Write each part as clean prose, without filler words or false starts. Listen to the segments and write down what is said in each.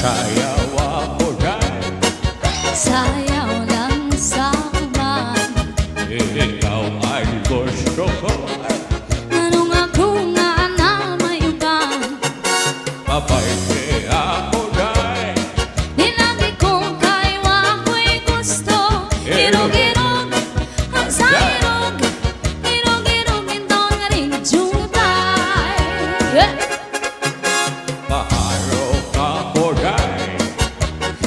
sayaw ako dyan. Sayaw lang saman. Ikaw ay gusto ko. Anong ako nga na may ubang. Mabait ako dyan. Nilagi ko kayo ako'y gusto. Irog-irog ang sairog. Irog-irog ito nga rin jutay. Maharap ako dyan.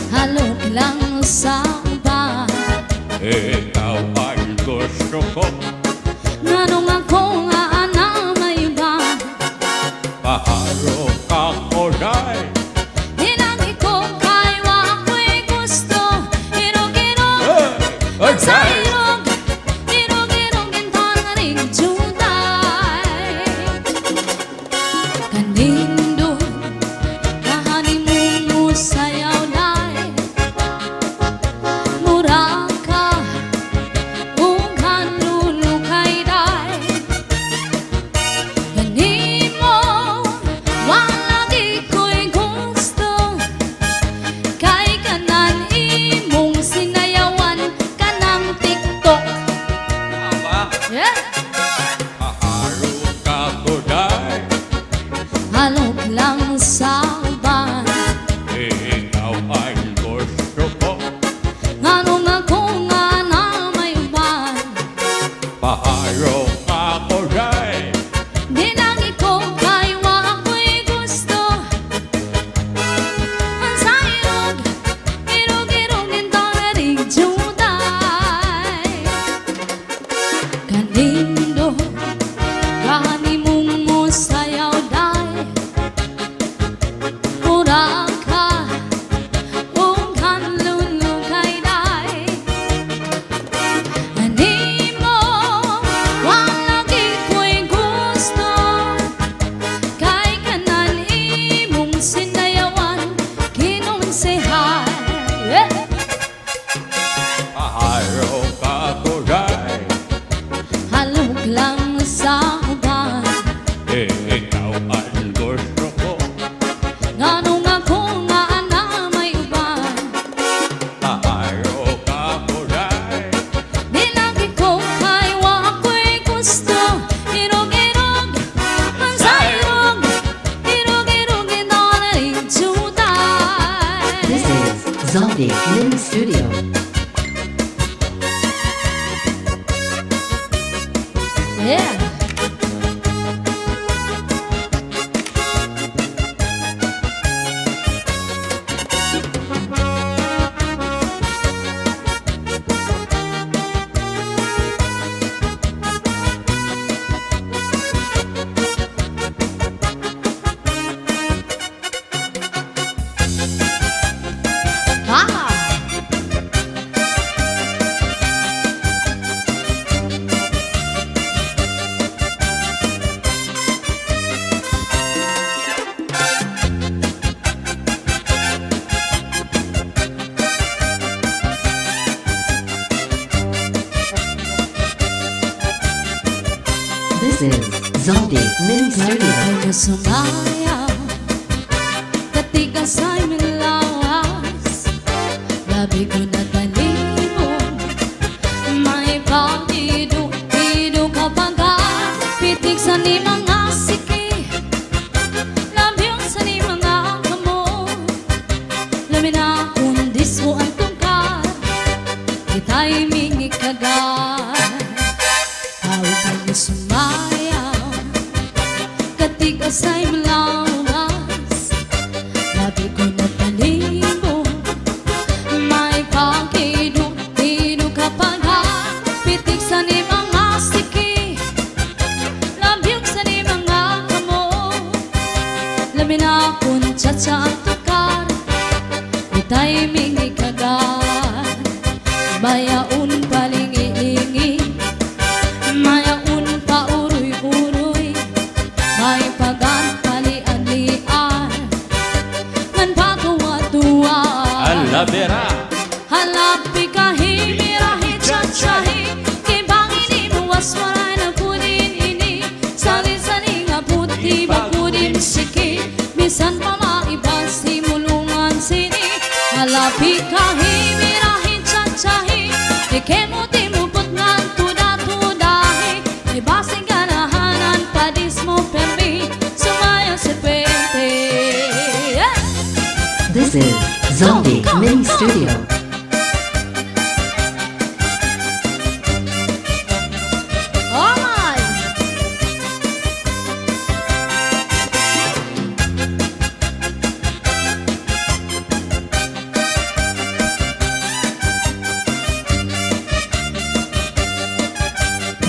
Halog lang sa uban. Ikaw ay gusto ko. Anong ako nga na may ubang. Maharap ako dyan. Nilagi ko kayo ako'y gusto. Irog-irog Ay, ang sairog. Irog-irog ito nga rin jutay. Kanindo kahanin mo sayaw day. Mura ka ug hanlulukay day. Kanin mo wala di ko'y gusto. Kay kanan imong sinayawan kanang TikTok. Yeah. Maharap ako dyan. Halog lang sa uban. Ikaw ay gusto ko. Anong ako nga na may uban. Maharap ako dyan. Dinagi ko kayo ako'y gusto. Ang sairog, irog-irog ito nga rin jutay. Kanindo kahanimong mo sayaw day. Mura ka ug hanlulukay day. Ani mo wala di ko'y gusto. Kay kanan imong sinayawan kinonsehan. Yeah. Maharap ako dyan. Halog lang sa uban. Ikaw ay gusto ko. Anong ako nga na may uban. Maharap ako dyan. Nilagi ko kayo ako'y gusto. Irog-irog ang sairog. Irog-irog ito na rin jutay. This is Zombie Mini Studio. Yeah. Ah. This is Zombie Mini Studio. Kaya sumayaw, katigas ay minlawas. Labi ko na talimo, may pagdido ka baga. Pitik sa ni mga siki, labi sa ni mga kamo. Labi na kundis mo ang tungkar, kita'y mingi kagat. Hawag kayo sumayaw, katigas ay malawas. Labi ko na talimo, may pagkido ka paga. Pitik sa ni mga siki, labi sa ni mga kamo. Labi na kung tsa-tsa ang tukar, ita'y mingi kagat. Bayaon palingi-lingi, mayaon pa uroy-uroy. May pagan palian-lian, ngan pa tuwa-tuwa. Alabera. Halap pikahe, birahe tsa-tsahe. Kibangin imuwas waray na kunin ini. Sali-sali nga puti bakudin siki. Bisan pa maibas, simulungan si Ala pikahe birahe chachahe Ikemuti muput ngan tuda-tudahe Ibasing ganahanan padis mo permi Sumaya serpente. This is Zaldi Mini Studio. Alright.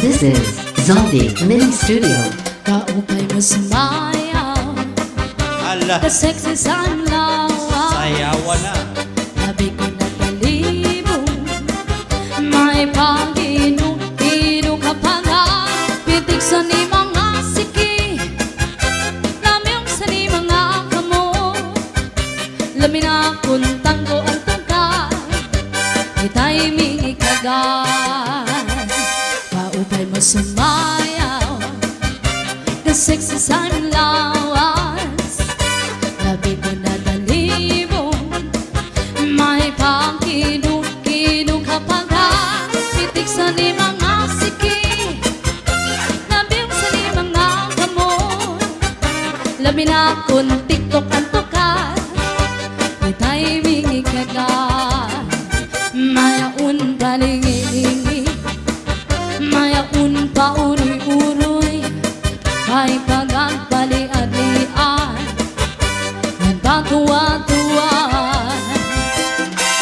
This is Zaldi Mini Studio. Kaupay mo sumayaw Ala, The sexy sanlawa sayawan na. Labi ko na talibong May pag-inu-inu ka pa nga Pitik sa ni mga siki Lamyong sa ni mga kamo Lamin akong tanggo ang tungkad Itay mi ikagan Paupay mo sumayaw The sexy sanlawas Labi ko na talibong May pang-kinu-kinu kapag Pitik sa ni mga siki Labing sa ni mga kamon Labi na akong tiktok ang tukat Itay mingi kagat Mayaun palingi-lingi Mayaun pa uroy-uroy Ay pagagpali-alian Nagpatuwa-tuwan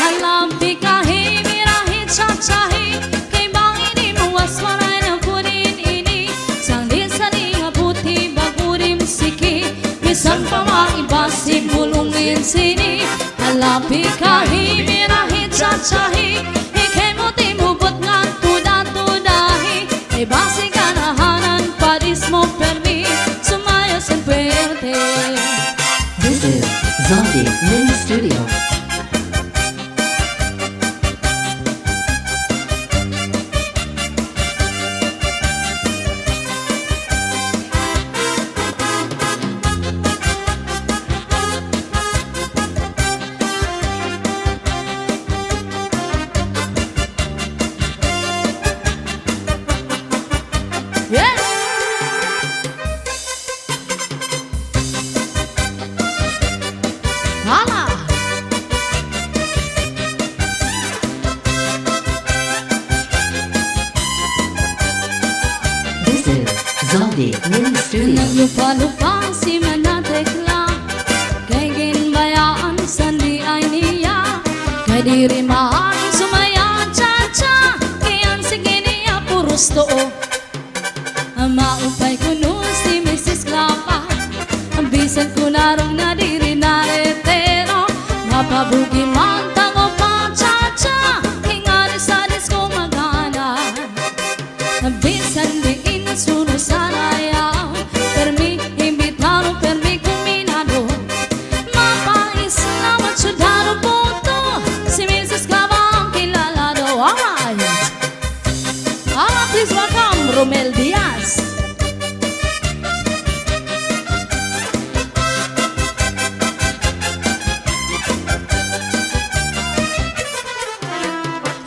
Alam pikahe birahe chachahe Kay bangin di mawaswaray na punin ini Sangli sa ni nga puti bagurim siki Bisan pa maibasi bulungin sini Alam pikahe birahe chachahe Ikay mo di mubot nga tuda-tudahi Kay basi ganahanan padis mo permi Sumaya sa puwerte. This is Zaldi Mini Studio. Yes! Hala! This is Zaldi Mini Studio. Naglupa-lupa si Manatekla Kay ginbayaan sandi ay niya Kay diri maaaring sumaya cha-cha Kayan sige niya puros too Maupay ko no si Mrs. Klapa Ang bisan ko narong na diri na retero Mapabugi man tango pa cha-cha Hingari sa disco magana Ang bisan di inasuno sa layaw Permi imbitaro, permi kuminado Mapais na matsudaro puto Si Mrs. Klapa ang kilala daw. Alright! Please welcome Romel Diaz.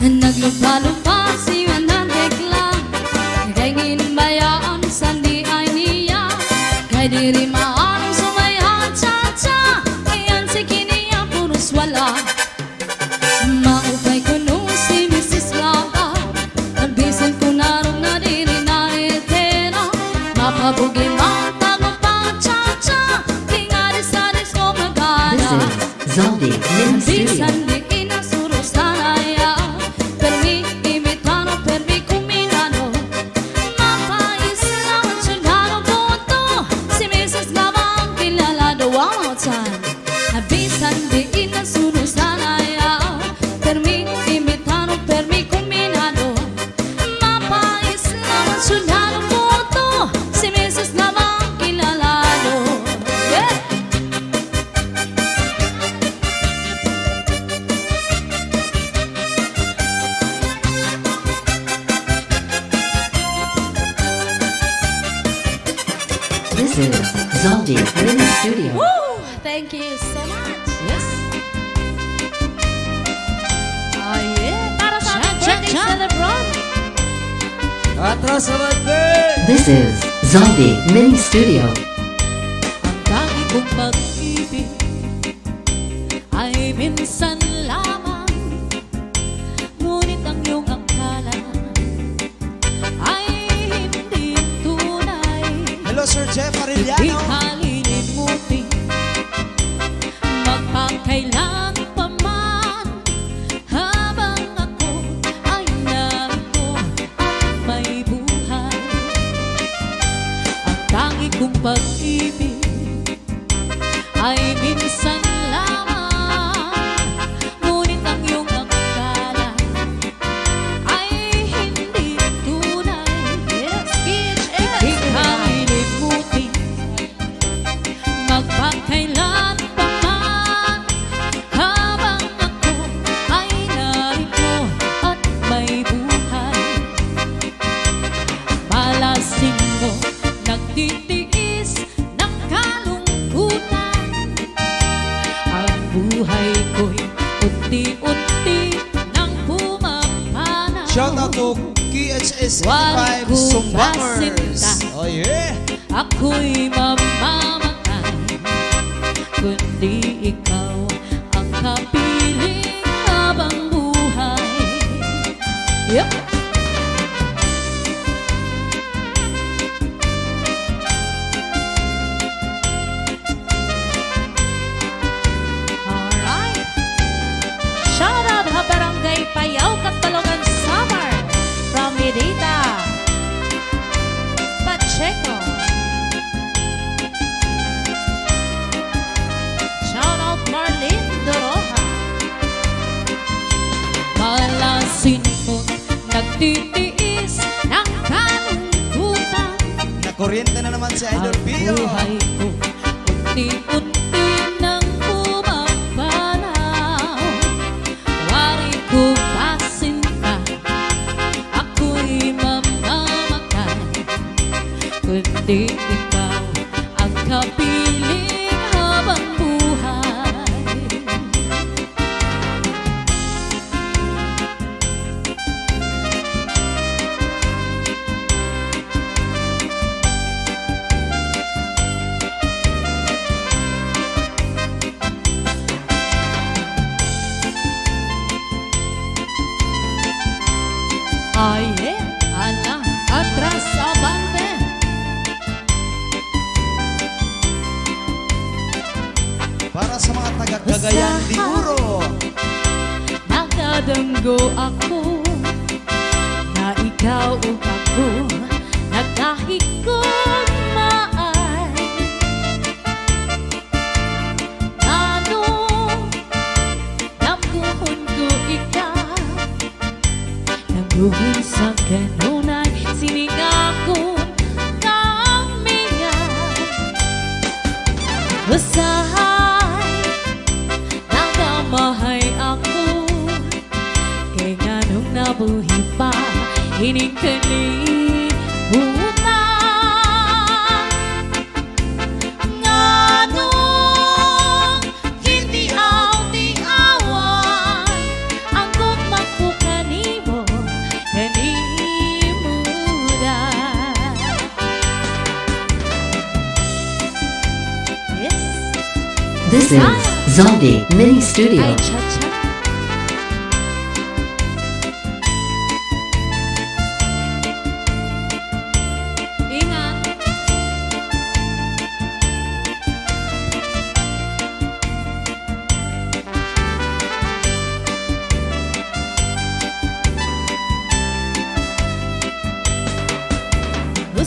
Naglupa-lupa si Manandekla Kay ginbayaan sandi ay niya Kay diri maaaring sumaya cha-cha Kayan si kiniya puros wala Maupay ko no si Mrs. Laka Ang bisan ko narong na diri na etera Mapabugi man tago pa cha-cha Tingari sa disco This magana is Zaldi Mini Studio. Bisan di inasuro sa laya Permi imitano, permi kuminano Mapais na matsudaro puto Si Mrs. Gabang kilala do. One more time. Bisan di inasuro sa laya Permi imitano, permi kuminano Mapais na matsudaro puto Si Mrs. Gabang kilala do. Yeah! This is Zaldi Mini Studio. Woo! Thank you so much. Yes. Celebron. Atras sa bate! This is Zombie Mini Studio. Ang tangi kong pag-ibig ay minsan lamang, ngunit ang iyong akala ay hindi tunay. Hello, Sir Jeff Di Arellano. kalilimutin magpakailan pa man, habang ako ay narito at may buhay. Ang tangi kong pag-ibig ay minsan lamang, ngunit ang iyong akala ay hindi tunay. Yes, kids, Di kalilimutin magpakailan pa man, habang ako ay narito at may buhay. Malasin mo nagtitiis ng kalungkutan, ang buhay ko'y unti-unti nang pumapana. Shout out to KHS 85 Wala ko Sumbangers. masinta. Oh yeah! Ako'y mamamatay, kundi ikaw ang kapiling habang buhay. Yep. Alright. Shout out ha Barangay Payaw, Katalogan Summer from Medita Pacheco. Shout out Marlene Doroha. Malasin mo nagtitiis ng kalungkutan, Nakuryente na naman si Idol ang Pio. buhay ko unti-unti nang pumapanaw. Wari ko ba sinta, ako'y mamamatay, kundi ikaw ang kapiling habang buhay. Ay, ala, atras sa bande. Para sa mga taga-Cagayan de Oro. Nagdadanggo ako na ikaw o ako, na kahit kumaay, ano namguhon ko ikaw, namguhon sa kanunay, siningakon kami nga. Usahay nagamahay ako, kay nga nung nabuhi pa hining kalimutan. Nga nung hindi aw-tiawan ang gugmang ko kanimo, kanimudan. Yes. This is Zombie Mini Studio. Ay, cha-cha. Ingat.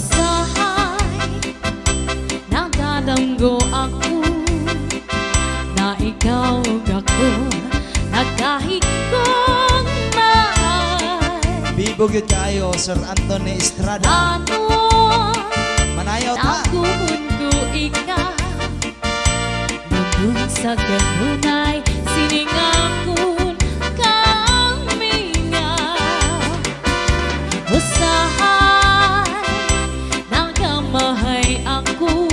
Usahay nagdadanggo ako na ikaw ako, na kahit kung mahal, Bibog yun kayo, Sir Anthony Estrada. ano Manayaw ta. nakuhon ko ikaw, nandun sa kanunay, siningakon kami nga. Usahay nagamahay ako,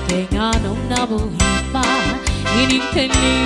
kay nga nung nabuhi pa hining kalimutan.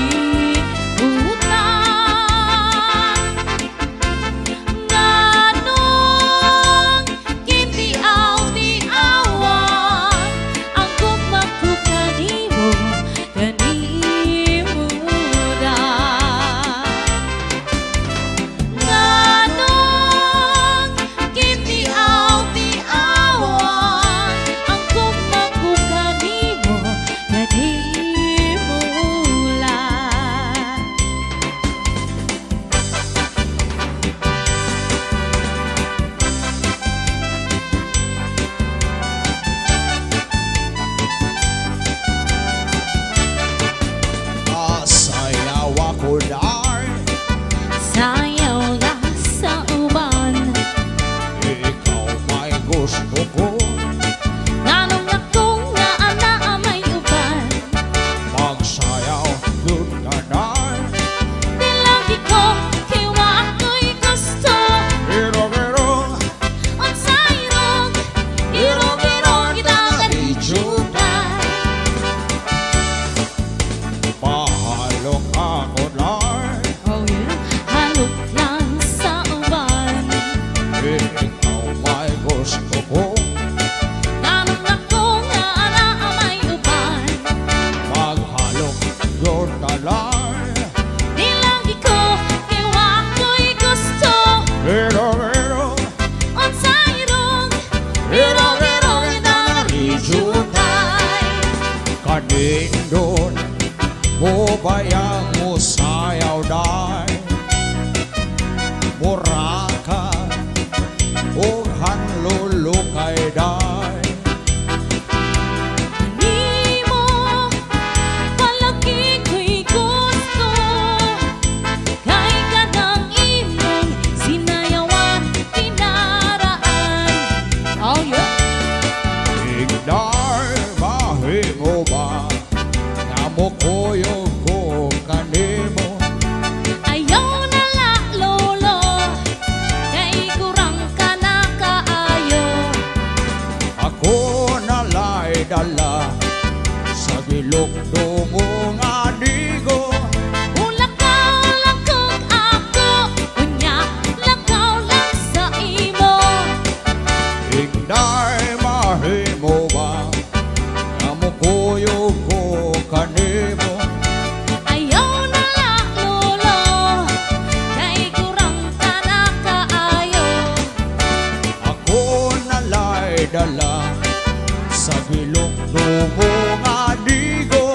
udlar. Oh yeah. Halok lang sa uban. Ikaw may gusto ko. Ganun ako nga ara may uban. Maghalok your talar. Di lagi ko iwa ko'y gusto. Pero Unsa irong irong inarijuday. kanindon mo bayang mo sayaw day. Muraka o hanlulukay day. Di mo palagi ko'y gusto. Kay kanang imong sinayawan kinaraan. Oh yeah. Igdar mahimo ba nga mo kuyog ko kanimo. Ayaw na la lolo. Kay kurang ka na kaayo. Ako nalay dala sa gilokdo mo nga digo. Lakaw lang kung ako. Unya, lakaw lang sa imo. Igdar mahimo ba nga mo kuyog ko kanimo. Ayaw na la lolo. Kay kurang ka na kaayo. Ako nalay dala sa gilokdo mo nga digo.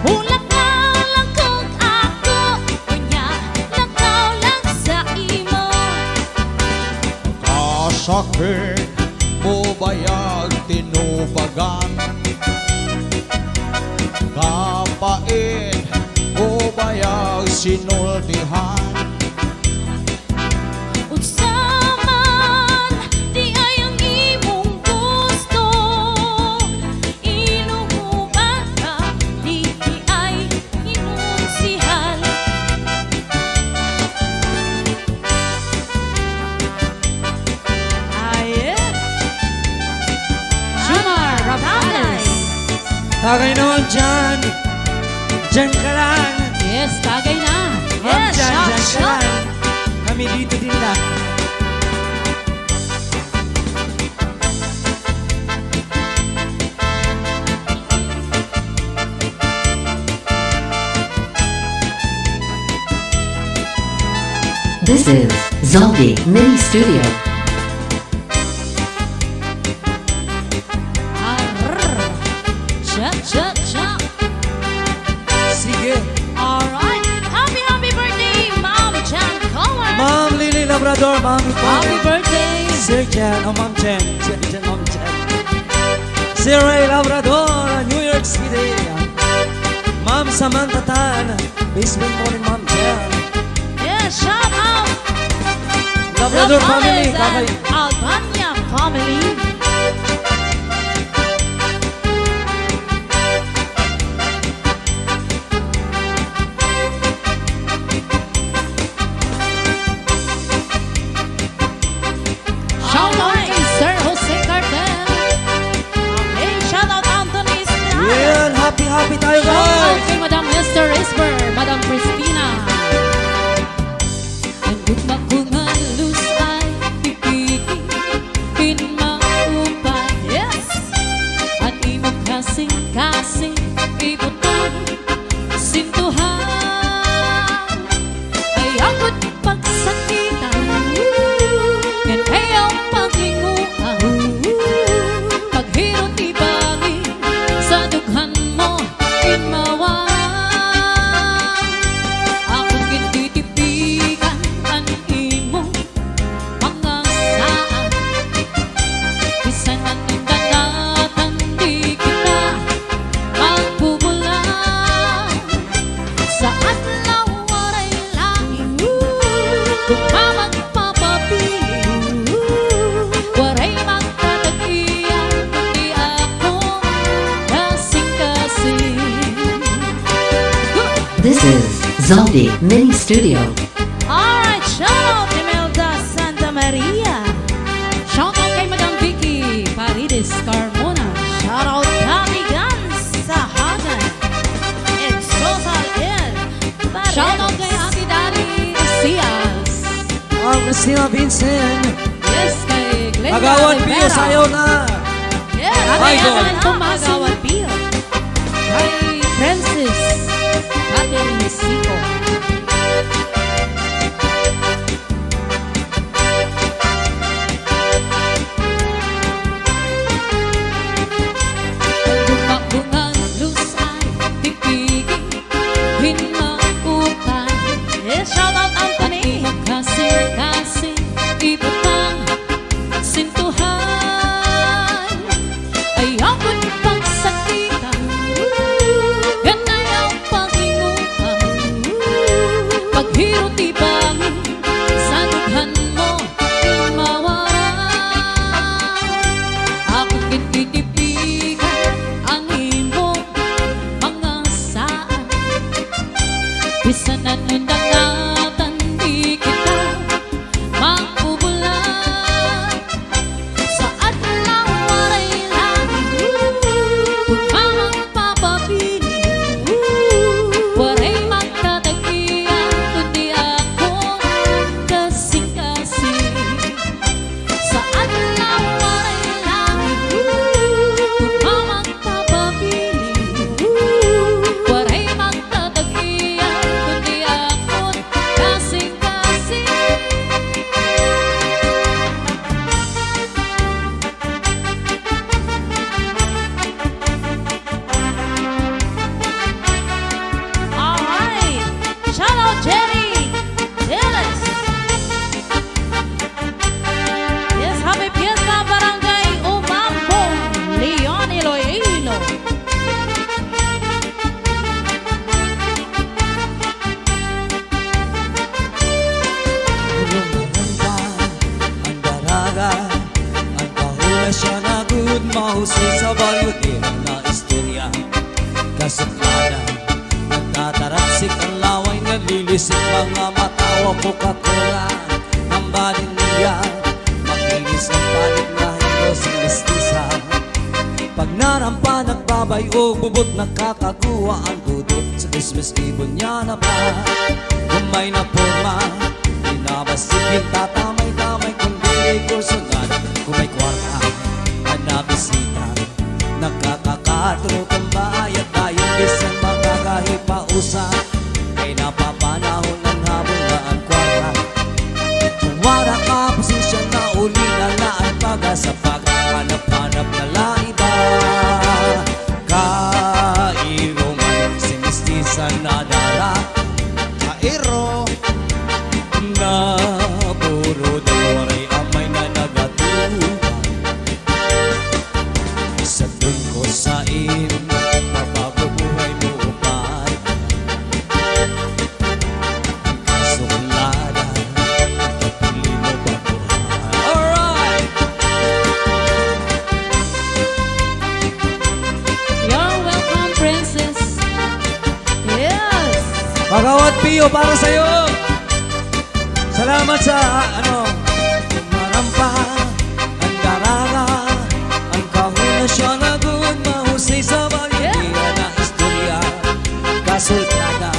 Lakaw lang kung ako. Unya, lakaw lang sa imo. Kasakit mo bayag tinubagan. Kapait mo bayag sinultihan. Unsa man di ay ang imong gusto. Inuuban ka, di ay imong sihal. Jumar Rafael. Tagay naman dyan. Dyan ka lang. Yes, tagay na. Ma'am, Yes, dyan ka shout. lang. Kami dito din lang. This is Zombie Mini Studio. Arr. Chop, chop, chop. Sige. Alright. Happy birthday, Ma'am Jan Cohen. Ma'am Lily Labrador, Ma'am Happy birthday. Sir Jan, oh Ma'am Jen. Sir Jan, Ma'am Jen. Sir Ray Labrador, New York City. Ma'am Samantha Tan, basement morning Ma'am Jen. Yeah, shout out. Labrador family, Rosales kakay. and Albania family. Shout out kay Sir Jose Cartel. Okay, shout out Anthony Estrada. Yan, happy tayo Shout out guys. kay Madam Esther Esper, Madam Christina. Ang gugma ko nga luz ay pipiki, pinmaupay. Yes! At imo kasing ibutan, sintuhan. Ay ako't pagsakitan, yan ay ang paglinguan. Paghirot ibangin sa dughan mo, inmawan. Akong gintitipigan ang imong mga saan. Bisan ang indangatan, di kita magbubulan. Sa adlaw waray langit, kung mamagpapabilin, waray magkatagian, di ako kasing-kasing. This is Zombie Mini Studio. Alright, shout out Imelda Santa Maria. Shout out kay Madam Vicky Paredes Carmona. Shout out Kami Gans sa Hagan. And Social Ed. Shout out Ang Christina Vincent. Yes, kay Glenda Agawan Pio, Rivera. sayo na. Yes, Idol. kaya po mga Agawan Pio. Kay Francis Catherine Sico. Bungang lusay, tipigin, hinaupan. Yes, shout out Anthony. Magkasing-kasing, ibutang sintuhan. Ayaw ko ipagsakitan, ganay ang paglingutan. Paghiro tibangin, sa dughan mo imawaran. Ako kititipigan ang imong mga saan. Bisan nanundangatan di kita makubulan. Sa adlaw waray langit, bumahang papabili. Waray magkatagian, kundi akong kasing-kasing. Sa adlaw waray langit, bumahang papabili. Waray magtatagian, kundi akong kasing-kasing. Alright. Shout out Jerry Dennis. Yes, happy fiesta Barangay Umambong, Leon Iloilo. Lumaganda ang daraga, ang kahula siya na good, mahusay sa balutin na istorya. Kasuklada, nagtatarapsik ang laway, naglilisik mga matawa Coca-Cola. Ang balin niya, makinis ang palit na hilos ang listisa. Pag narampa, nagbabay o bubot, nakakakuha ang dudot. Sa Christmas Eve niya na ba, kung may naporma, pinabasikin, tatamay-tamay, kung di kursunan. Kung may kwarta, ang nabisita, nakakakatulog ang bayad tayo, bisan makakahipausa. Kay napapanahon ng habon na ang kwarta. Kung wala ka, posisyon na uli na laan, pag-asa pag-hanap-hanap na laiba. Kairoman, sinistisan na dara, Kairo, na puro waray amay na nagatuban. Sa dun ko sa mababubuhay mo upay. Ang kasuklada, kapili mo babuhay. Alright! You're welcome, princess. Yes. Pagawat Pio para sa'yo. Salamat sa marampa, ang daraga, ang kahuna siya na good, mahusay sa baligya na istorya. Kasultada,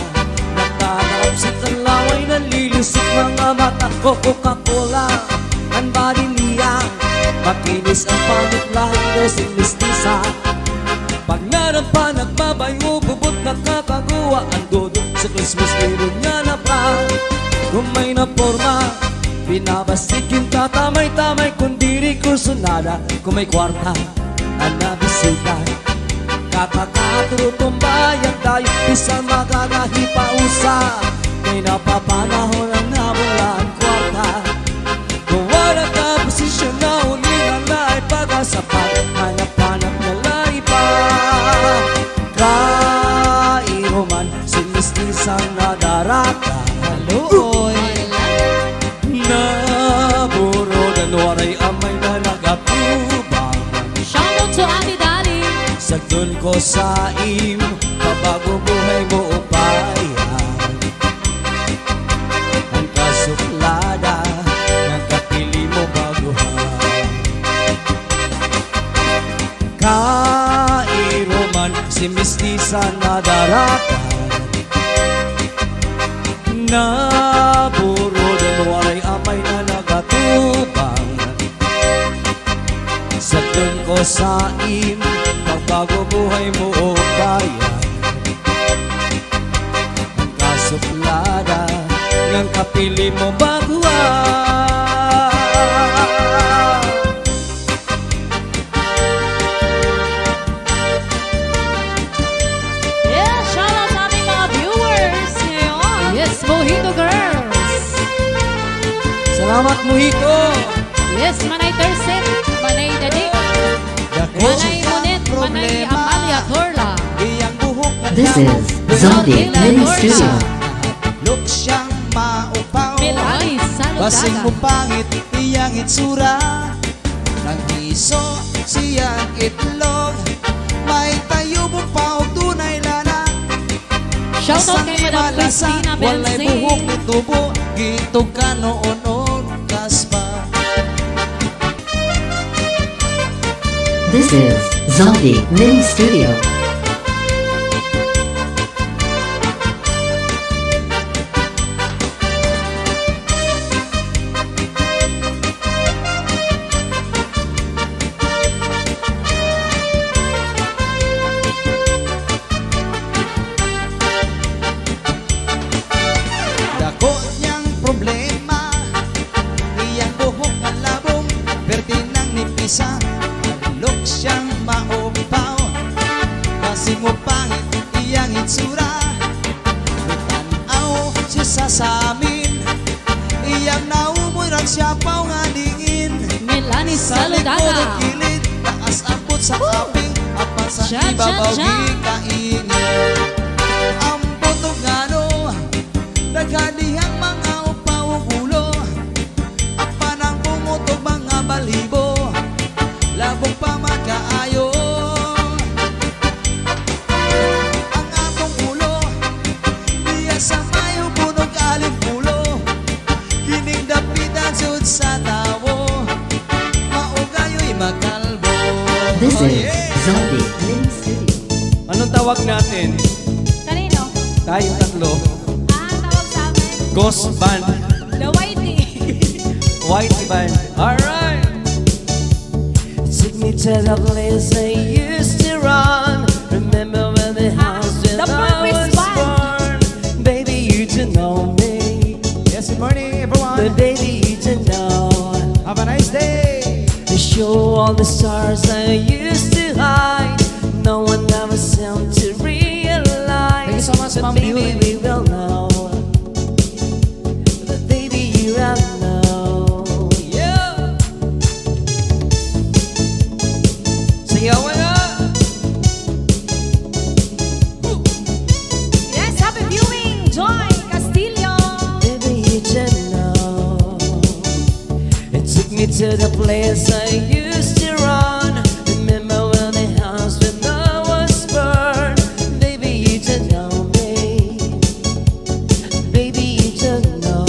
nagtatarapsik ang laway, nalilisik mga mata ko Coca-Cola. Ang body niya, makinis ang pangit lahi, sin mistisa. Pag narampa, nagbabayo, bubot, nakakaguwa ang dudot. Sa Christmas Eve niya na pa, kung may naporma, pinabasikin, tatamay-tamay, kung diri kursunada. Kung may kwarta, ang nabisita, kakakatulog bayan tayo, isang magagahipausa. May napapanahon ang nawala ang kwarta. Kung wala ka, posisyon na uli na lahat, pag-asa pag-hanap-hanap na laiba. Kairoman, sinistisan na darata. Luoy, Naburodan, waray amay na nagapubang. Shout out to Ate Dali. Sagdun ko sa pabago buhay mo upayan. Ang kasuklada, nagkapili mo baguhan. Kairoman, si mistisa na daratan. Naburodan, waray amay saim pagbago buhay mo o bayan ang kasuplada ng kapili mo baguhan. Yeah, shout out sa ating mga viewers ngayon. Yes, Mojito Girls. Salamat Mojito. Yes, Manay Terset, Manay Dadik, Manay Monet, Manay Amalia Torla. Iyang buhok na This is Zombie Mini Studio. look siyang maupaw. Milani Basing mo Saladaga. pangit iyang itsura. Nang hiso siyang itlog. May tayo mong paog tunay lana. Shout out kay Madam Malasa, Christina walay buhok Belsing. ni tubo. Gitog ka noon kaspa. This is Zombie Mini Studio. Dako niyang problema. Iyang buhok na labong. Perti ng nipisa. Look siyang maupaw. Kasi mo pangit iyang itsura. Tanaw siya sa amin. Iyang naumoy ran siya paw nga dingin. Milani Sa likod at Saladaga. kilid, taas abot sa kaping, apan sa Cha, cha, ibabaw cha. di kainin. Ang botog ano, naghanihang mga upaw ulo, apan ang bumutog mga balibo, labog pa magkaayo. Ang atong ulo, diya sa mayo punog alimpulo, kining dapitan sud sa tawo, maugayo'y makalbo. This Oh, is yeah. Zombie Mini Studio. Anong tawag natin? Kanino? Tayong tatlo. Tawag sa amin. Ghost Band. The Whitey. White Band. Alright. Took me to the place I used to run. Remember when the house when The I Purpose was Band. born. Baby, you to know me. Yes, good morning everyone. But baby, you to know. Have a nice day. To show all the stars I used to hide. No one ever seemed to realize. Thank you so much, But Ma'am baby, Beauty. we will know. But baby, you will know. Yeah. Sayawan na. Yes, happy viewing, Joy Castillo. Baby, you should know. It took me to the place I used to run. Remember when the house when I was burned. Baby, you should know me. Baby, you should know.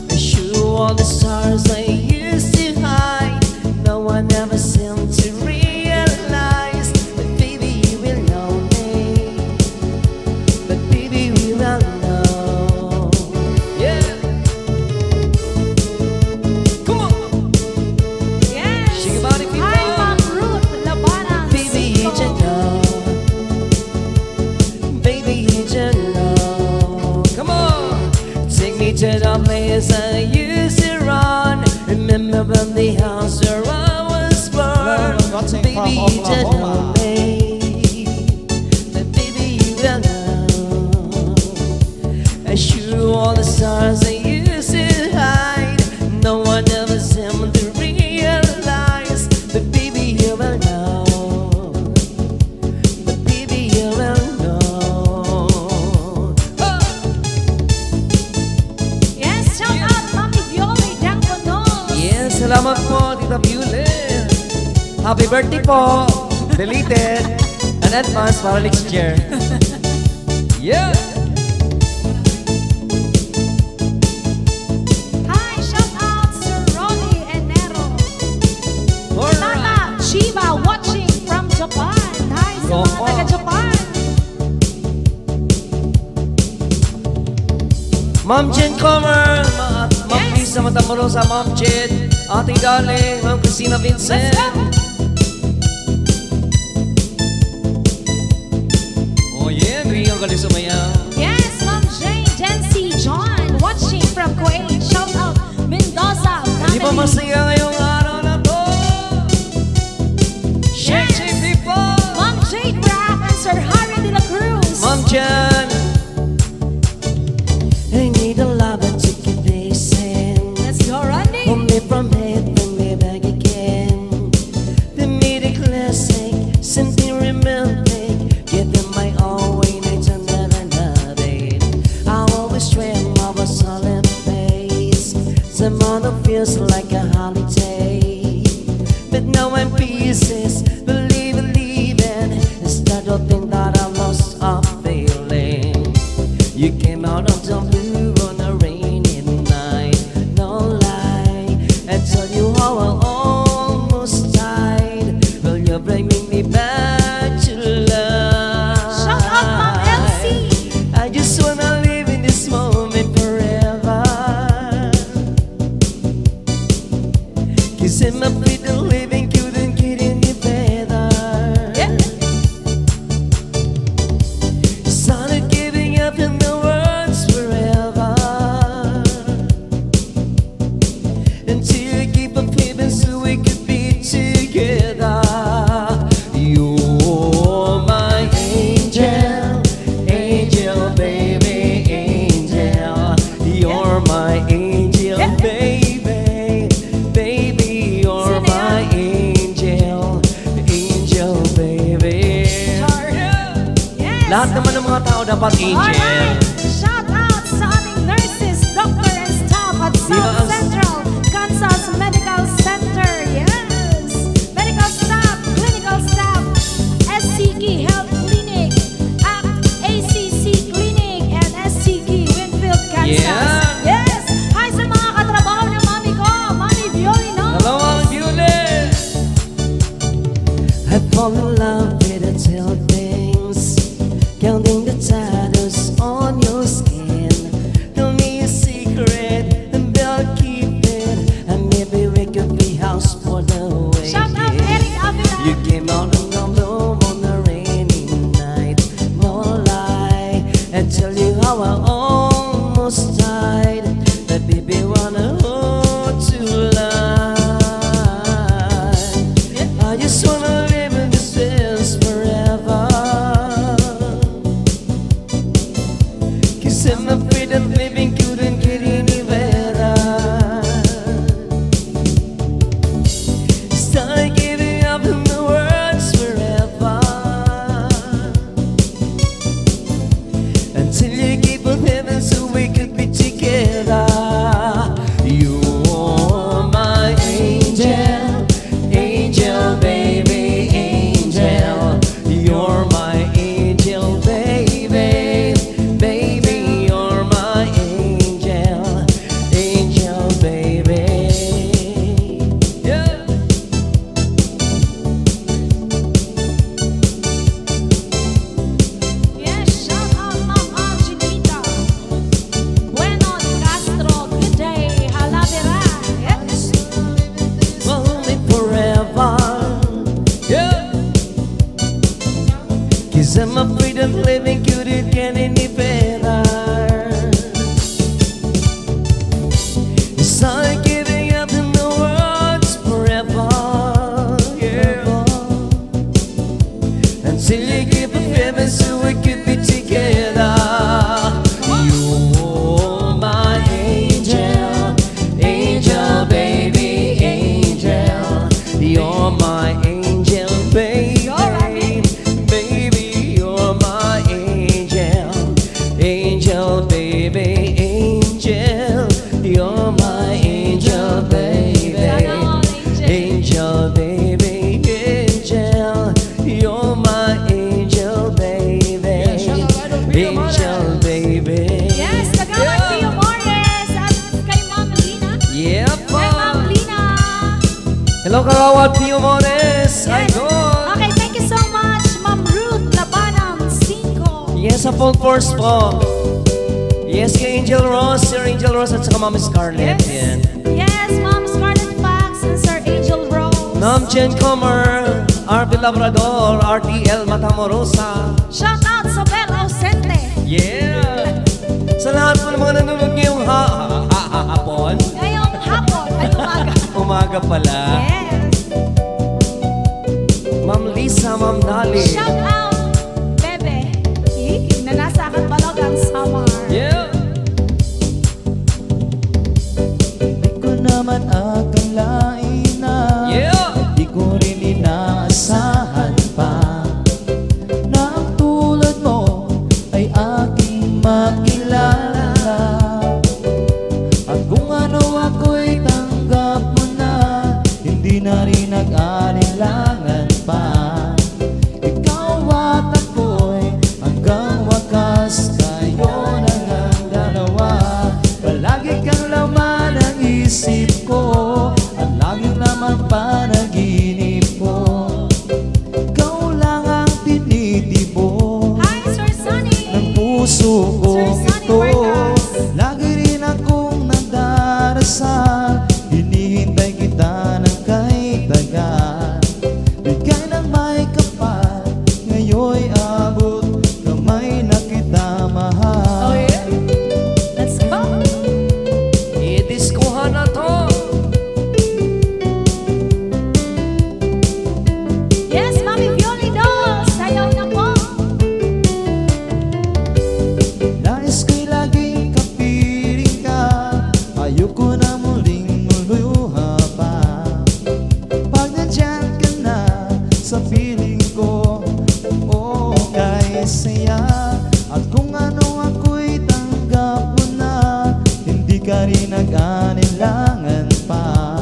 I show all the stars I used to hide. No one ever seemed to realize. But baby, you will know me. But baby, we will know. Yeah. Come on. Yes. Shake your body, people. Hi, Ma'am Ruth Labanan. Baby, you should know. Baby, you should know. Come on. Take me to the place I used to run. Remember when the house where I was born. Watching from Baby, you should know Oklahoma. me. But baby, you will know. I shoot all the stars I used to hide. No one ever seemed to realize. But baby, you will know. But baby, you will know. Oh. Yes, shout out Mami Viola Diangconos. Yes, salamat po, Tita Violet. Happy birthday po. Deleted. An advance para next year. Yeah. Hi, shout out Sir Ronnie Enero. Alright. Tata Chiba watching from Japan. Hi sa Go mga po. taga Japan. Ma'am Jen Comer, Ma'am Yes, sa Matamoros, Ma'am Jed, Ate Darling, Ma'am Christina Vincent. Oh yeah, bigyan ka rin sumayaw. Yes, Ma'am Jane, Jency, John, watching from Kuwait. Shout out, Mendoza, Di ba family. masaya ngayong araw na to? Shake, shake, people! Ma'am Jade Rap and Sir Harry de la Cruz. Ma'am Jan. I need a lover to keep pacing. Let's go, Randy. Pull me from it, bring me back again. The music classic, something romantic. Give them my all way, nights and then another. I always dream of a solid face. Someone feels like a holiday. But now I'm pieces, believing. Instead of think that I lost a feeling. You came out of the blue on a rainy night. No lie, I tell you how I almost died. Will you bring me back to life? Shout out, Ma'am Elsie. I just wanna live in this moment forever. Kissing my feet and living couldn't get any better. Yeah. Started giving up in the words forever. Until you keep on feeling so we could be together. You're my angel, angel, baby, angel. You're my angel, baby, baby. You're my angel, angel, baby. Yes. Lahat naman ng mga tao dapat angel. Alright. Shout out sa ating nurses, doctor, and staff at South Yes. Central Kansas Medical Center. Yes. Medical staff, clinical staff, SCG Health Clinic, ACC Clinic, and SCG Winfield, Kansas. Yeah. Yes. Hi sa mga katrabaho ng mami ko, Mami Violino. Hello, Ma'am Violet. I fall in love with the little things, counting the tattoos on your skin. Tell me a secret and they'll keep it, and maybe we could be house for the way. Shout out Eric Avila. You came out on the bloom on a rainy night. No lie, I tell you how I almost died. But baby, wanna hold to life. I just wanna live in this dance forever. Cause I'm afraid that living couldn't get any better. Started giving up in the words forever. Until you keep on heaven so we could be together. You're my angel, angel, baby, angel. You're my angel, baby, baby. You're my angel, angel, baby. Yeah. Yes, shout out Ma'am Archibita. Bueno de Castro, good day, Halavera. Yes. Only forever. Yeah. Cause I'm afraid of living couldn't get any better. It's like giving up in the words forever. Yeah. Until you give up heaven so we could be together. You're my angel, angel, baby, angel. You're my angel, baby, baby. You're my angel, angel, baby, angel. You're my angel, baby, angel, baby, angel. You're my angel, baby, angel, baby. Yes, kagawad Pio Morales at kay Ma'am Lina. Yeah, Kay Ma'am Lina. Hello, Kagawad Pio Mores. Yes. Idol. Okay, thank you so much, Ma'am Ruth Labanang Cinco. Yes, sa full force po. Yes, kay Angel Rose, Sir Angel Rose at saka Ma'am Scarlett. Yes. Yan. Yes, Mom Scarlett Fox and Sir Angel Rose. Ma'am Jen Comer, RP Labrador, RTL Matamorosa. Shout out sa Bel Ausente. Yeah! Sa lahat po ng mga nanonood ngayong hapon, Ngayong hapon ay umaga. umaga pala. Yes. Ma'am Lisa, Ma'am Dali. Shout out, Bebe. Nanasakan balog ang summer. Yeah! Di ko naman akalain na Yeah! di ko rin inaasahan pa na ang tulad mo ay aking makilala. At kung ano ako'y tanggap mo na, hindi na rin nag-alinlangan pa. Ikaw at ako'y hanggang wakas, kayo na ang dalawa. Palagi kang laman ng isip ko at laging naman panaginip ko. Ikaw lang ang tinitibo Hi, Sir Sunny. ng puso ko Sir Sunny ito. Vargas. Lagi rin akong nagdarasal, hinihintay kita ng kay tagal. Bigay ng may kapal, ngayon'y abot kamay na kita mahal. Oh, yeah? Let's go. I-discohan na to! Yes, Mami Violi Dolls. Sayaw na po. Nais ko'y laging kapiling ka, ayoko na muling muluha pa. Pag nandyan ka na sa piling ko, okay saya. At kung ano ako'y tanggap mo na, hindi ka rin nag-anilangan pa.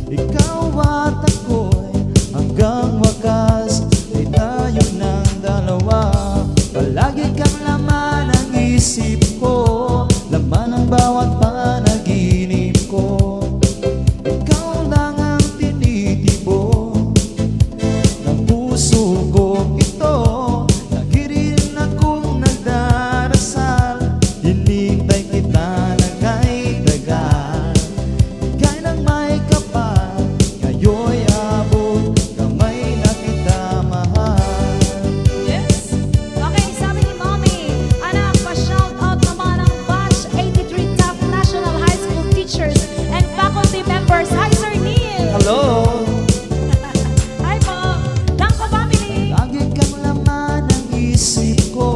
Ikaw at ako'y hanggang wakas, ay tayo ng dalawa. Palagi kang laman ng isip ko, laman ng bawat panaginip ko. Ikaw lang ang tinitibo ng puso ko ito. Lagi rin akong nagdarasal, hinintay kita ng kay tagal. Bigay ng may kapal, ngayon'y abot kamay na kita mahal. Yes. Okay, sabi ni Mommy, anak, pa-shout out naman ang batch 83 top national high school teachers and faculty members. Hi, Sir Neil. Hello! Hi po. Dangko family. Lagi kang laman ng isip ko,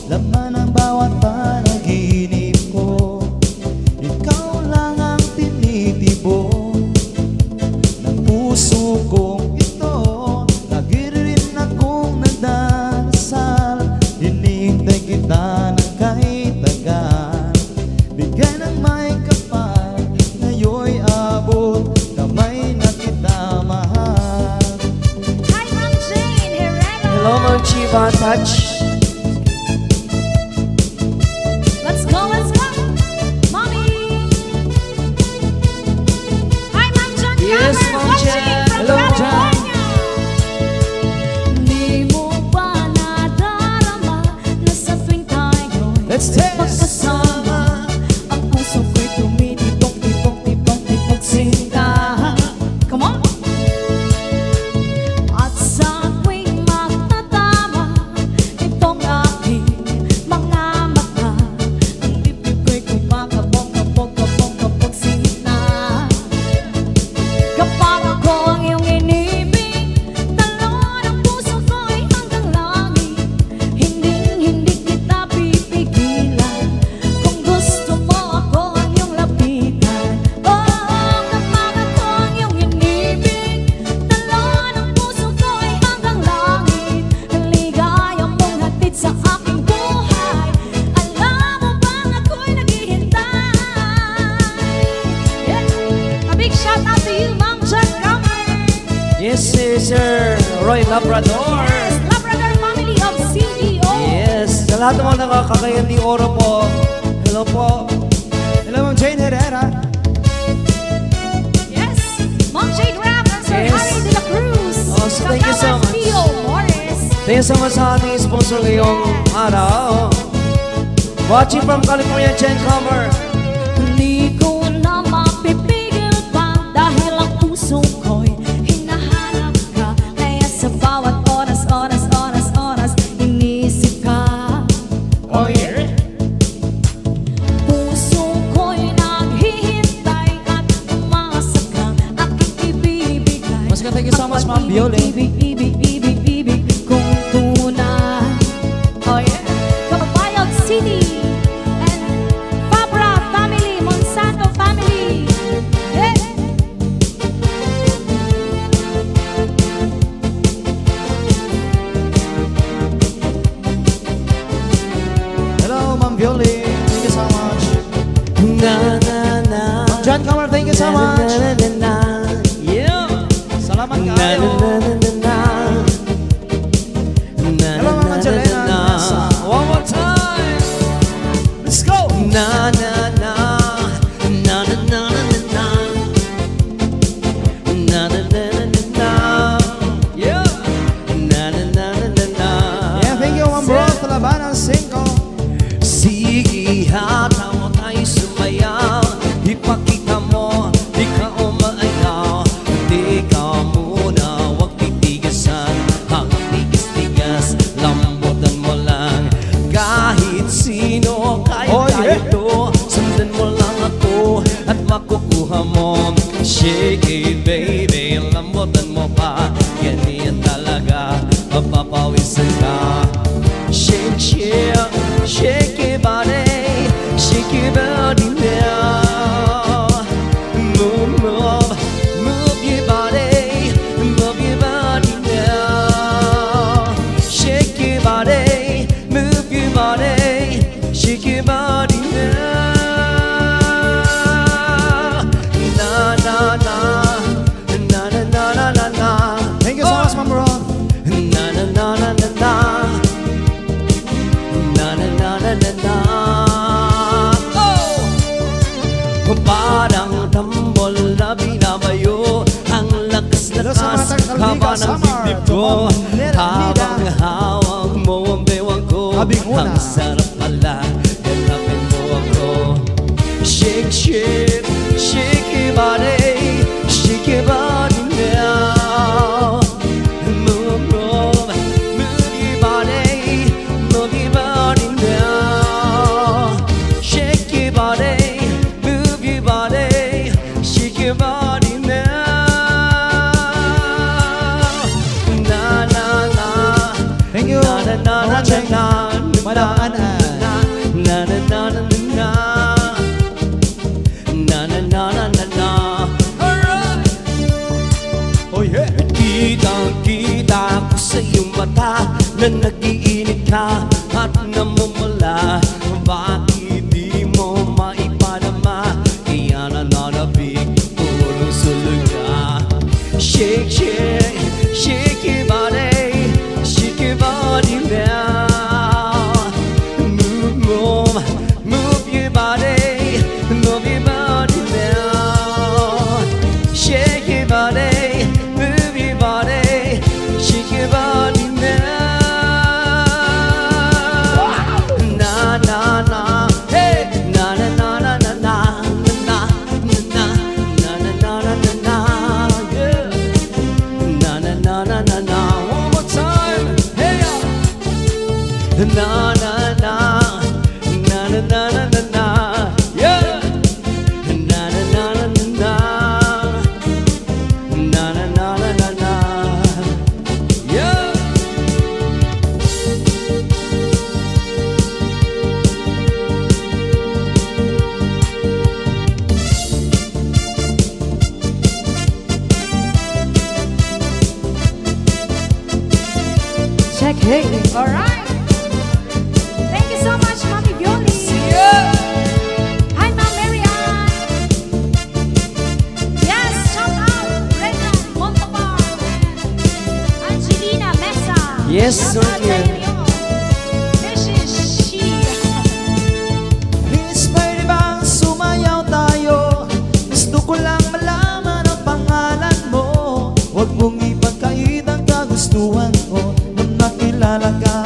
laman ng bawat panaginip ko. Ikaw lang ang tinitibo ng puso kong ito. Lagi rin akong nagdarasal, hinihintay kita ng kay tagal. Bigay ng may kapal, ngayon'y abot kamay na kita mahal. Hi, Ma'am Jane Herrera. Hello, Ma'am Chiva Touch. Let's go, let's go. Mommy. Hi, Ma'am John Yes, Cameron, Ma'am watching Jan. from Hello, Jan. California. Di mo ba nadarama na sa tuwing tayo'y Let's test! magkasama, ang puso ko'y tumitibok-tibok-tibok-tibok sinta. Come on! At sa tuwing magtatama itong aking mga mata, ang bibig ko'y kumakabog-kabog-kabog-kabog sinta. Kapag ako ang iyong inibig, talon ang puso ko'y hanggang langit. Hindi kita pipigilan kung gusto mo ako ang iyong lapitan. Oh, kapag ako ang iyong inibig, talon ang puso ko'y hanggang langit. Ligaya mong hatid sa aking buhay, alam mo bang ako'y naghihintay? Yeah. A big shout out to you, Ma'am John Cameron. Yes, Sir Roy Labrador. Yes, Labrador family of CDO. Yes, sa lahat ng mga nakakakayan di oro po. Hello po. Hello, Ma'am Jane Herrera. Yes, Ma'am Jade Rapp and Sir Yes. Harry De La Cruz. Oh, so thank you so Kagawan much. Theo Morris. Thank you so much sa ating sponsor ngayong araw. Watching from California, Jen Comer. Di ko na mapipigil pa dahil ang puso ko'y hinahanap ka. Kaya sa bawat oras, oras, oras, oras, iniisip ka. Oh yeah. Puso ko'y naghihintay at umasa kang aking ibibigay. Mas ka, thank you so much, Ma'am Viole. Ibig, ibig, ibig, ibig kong tunay. Oh yeah. Kababayag City and Fabra family, Monsanto family. Yeah. Hello, Ma'am Viole. Thank you so much. Na na na. Ma'am John Comer, thank you so much. Na na na. Yeah. Salamat Na kayo. na na na na na. Na Hello, na Ma'am na Angelina. na na. One more time. Let's go. Na na na. Na na na na na na. Na na na na na na. Yeah. Na na na na na na. Yeah, thank you, Ma'am Bro. Talaban ang 5. Sige, hataw tayo sumayaw. Ipakita mo, di ka umaayaw. Di ka muna, huwag titigasan. Ang tigas-tigas, lambutan mo lang. Kahit sino, Oh, kaya yeah. to. Sundan mo lang ako at makukuha mo. Shake it, baby, lambutan mo pa. Ganyan talaga, mapapawisan ka. Shake, shake, shake your body, shake your body now. Move, move, move your body, move your body now. Shake your body, move your body, shake your body now. Na na na, na na na na na na. Thank you so much, Ma'am Bro. Na na na na na na. Na na na na na na. Oh! Parang tambol na binabayo ang lakas-lakas haba ng dibdib ko. Habang hawak mo ang bewang ko, ang sarap pala, ganapin mo ako. Shake, shake, shake your body, shake your body now. Move, move, move your body, move your body now. Shake your body, move your body, shake your body now. Na na na, Thank you. na na na na na na, Madam Ana. na na na na na na, na na na na na na. Alright. Oh yeah. Kitang-kita ko sa iyong mata na nag-iinit ka at namumula. Bakit di mo maipadama? Kaya nananabig, tulong-sulog ka. Shake, shake, shake your body, shake your body now. Move, move, move your body, move your body now. Shake your body, move your body, shake your body now. Na na na, hey, na na na na na na na na na na na na na na, yeah. Na na na na na na. One more time, hey. Na na na, na na na na na na, yeah. Na na na na na na. Na na na na na na. Yeah. Check, hey. All right. Thank you so much, Mommy Violi. Yeah. Hi, Ma'am Marianne. Yes, shout out Rena Montalban and Angelina Mesa. Yes, Shout out sir. sa inyo. This is she. Miss, pwede bang sumayaw tayo? Gusto ko lang malaman ang pangalan mo. Huwag mong ipagkait ang kagustuhan ko. Nung nakilala ka,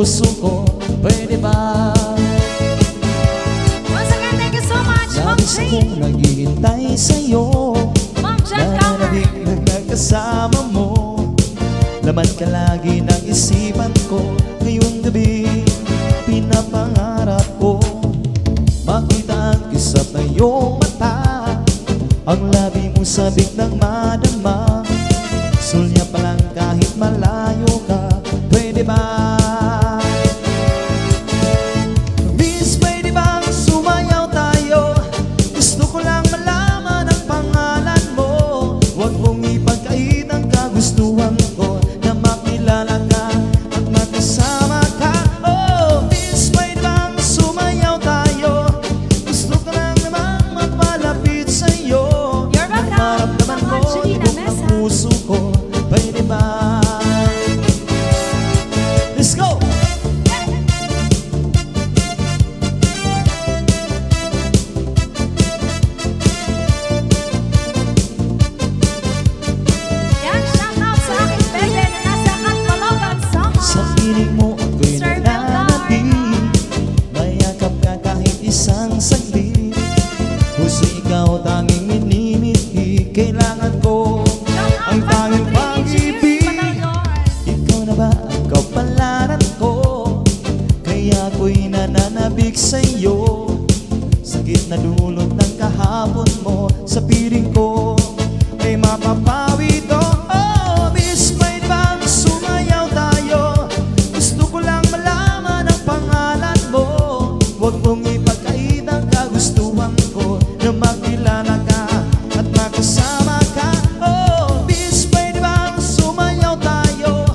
puso ko. Pwede ba? Once again, thank you so much, Ma'am Labis Jane. kong naghihintay sa'yo, Ma'am Jan Comer. nananabik na nagkasama mo. Laman ka lagi ng isipan ko. Ngayong gabi, pinapangarap ko makita ang kisap na iyong mata, ang labi mo sabik ng madama. Sulya pa lang kahit malayo ka. Pwede ba? Miss, pwede bang sumayaw tayo? Gusto ko lang malaman ang pangalan mo. Huwag mong ipagkait ang kagustuhan ko, na makilala ka at makasama ka. Oh, miss, pwede bang sumayaw tayo? Gusto ko lang namang mapalapit sa'yo. You're welcome, Maramdaman Ma'am mo Angelina tibok ng Mesa. puso ko. Pwede ba? Let's go! Yan, shout out sa aking bebe na nasa Catbalogan, Samar. Sa piling mo ako'y Sir nananabik, mayakap ka kahit isang saglit. Puso ikaw tanging minimithi, kailangan ko ang tanging pag-ibig. Ikaw na ba ang kapalaran ko? Kaya ako'y nananabik sa'yo. Sakit na dulot ng kahapon mo, sa piling ko ay mapapawi to. Oh, miss, pwede bang sumayaw tayo? Gusto ko lang malaman ang pangalan mo. Huwag mong ipagkait ang kagustuhan ko, na makilala ka at makasama ka. Oh, miss, pwede bang sumayaw tayo?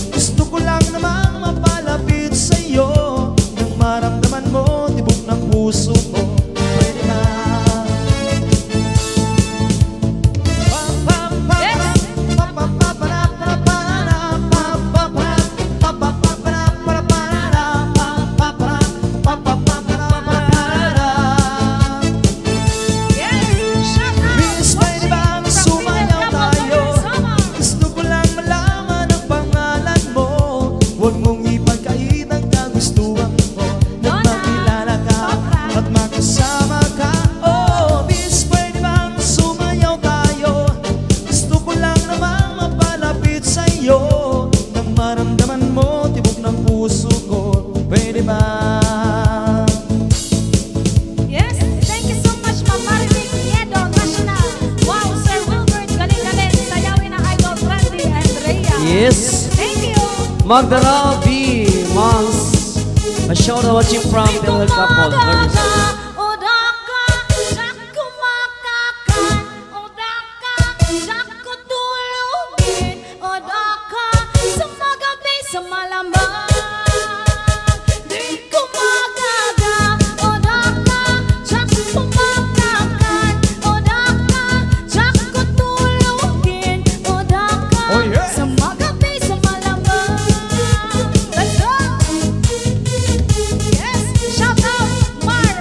Gusto ko lang namang mapalapit sa'yo, nang maramdaman mo tibok ng puso ko. Pwede ba? Yes, shout out. Miss, pwede bang sumayaw tayo? Gusto ko lang malaman ang pangalan mo. Huwag mong ipagkait ang kagustuhan ko, na makilala ka at makasama ka. Oh, miss, pwede bang sumayaw tayo? Gusto ko lang namang mapalapit sa'yo, nang maramdaman mo tibok ng puso ko. Pwede ba? Yes, thank you so much, Ma'am Maribig Niedo, National. Wow, Sir Wilbert, galing-galing. Sayawin ang idol Randy and Rhea. Yes, Thank you. Magda Rabi, Mons. A shout out watching from the whole couple. Very nice. Oh, yeah. Sa magabi, sa malamang. Let's go! Yes, shout out Mar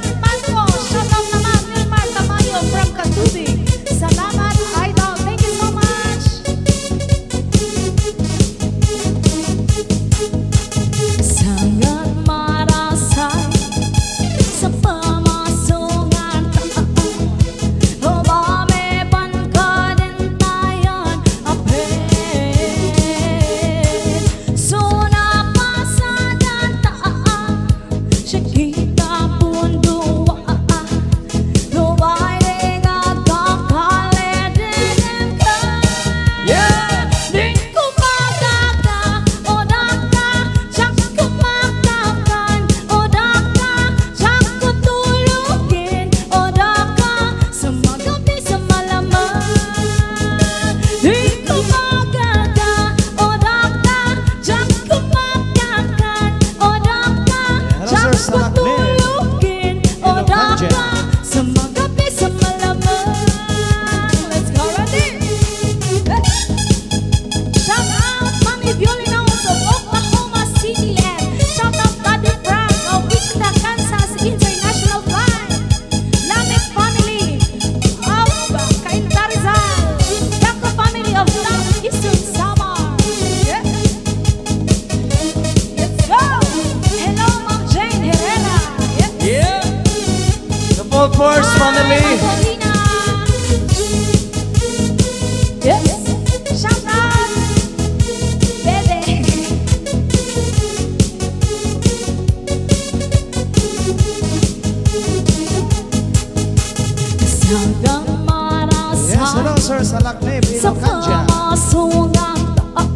Salakne, Sa Bilocan dyan. pamasungan ang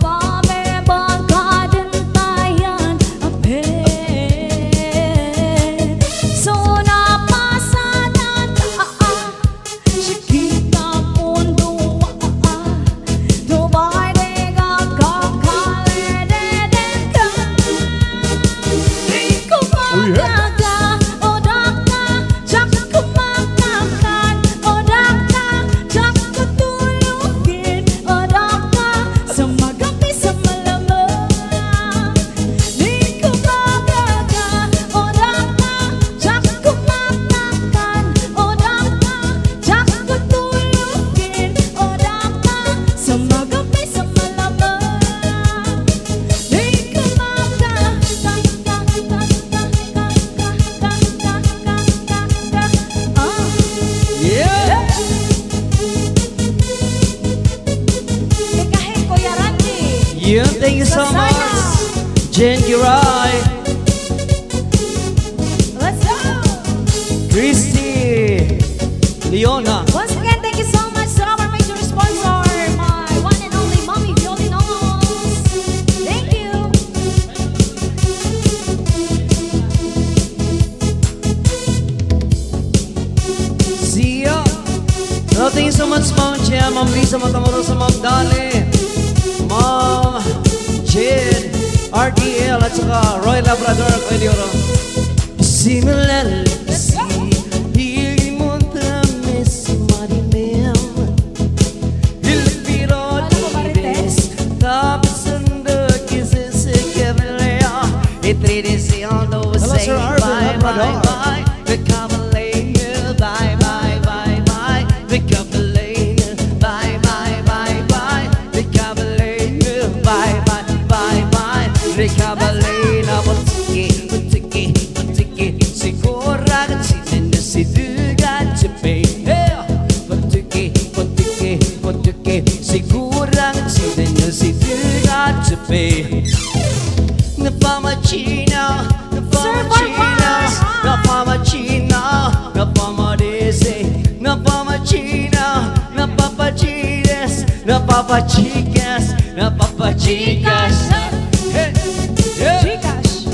pamibagkadantayan apet. So napasanan Shikita mundo Dubai de gagakale de ka. Di ko magaga odaka jak kumakakan odaka jak kutulugin odaka sa magabi sa malamang. Di ko magaga odaka jak kumakakan odaka jak kutulugin odaka sa magabi sa malamang. Di ko Yeah! Pikahe Kuya Randy. Yeah, thank you so Sana. much. Jen Giray, Let's go. Christy, Leona. Once again, thank you so much to our major sponsor, my one and only Mommy Violinos. Thank you. See ya. No, thank you so much, Mom Jen, Mom Lisa Matamoros, Mom Dali, Mom Jen, RDL, at saka Roy Labrador, Kuya Dioro. Similarly, higing mo trame si Marimel. Il piro tibes, tapos ando kisses se kevelea. Itridisyando Hello, say Sir Arvin bye, bye, Labrador. bye. The Cavalier, bye, bye, bye, bye. The Cavalier, bye, bye, bye, bye. The Cavalier, bye, bye, bye, bye. The Cavalier, butiki, butiki, butiki. Sigura katsinin na si Dugan Chipay. Butiki, butiki, butiki. Sigura katsinin na si Dugan Chipay. Napamachina, napamachina, napamachina, napamadese, napamachina, napapachides, napapachikas, napapachikas. Hey, yeah. Gcash.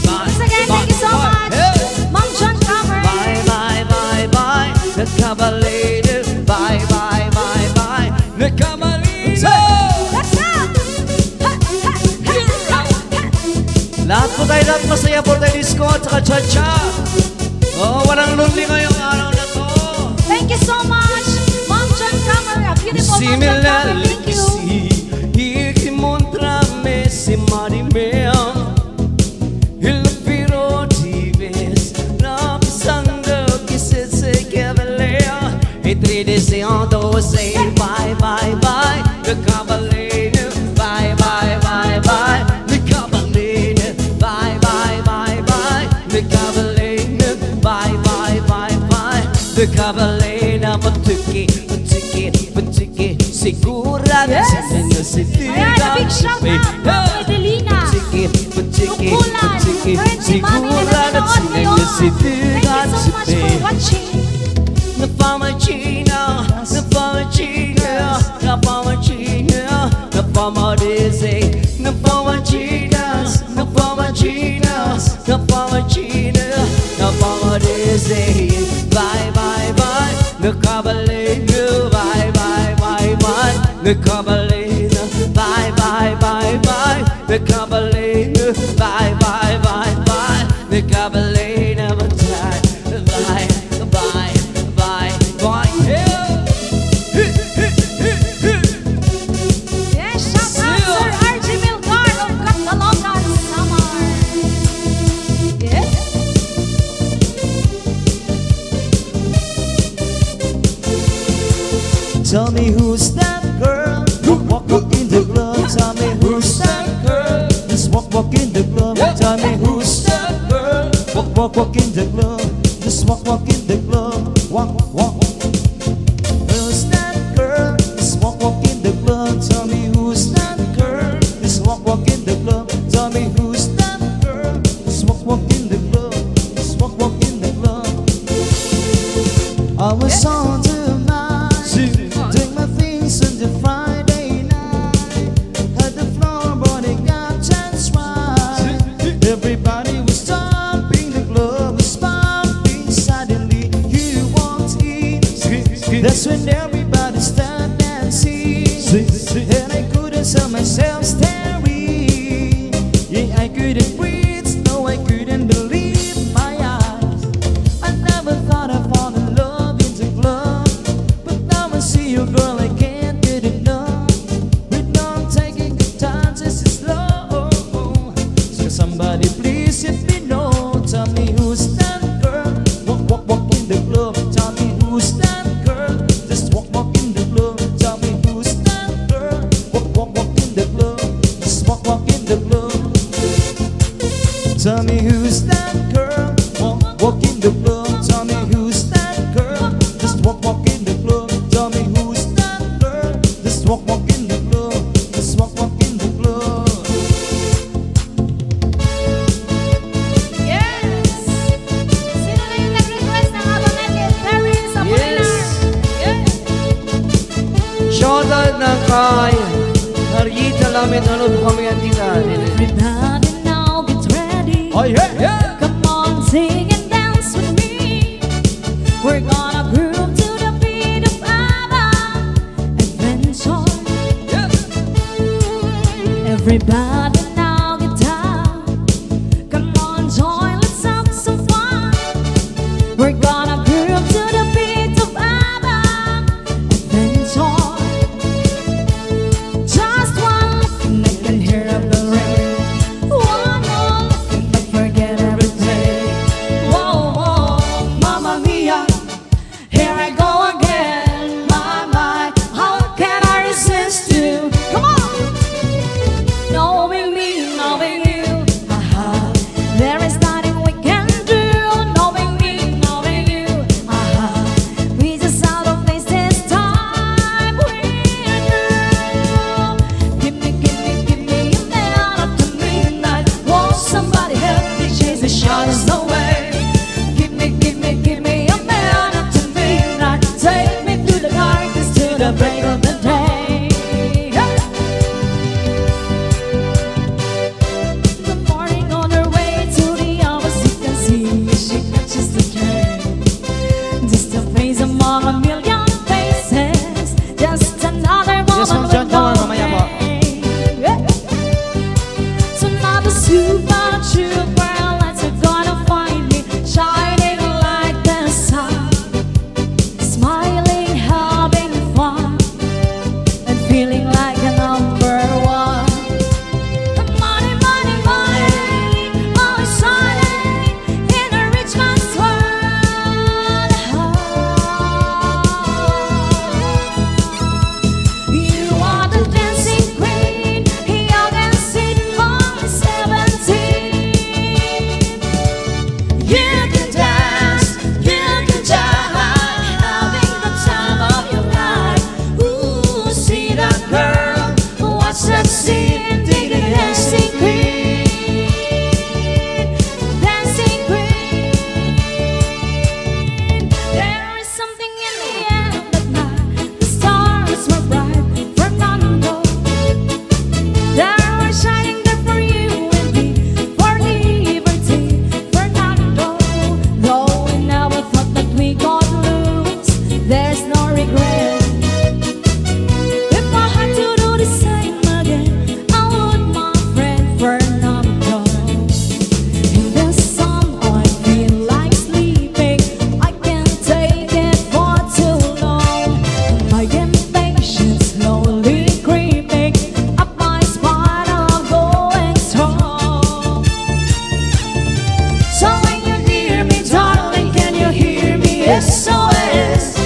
Bye, Once again, thank you so bye, much. hey. Mom John Cover. Bye, bye, bye, bye. The Cavalier, bye, bye, bye, bye. The Cavalier. Let's go. Lahat po tayo, lahat masaya po tayo disco at saka cha-cha. Oo, walang lonely ngayong araw na to. Thank you so much, Mom John Cover. A beautiful Mom John Cover. Thank you. Ikimontrame si Marimel. Il piro tives, napisando kisses se kevelea. Itridisyando say bye, bye, bye. The Cavalier, bye, bye, bye, bye. The Cavalier, bye, bye, bye, bye. The Cavalier, bye, bye, bye, bye. The Cavalier, butiki, butiki, butiki. Sigura Yes. na si Ayan, a big shout out, Ma'am Edelina. Butiki, butiki, Tukulan. butiki. Currently, Mami na Sigura nanonood ngayon. si Thank you so much for watching. Napamachina, napamachina, napamachina, napamadese, napamachina, napamachina, napamachina, napamadese. Bye, bye, bye. The Cavalier, bye, bye, bye, bye. The Cavalier, bye, bye, bye, bye. The Cavalier, bye, bye, bye, bye. The Cavalier never died. Bye, bye, bye, bye. Yes, shout out Sir RJ Milgar of Catalogan, Samar. Yes. Tell me who's that girl? Walk, walk in the club. Tell me who's that girl? Just walk, walk in the club. Tell me who's that girl? Walk, walk, walk in the club. Just walk, walk in the club. Walk, walk. Who's that girl? Just walk, walk in the club. Tell me who's that girl? Just walk, walk in the club. Tell me who's that girl? Just walk, walk in the club. Just walk, walk in the club. I was on the That's when everybody started dancing. And I couldn't tell myself staring. Yeah, I couldn't breathe, no, I couldn't believe my eyes. I never thought I'd fall in love in the club, but now I see you, girl, I can't get enough. We don't taking good times, this is slow. So somebody please let me know. Tell me who's that girl? Walk in the club. Tell me who's that girl? Just walk in the club. Tell me who's that girl? Walk in the club. Just walk in the club. Tell me who's that girl? Walk in the club. Tell me who's that girl? Just walk in the club. Tell me who's that girl? Just walk in the club. Just walk in the club. Yes! Sino na yung nag-request ng Aba Medley? Terry sa Yes. Yes! Shoutout na kay Narita Lamin. Ano po kami ang tita? Everybody now get ready. Oh yeah! Come on, sing and dance with me. We're gonna groove to the beat of ABBA Adventure. Everybody now get down. Come on, join, let's have some fun. We're gonna groove to the beat of ABBA Adventure. Just one look and I can hear a bell ring. One more look and I forget everything. Whoa, whoa, Mamma Mia, here I go again. My, how can I resist you? Come on! Knowing me, knowing you, there is nothing we can do. Knowing me, knowing you, we just have to face this time. We're through. Give me a man up to midnight. Won't somebody help me chase the shadows away? Give me a man up to midnight. Take me through the darkness to the break of the day. The morning on her way to the office, you can see she catches the train. Just a face among a million faces, just another woman Yes, Ma'am with John, no mamaya po. name. So now the super true girl, that's gonna find me shining like the sun, smiling, having fun, and feeling like a number one. Money, money, money, always shining in a rich man's world. You are the dancing queen, young and sweet, only 17. You can dance, you can jive, having the time of your life. Ooh, see that girl, watch that scene, dig the dancing queen, dancing queen. There is something in the air that night, the stars were bright, Fernando. They were shining there for you and me, for liberty, Fernando. Though we never thought that we got lose, there's no regret. If I had to do the same again, I would, my friend Fernando. In the sun, I feel like sleeping. I can't take it for too long. My impatience slowly creeping up my spine, I'm going strong. So when you hear me, darling, can you hear me? SOS.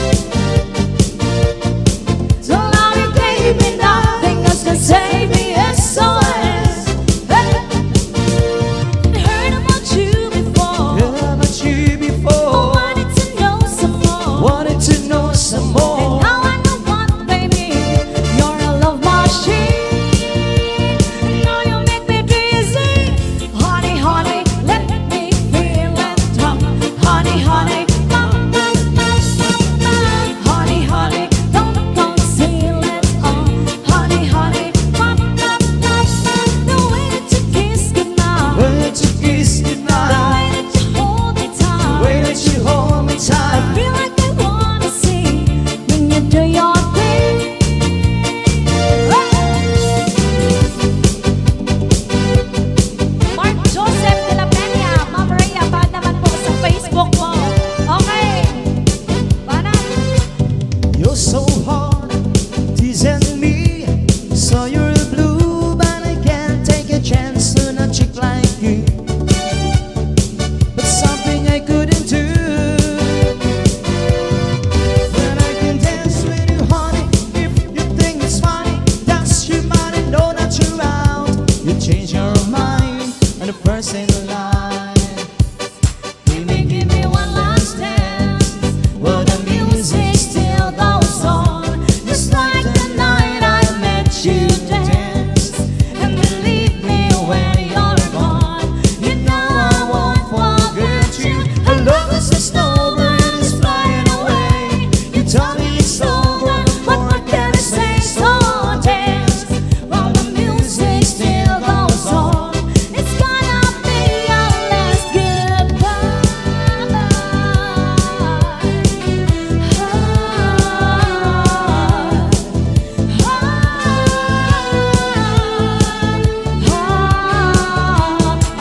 once in a life. Give me one last dance. Well, the music still goes on, just like the night I met you dance. And believe me, when you're gone, you know I won't forget you. I love as a snowbird is flying away. You tell me it's over, but what can I say? So dance while the music still goes on. It's gonna be our last goodbye.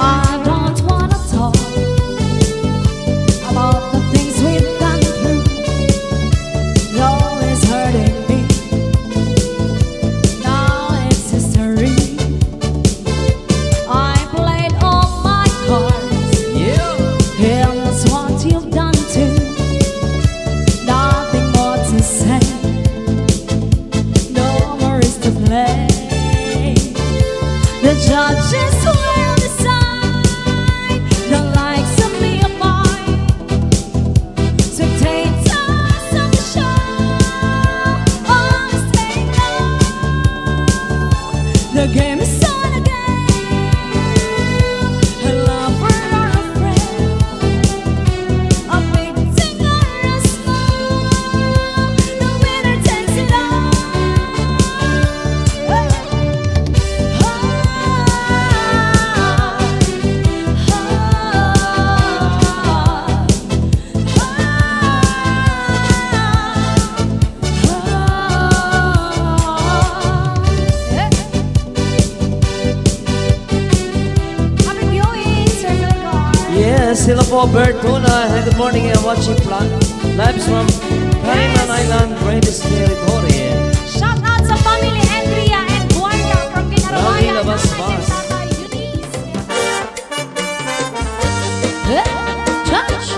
I don't wanna talk about the things we've gone through. No, it's hurting me. Now it's history. I played all my cards. And that's what you've done too. Nothing more to say. No more is to play. The judges will decide the likes of me or mine. Spectators of the show always say no. The game is on again. A lover or a friend, a victim or a smile. The winner takes it all. Happy viewing, Sir Gilgar. Yes, hello po, Bertuna. Hey, good morning and watching lives from Cayman Island, greatest territory. Shout out sa family Andrea and Guarda from Pinarabayan. Maraming labas-bas. Tatay Eunice. Judge.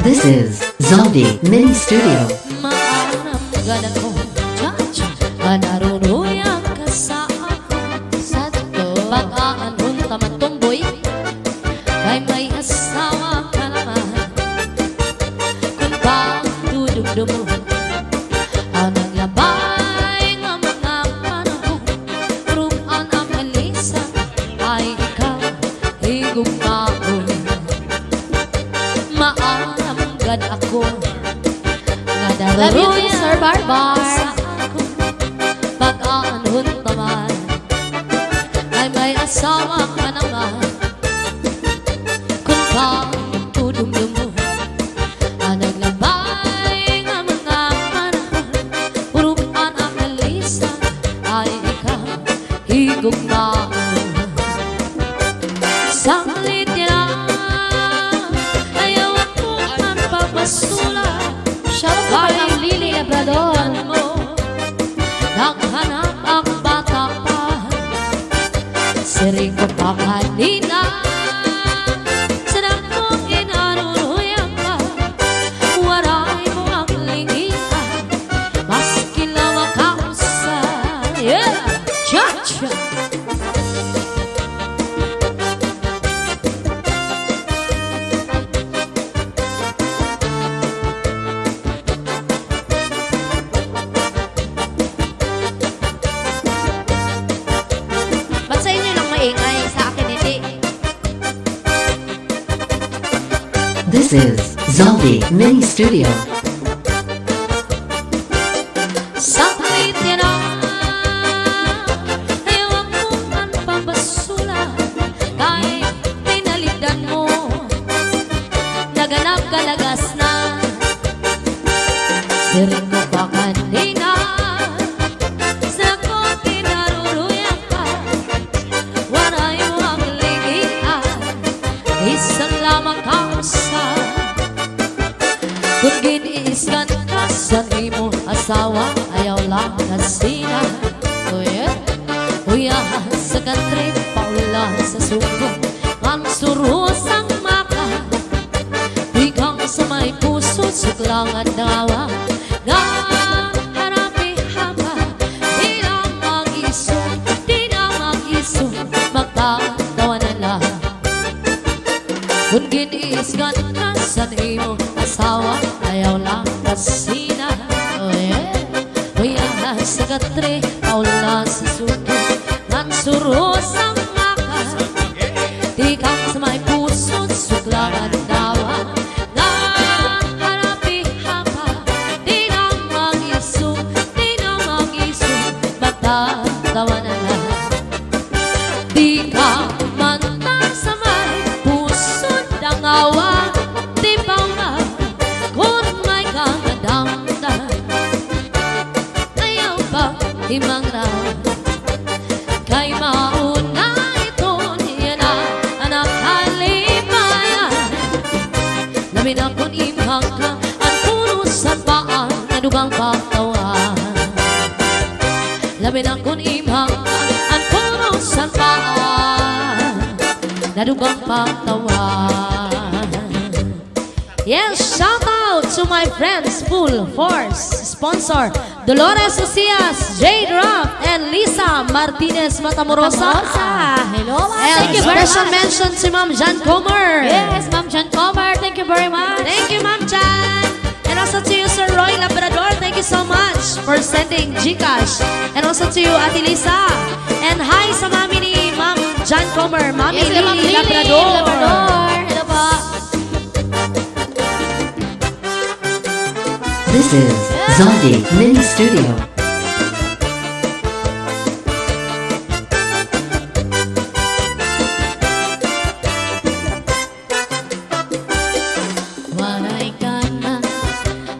This is Zombie Mini Studio. Maanam gana ko, Judge. Naruruyang ka sa ako. Sa to, pag-aanon taman tomboy. Kay may asawa ka naman. Kung pagdudugdo mo, ang naglabay ng mga panahon. Rumaan ang alisa, ay ikaw, higugmaon. Maaramgad ako. Love you too, Sir Barbar. Sa ako, pag-aanon taman. Ay may asawa ka naman. Kung pagdudugdo mo, ang naglabay ng mga panahon. Rumaan ang alisa, ay ikaw, higugmaon. Saglit niya ayaw ako ang pagbasula. Shout out pa ng Lily Labrador. Naghanap ang bata pa. Siring ko pa kanina. Sarap mong inaruruyang ka. Waray mo ang lingian. Maski lang makausa. Yeah! Cha-cha! Ba't sa inyo lang maingay? Sa akin hindi. This is Zombie Mini Studio. Saglit niya na ayaw akong ang pagbasula. Kahit pinalitan mo, naganap kalagas na. Siring mo pa kanina. Sa ko kinaruruyang ka. Waray mo ang lingian. Isang lamang kausa. Kung giniiskan ka sa mo asawa, ayaw lang kasina. Uya sa country, paulan sa suko. Ang surusang maka. Di kang sa may puso, suklang at dawa. Nga harapin Kung giniisgan ka sa imo asawa, ayaw lang kasina. Oh yeah. Kuya sa katre, aula sa suki, nang suros ang maka. Di kang sa may puso, sukla at dawa. Nang harapi hapa, di na mag-isu, matatawa na lang. Di ka mantang sa may puso, dangawa, di pa nga, kung may kamadamdam. Ayaw pa himang raw, kay mauna ito niya na anak kalimayan. Lamin akong imhang ka, ang puno sa paan, nadugang pagtawan. Lamin akong imhang ka, ang puno sa paan, nadugang pagtawan. Yes, shout out to my friends, Full Force sponsor Dolores Ocias, Jade Rock, and Lisa Martinez Matamorosa. Hello, ma'am. And Thank you very special much. mention si Ma'am Jan Comer. Yes, Ma'am Jan Comer. Thank you very much. Thank you, Ma'am Jan. And also to you, Sir Roy Labrador. Thank you so much for sending Gcash. And also to you, Ate Lisa. And hi sa mami ni Ma'am Jan Comer, Mami Yes, Ma'am Lily Lily Labrador. Hello po. This is Zombie Mini Studio. Waray ka na,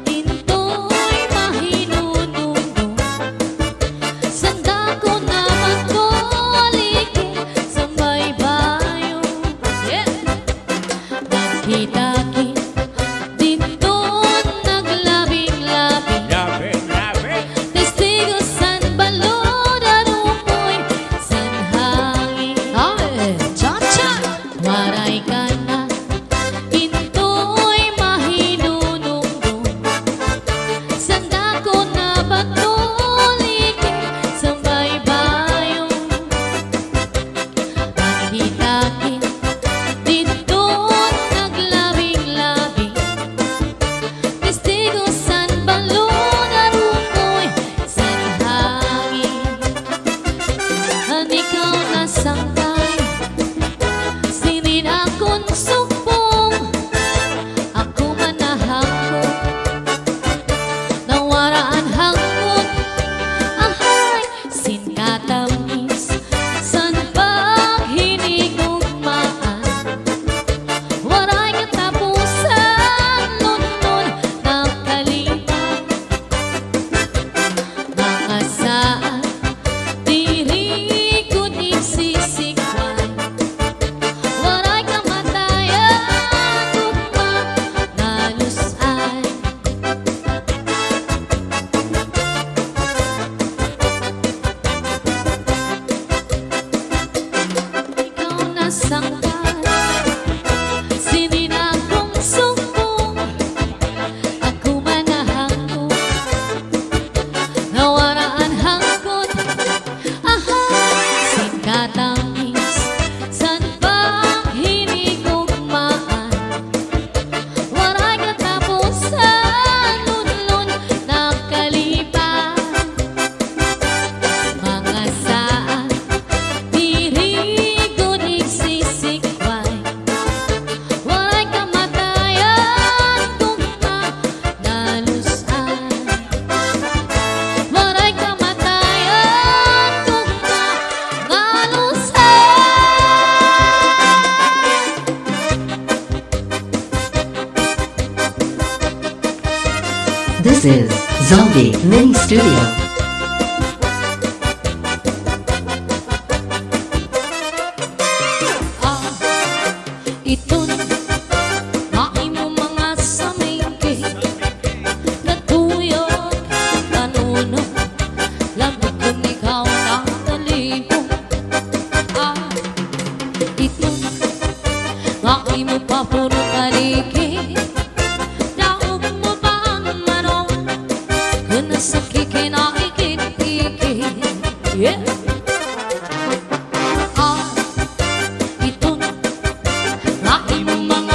into'y mahinununo. Sanda ko naman ko aliki sa may bayo. Daki-daki, dito naglabing-labing. Testigo san balon at umoy san hangin. Cha-cha! Waray ka na, into'y mahinununggo. Sanda ko na batulik sa baybayo. Daki-daki, dito naglabing-labing. Testigo san balon at umoy san hangin. Ikaw na sangkay, sinin akong sukpong. Ako man nahangkot, nawaraan hangkot. Ahay, sin katamis, san paghinigugmaan. Waray katapusan, nun-nun nakalimutan. Mga saan, diri ko nagsisikwan. Waray kamatayan, tugma, nalusay. Ikaw na sangkal, sinin akong sumbong. Ako man nahangkot, nawaraan hangkot. Ahay, sin katamis, san paghinigugmaan. Waray katapusan, lunlun nakalipan. Mga saan, diri ko nagsisikway. Waray kamatayan, tugma, nalusay. Waray kamatayan, tugma, nalusay. This is Zombie Mini Studio. Ito maimo mga samingki, natuyok, nanuno, lamig kung ikaw na naligo. Ito maimo pa puro taliki, daog mo ba ang manong, kung nasa kikinakikit-ikit. Yeah. Ito maimo mga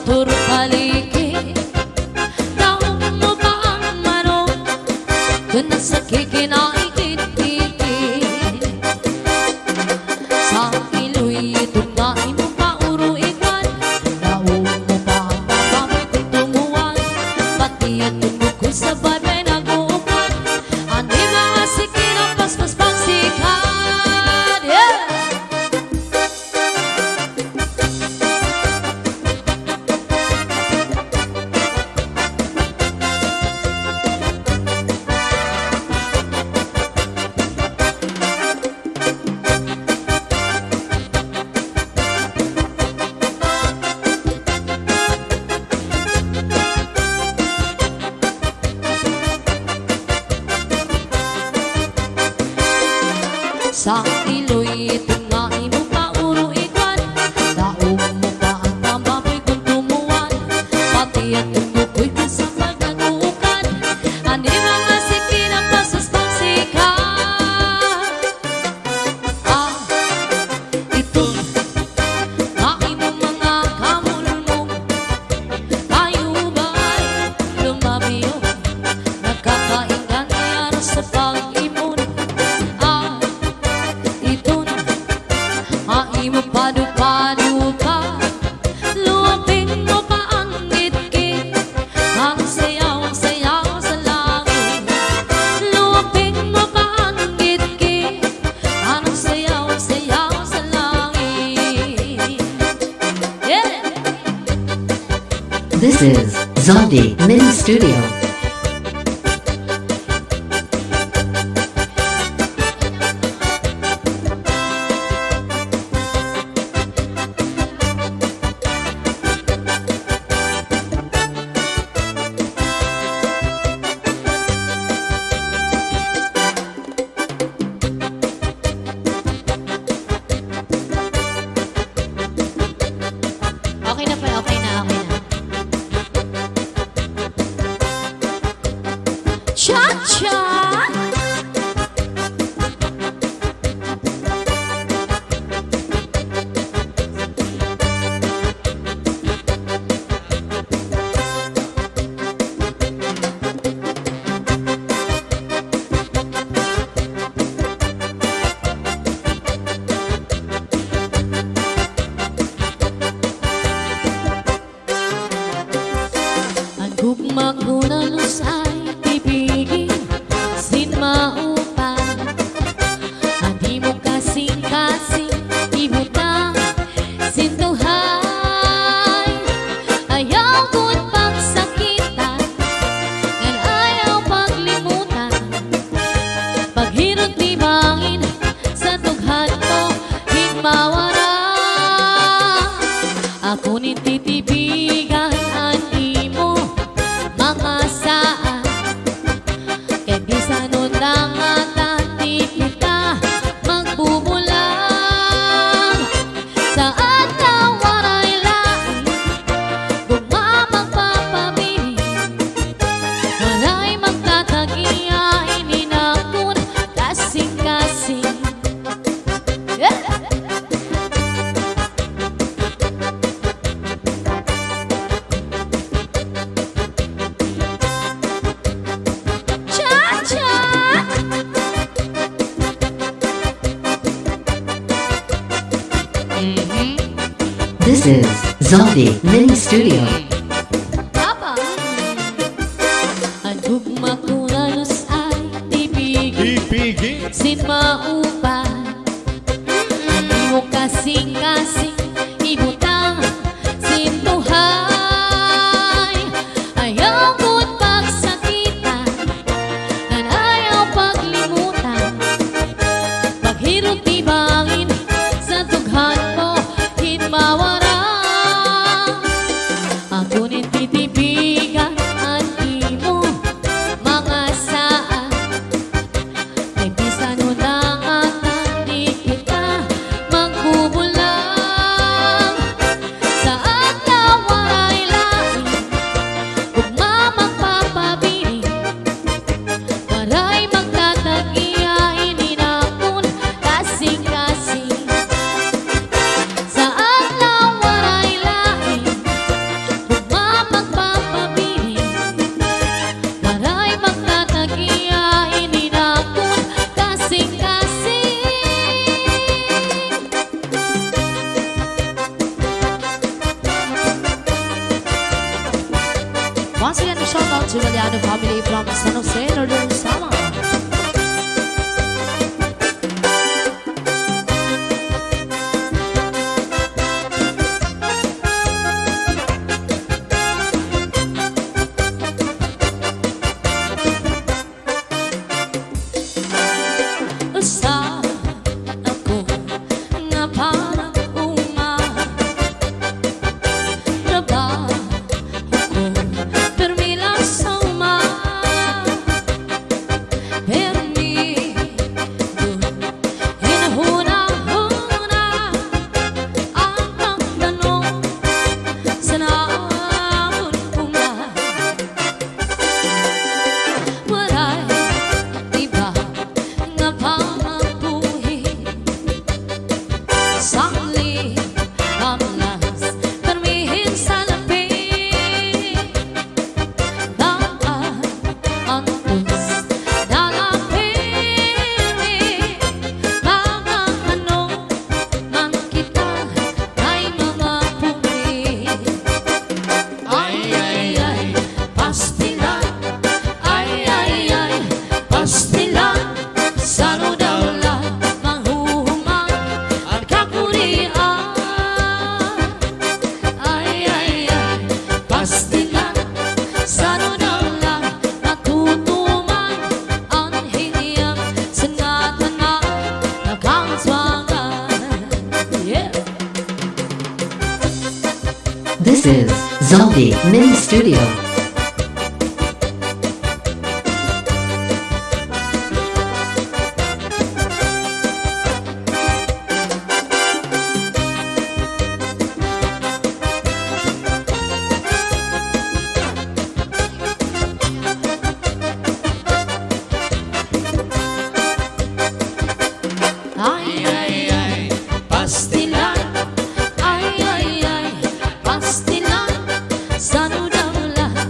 motor paligid. Daon mo pa ang manok doon na sa kikinaikit-ikit. Sa iloy tunay mo pa uruikan. Daon mo pa ang babamoy kung tumuwan. Pati at tundok ko sabay may nag-uupan. Ani mga sikin ang paspas-pang sikat. Yeah! Sa iloy tunay mo pa uruikan. Daong mo pa ang pambaboy kung tumuwan. Pati at tundok ko'y kasama nag-uukan. Ani mga sikin ang pasas-pang sikat. Ito ay mo mga kamulong. Tayo ba'y lumabiyo? Nagkakaingan kaya sa pag-imon. Mo padu-padu pa, luwapin mo pa ang ngit-ngit. Ang sayaw-sayaw sa langit. Luwapin mo pa ang ngit-ngit. Ang sayaw-sayaw sa langit. Yeah! This is Zombie Mini Studio. Okay na pa, okay na, okay na. Cha-cha! Ang gugma ko na lusay, ibigin, sin maupan. Hindi mo kasing-kasing, ibutang, sintuhay. Ayaw ko't pagsakitan, ngan ayaw paglimutan. Paghirot di bangin, sa tughan mo, higmawara. Ako ni titibigan, ani mo, mga saan. Kaya di sa nundangatan, di kita magbubulang. Saan na waray lain, gugma magpapabili. Walay magtatagiya, ininakun, kasing-kasing. Yeah! This is Zombie Mini Studio. Papa! Ang gugma ko na lusay, ibigin, sin maupan. Hindi mo kasing-kasing, ibutang, sintuhay. Ayaw ko't pagsakitan, ngan ayaw paglimutan. Paghirot di bangin, sa tughan mo, hinmawara. shout out to Valiano family from San Jose, Northern Sama. Usa ako nga parang trabaho ko permila sa permido hinahuna-huna ang pagtanong sa naamon waray iba nga pamabuhi sakli kamlas permihin sa lapi daan antos dalapili mga ano man kita ay mga pumi ay pastilan ay pastilan sano daw lang manghuhumang ang kakurian ay pastilan sano daw lang matutumang ang hiniyang sangatan na nakangswangan. Yeah. This is Zombie Mini Studio. Ay, pastilan. Ay, pastilan. Sano daw lang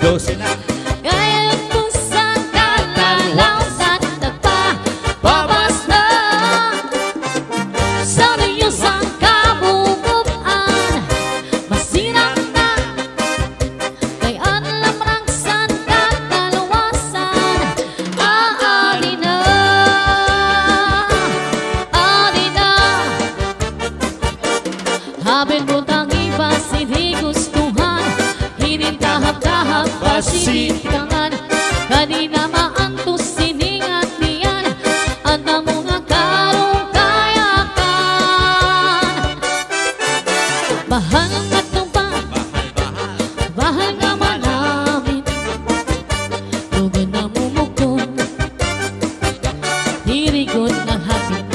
12 na. Ngayon kung saan ka lalautan, nagpapabas na sa liyosang kabubuan. Masirang na, kay alam lang saan ka kalawasan. Aali na, aali na. Habang butang iba hindi gustuhan, hinintahap-tahap pasitikangan. Kanina maantos siningat niyan, at na mga karong kayakan. Bahal nga tumpang, bahal nga malamin, tugod na mumukong, dirigod ng hapit.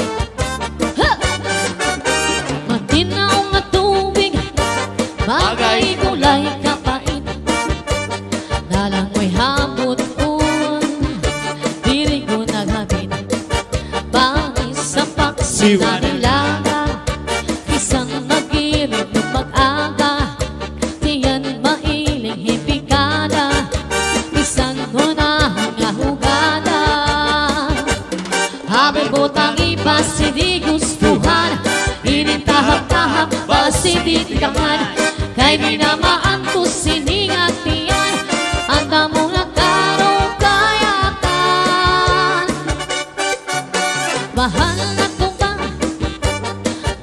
Ha! Matinaw nga tubig, bagay kulay kapait, dalang mo'y habot diri ko naghapit. Bangis sa paksina nilaga, isang mag-irit ng mag-aga, tiyan mailing hipikada, isang gunahang ahugada. Habang butang iba hindi gustuhan, inintahap-tahap pasitikangan. Kay di na maantos siningat niyan, at na mga karong kayakan. Bahal na tumbang,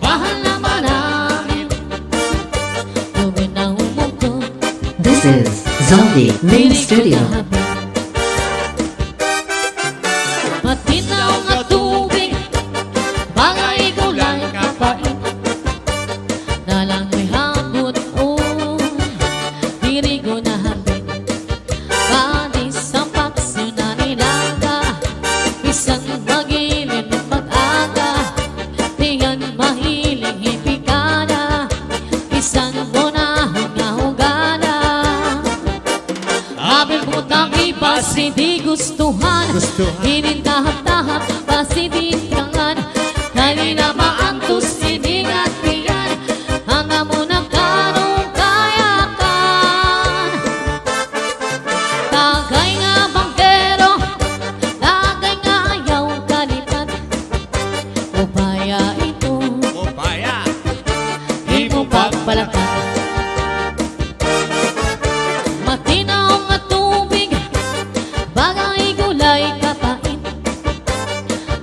bahal na malamin, tugod na humugtong, This is Zombie Mini Studio. matinaw nga tubig, bagay kulay kapait, dalang mo'y habot diri ko na hapit. Badis sa paksina nilaga, isang magilid ng pag-aga, tiyan mahiling hipikada, isang gunahang ahugada. Habang butang iba hindi gustuhan, hinintahap-tahap pasitikangan. Kanina maantos siningat niyan, hanggang mo na karong kayakan. Tagay nga bangkero, tagay nga ayaw kalipat, upaya ito, Upaya. di mo pagpalakan. Matinaw nga tubig, bagay gulay kapait,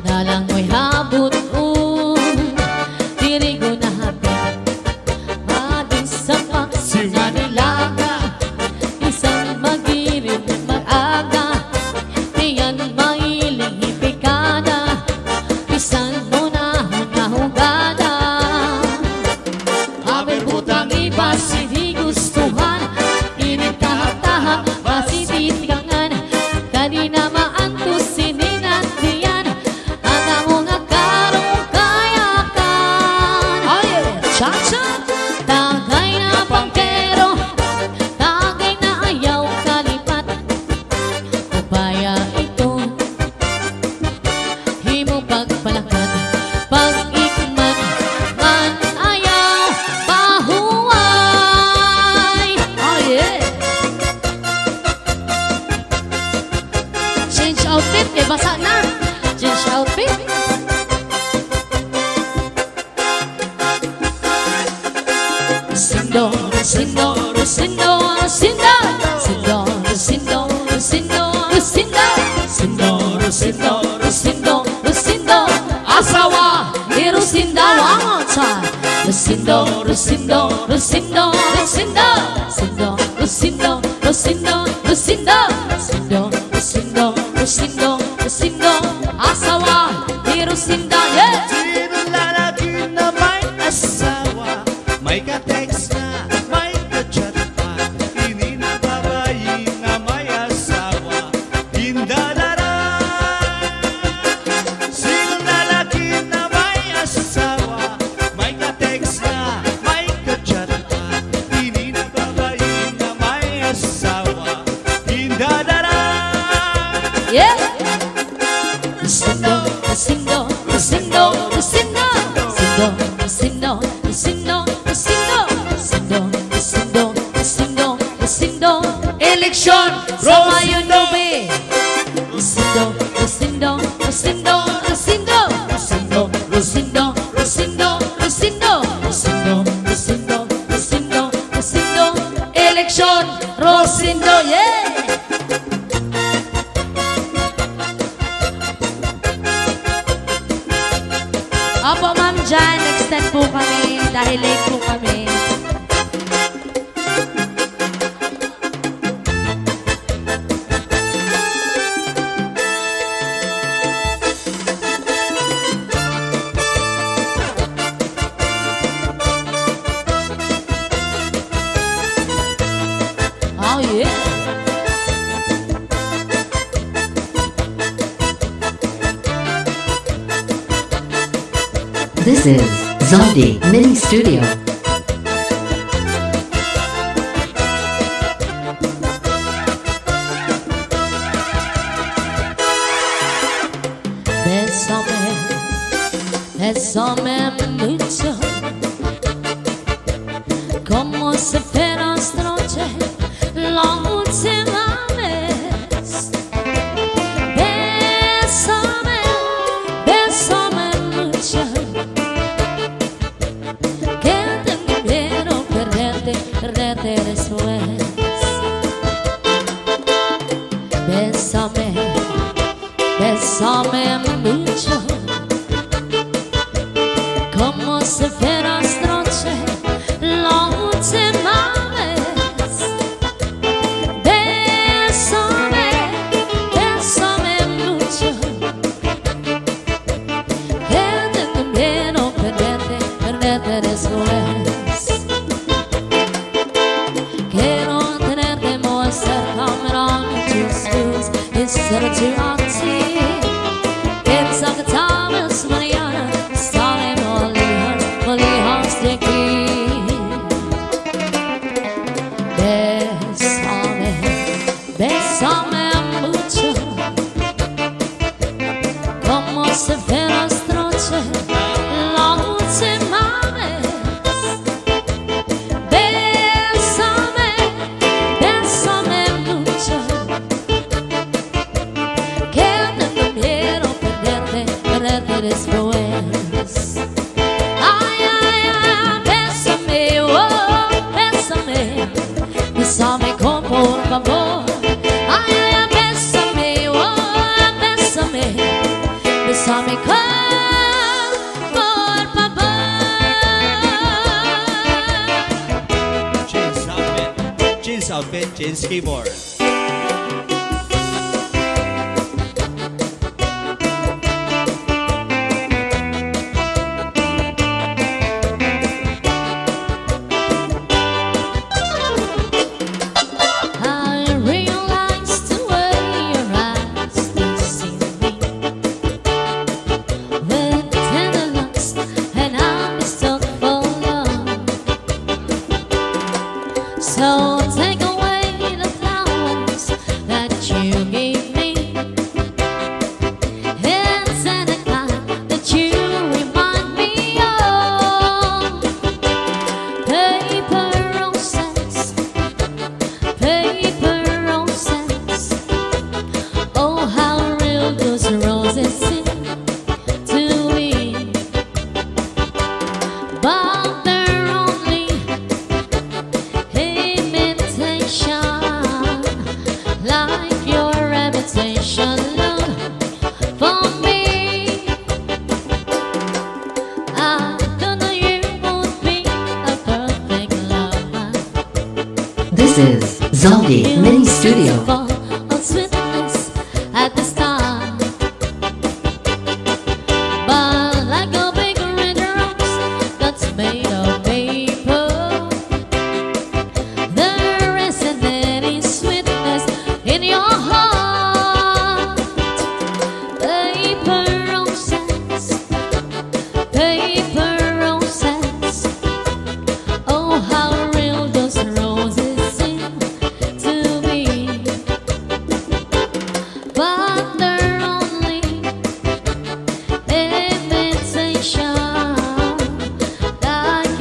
dalang mo'y habot diri ko na hapit. Badis sa paksina nilaga, isang mag-irit mag-aga, tiyan mailing hipikada, isang gunahang ahugada. Habang butang iba hindi gustuhan, inintahap-tahap pasitikangan. Kanina maantos siningat niyan, at ang mga karong kayakan. Cha-cha! Tagay na bangkero, tagay na ayaw kalipat, upaya ito, himo pagpalakan. Pag-ikman man ayaw pahuway. Oh yeah! Change outfit, eh basa na. Change outfit. Sindo, sindo, sindo, sindo, sindo, sindo, sindo, sindo, sindo, sindo, sindo, sindo, asawa, irusinda wangocha. Sindo, sindo, sindo, sindo, sindo, sindo, sindo, sindo, sindo, sindo, sindo, sindo, asawa, irusinda, yeah. Sino lalaki na may asawa, may ka-text na, may ka-chat pa, hindi na babae na may asawa, hindadara. Sino lalaki na may asawa, may ka-text na, may ka-chat pa, hindi na babae na may asawa, hindadara. Yeah. Sindo, sindo, sindo, sindo, sindo, sindo, sindo, sindo, sindo, sindo, sindo, sindo, eleksyon sa Mayon Nobe. Rosindo, Rosindo, Rosindo, Rosindo, Rosindo, Rosindo, Rosindo, Rosindo, Rosindo, Rosindo, Rosindo, Rosindo, eleksyon Rosindo, yeah! Opo, ma'am, dyan, extend po kami dahil late po kami. Oh, yeah. This is Zombie Mini Studio. Bésame mucho, como si fuera esta noche la última vez. Bésame, bésame mucho, que tengo miedo perderte, perderte después. Bésame, bésame mucho, como si fuera esta noche la última vez. Bésame, bésame mucho, que tengo miedo perderte, perderte después. Quiero tenerte muy cerca, mirando tus ojos y ser tu así. Piensa que tal vez mañana estaremos lejos de aquí. Bésame, bésame mucho, como si fuera esta noche la última vez. Bésame, bésame mucho, que tengo miedo perderte, perderte después. Ay, ay, ay, bésame, oh, bésame, bésame con por favor. Ay, ay, ay, bésame, oh, bésame, bésame con por favor. Jeans outfit, jeans keyboard. I realize the way your eyes see me, with tender looks, and I'm mistook for love. So take away the flowers that you gave me, it's the kind that you remind me of. Paper roses, paper roses, oh how real those roses seem to me. But they're only imitation, like your reputation look for me. I don't know you would be a perfect lover. This is Zombie Mini Studio. Full of sweetness at the start, but like a big red rose that's made of paper, there isn't any sweetness in your heart. Paper roses, paper roses, oh how real those roses seem to me. But they're only imitation, like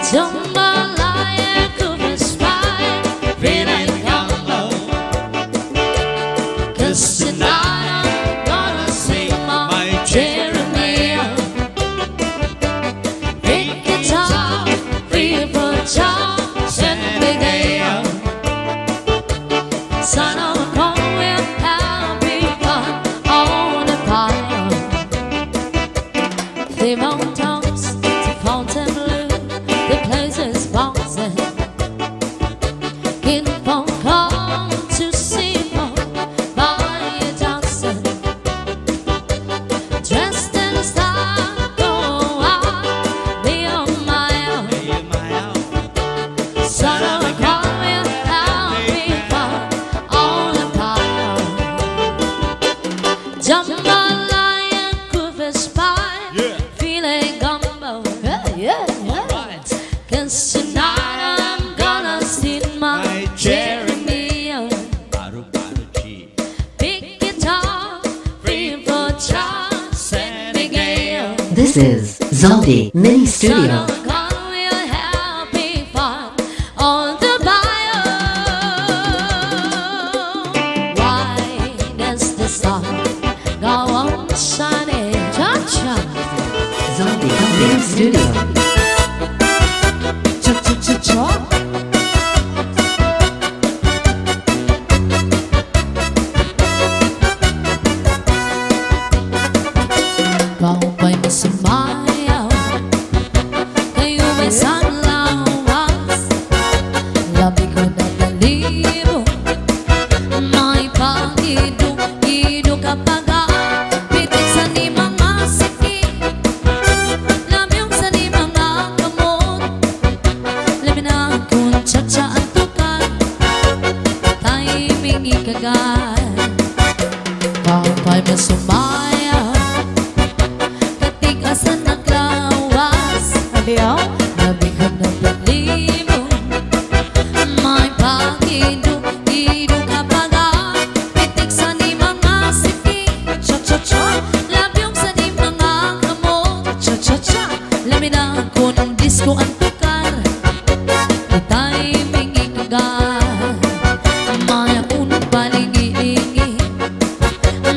Jambalaya Kuvaspy, feeling gumbo. 'Cause tonight I'm gonna sing my Jeremy. Big guitar, free for charge, and big air. Son of a gun will have begun on the fire. The mountains, the fountain blue, the place is bouncing. In phone call to see by dancing. Dressed in style, go out, be on my own. Son of a gun will have begun on the fire. Jambalaya Kuvaspy, feeling gumbo. Yeah. 'Cause tonight I'm gonna sit my Jeremy. Big guitar, free for charge, and big air. This is Zaldi Mini Studio. Son of a gun will have me fun on the bio. Why does the sun go on shining? Cha-cha. Zaldi Mini Studio. Cha-cha-cha-cha. Bao bay mà sumayaw, kayo may sanlawas. Labi ko na balibo, may pag-idog-idog kapag pitik sa ni mga siki. Labyong sa ni mga kamot, labi na kung cha-cha ang tukan, timing ikagay. Bao bay mà sumayaw, katigasan ng lawas. Adiyaw? Labi ka na balibo, may pag-idog-idog kapag pitik sa ni mga siki. Cha-cha-cha? Labyong sa ni mga kamot, Cha-cha-cha? labi na kung disco ang tukar, di timing ikagay. Maya unang palingi-lingi,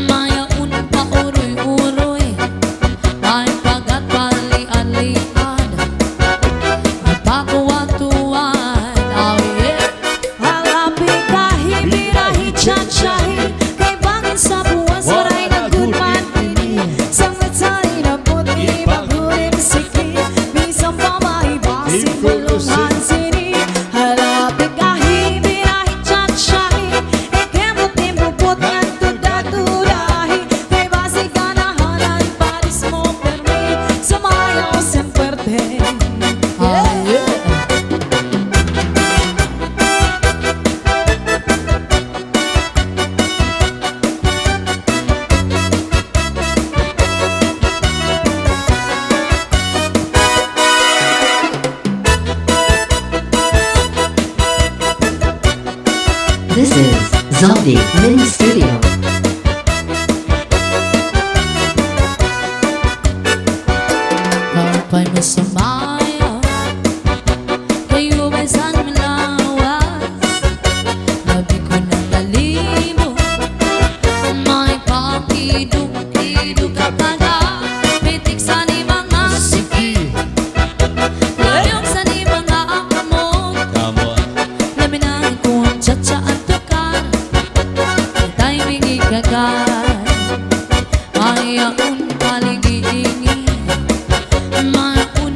maya unang pauroy-uroy, may pagat pali-alian, may pakuwatuan. Oh yeah. Hala pikahe, birahe, cha-chahe. Kay bangin sa buwas, waray na good man pini. Sangat sa'y na puti, maghulim siki. Bisang pamahibasi, bulungan sini. Hala pikahe, birahe, cha-chahe. Ikemot-imupot nga tuda-tudahe. Kay basi ganahanan, paris mo permi. Sumayaw semperte. Oh yeah. This is Zaldi Mini Studio. Kapay mo sumayaw, kayo ba'y saan malawas? Labi ko ng talimo, may pag-idog-idog kapag pitik sa ni mga siki. Labyong sa ni mga kamot, labi na kung cha-cha ang tukar, di timing ikagay. Maya un palingi-ingi, maun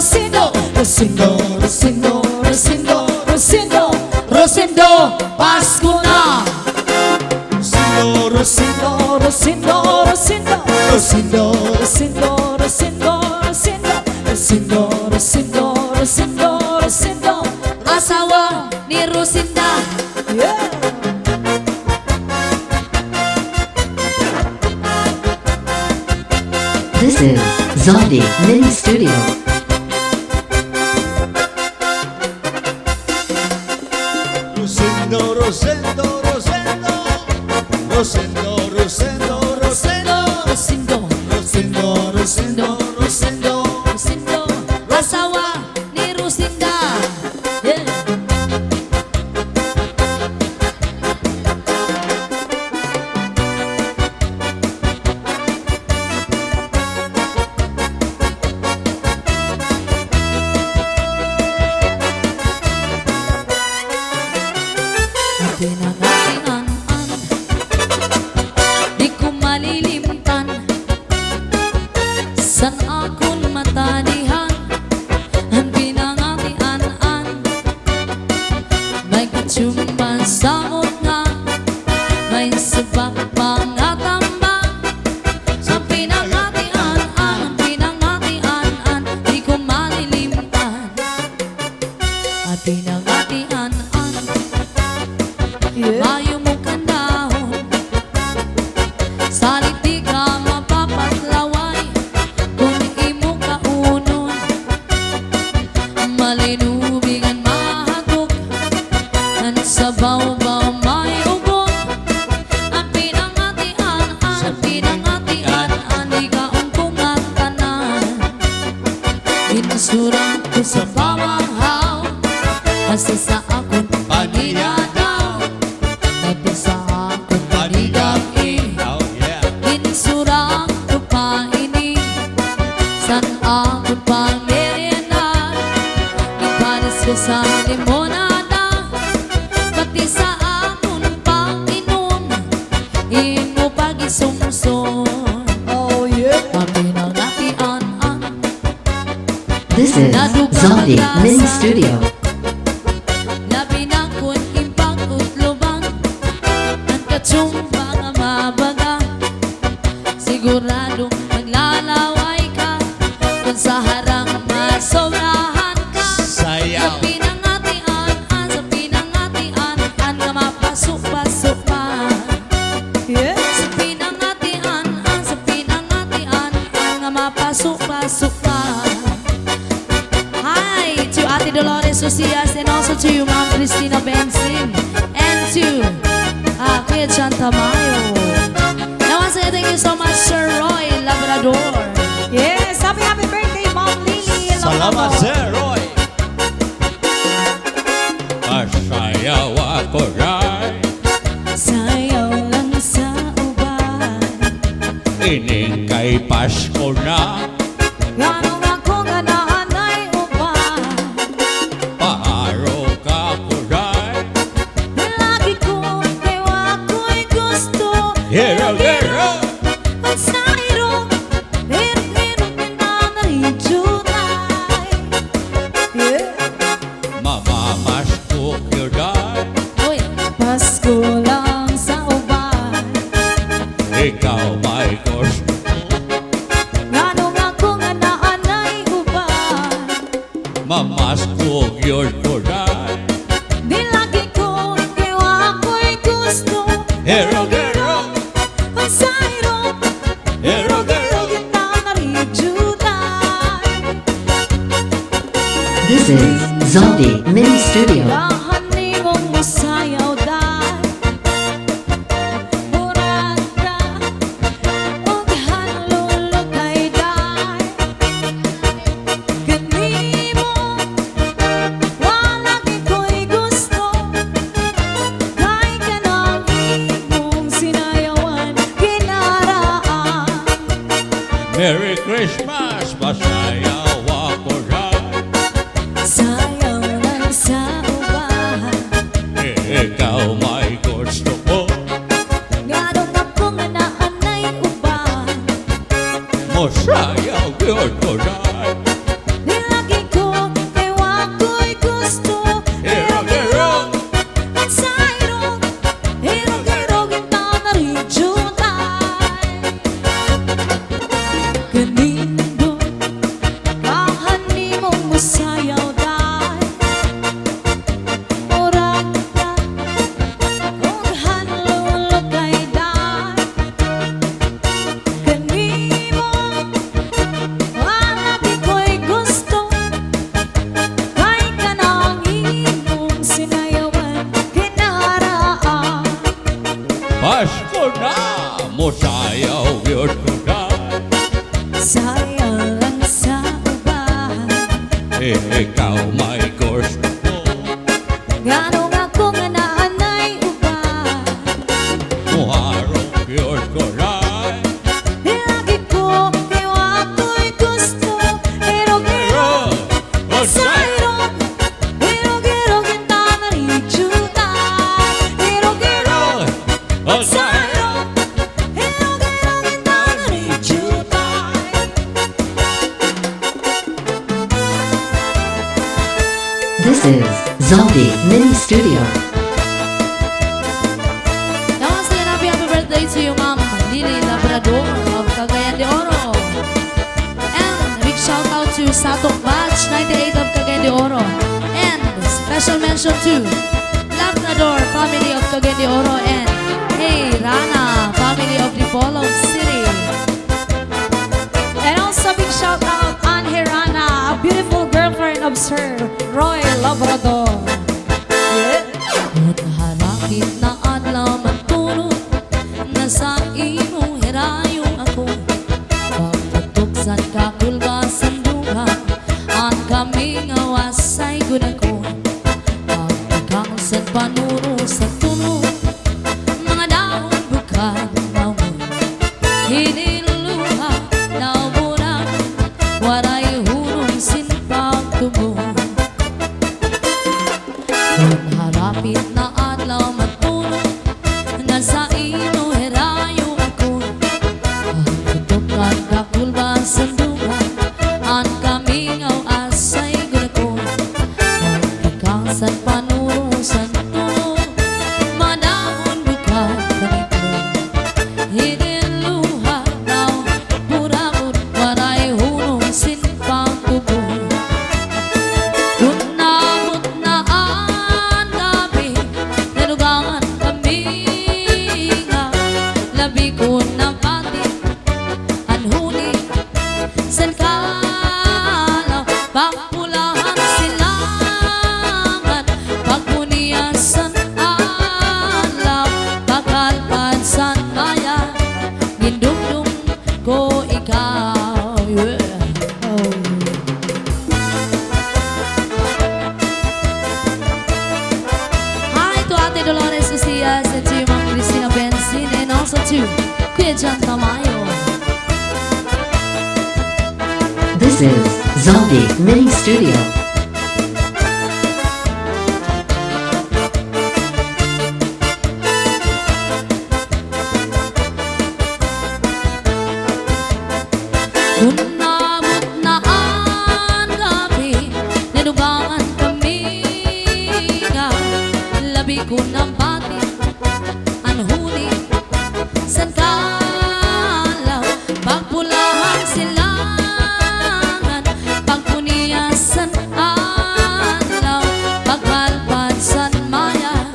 Rosindo, Rosindo, Rosindo, Rosindo, Rosindo, Rosindo, Pasko na. Rosindo, Rosindo, Rosindo, Rosindo, Rosindo, Rosindo, Rosindo, Rosindo, Rosindo, Rosindo, Rosindo, Rosindo, Asawa ni Rosinda. yeah. This is Zombie Mini Studio. Rosendo, Rosendo, Rosendo, Rosendo, Rosendo, Rosendo, Rosindo, Rosendo, Rosendo, Rosendo. Rosindo, asawa ni Rosinda. Yeah. Pinangatian-an, di ko malilimtan. San akong matanihan, ang pinangatian-an. May katsumban sa mukha, may sabak pangatambang. Ang pinangatian-an, ang pinangatian-an, di ko malilimtan. Ang pinangatian-an, mayo mo kandahon, sa liti ka mapapatlaway, kung imo kaunon, malinubigan mahagok, ang sabaw-baw may ugot. Ang pinangatian-an, pinangatian-an, di ka ungkong tanan. Insurang ko sa pamanghaw, kasi sa akong paninadaw. Sa akong paligagi, Oh yeah. insurang ko pa ini. San akong pangmerienda, ipanis ko sa limonada. Pati sa akong panginom, imo pag-isumson. Oh yeah. Ang pinangatian-an, This is Zombie Mini Studio. labi na kun impang utlubang, ang katsumba nga mabaga. Siguradong maglalaway ka, kung sa harang masobrahan ka. Sayaw. Sa pinangatian-an, sa pinangatian-an, nga mapasok-pasok pa. Yeah. Sa pinangatian-an, sa pinangatian-an, nga mapasok-pasok pa. Hi to Ate Dolores Socias and also to you, Ma'am Cristina Benzing, and to Kuya John Tamayo. Now once again, thank you so much, Sir Roy Labrador. Yes, happy birthday, Mom Lily. Salamat, Sir Roy. Masayaw ako rin, Sayaw lang sa uban. ining kay Pasko na. Ganong ako nga naanay uban. Paharo ka ko rin, Lagi ko ewa ko'y gusto. hero, hero. Ang sayro, hirap-hirap pinanay-junay. Yeah. Mamamas ko rin, Uy, Pasko lang sa uban. ikaw may gusto. Ganong ako nga naanay uban. Mamas ko yun ko rin, Di lagi ko ewa ko'y gusto. hero, hero. Ang sayro, Hero, hero. This is Zombie Mini Studio. Kahani mong masayaw dahil Murada Huwag hanlulo kay dahil Gani mo Walang iko'y gusto Kay ka ng imong sinayawan Kinaraan Merry Christmas, masayaw ako rin. Sayaw lang sa ubahan ikaw may gusto Ngano nga ko nga naanay uba Muharong yun ko ray Lagi ko kayo ako'y gusto Erog-erog sa irog Erog-erog yung tama rin chuta Erog-erog sa irog Erog-erog yung tama rin chuta This is Zombie Mini Studio. Namaste and happy birthday to you, Ma'am Lily Labrador of Cagayan de Oro. And a big shout out to Satong Batch 98 of Cagayan de Oro. And special mention to Labrador family of Cagayan de Oro and Hey Rana family of Dipolog City. And also big shout out on Hirana, a beautiful girlfriend of Sir Roy Labrador. At naharapit na adlaw matulog na sa imo hirayong ako pagpatuksan kakulbasan duha ang kaming awasay guna ko pagpikang sa panuro sa tunog mga daon bukad mawon hiniluha na muna waray hunong sinpag tubo harapit na adlaw matulog na sa ino herayo ako pagtutok at kakulbasan duha ang kamingaw asay guna ko pagpikang panuro sa tunog manahon bukad ganito hiniluha daw puramot waray hunong sinpang tubo Kunamot na ang gabi, nalugangan kami nga labi ko ng pati, anhuni, san kalaw, pagpulahan silangan, pagmuniasan alaw, pagkalpan san maya, gindumdum ko ikaw. Yeah. Hi to Ate Dolores Ucias and to Ma'am Cristina Benzin and also to Kuya John Tamayo. This is Zombie Mini Studio. Kunamot na ang gabi, nalugangan kami nga labi ko ng pati, anhuni, san kalaw, pagpulahan silangan, pagpuniasan alaw, pagkalpan san maya,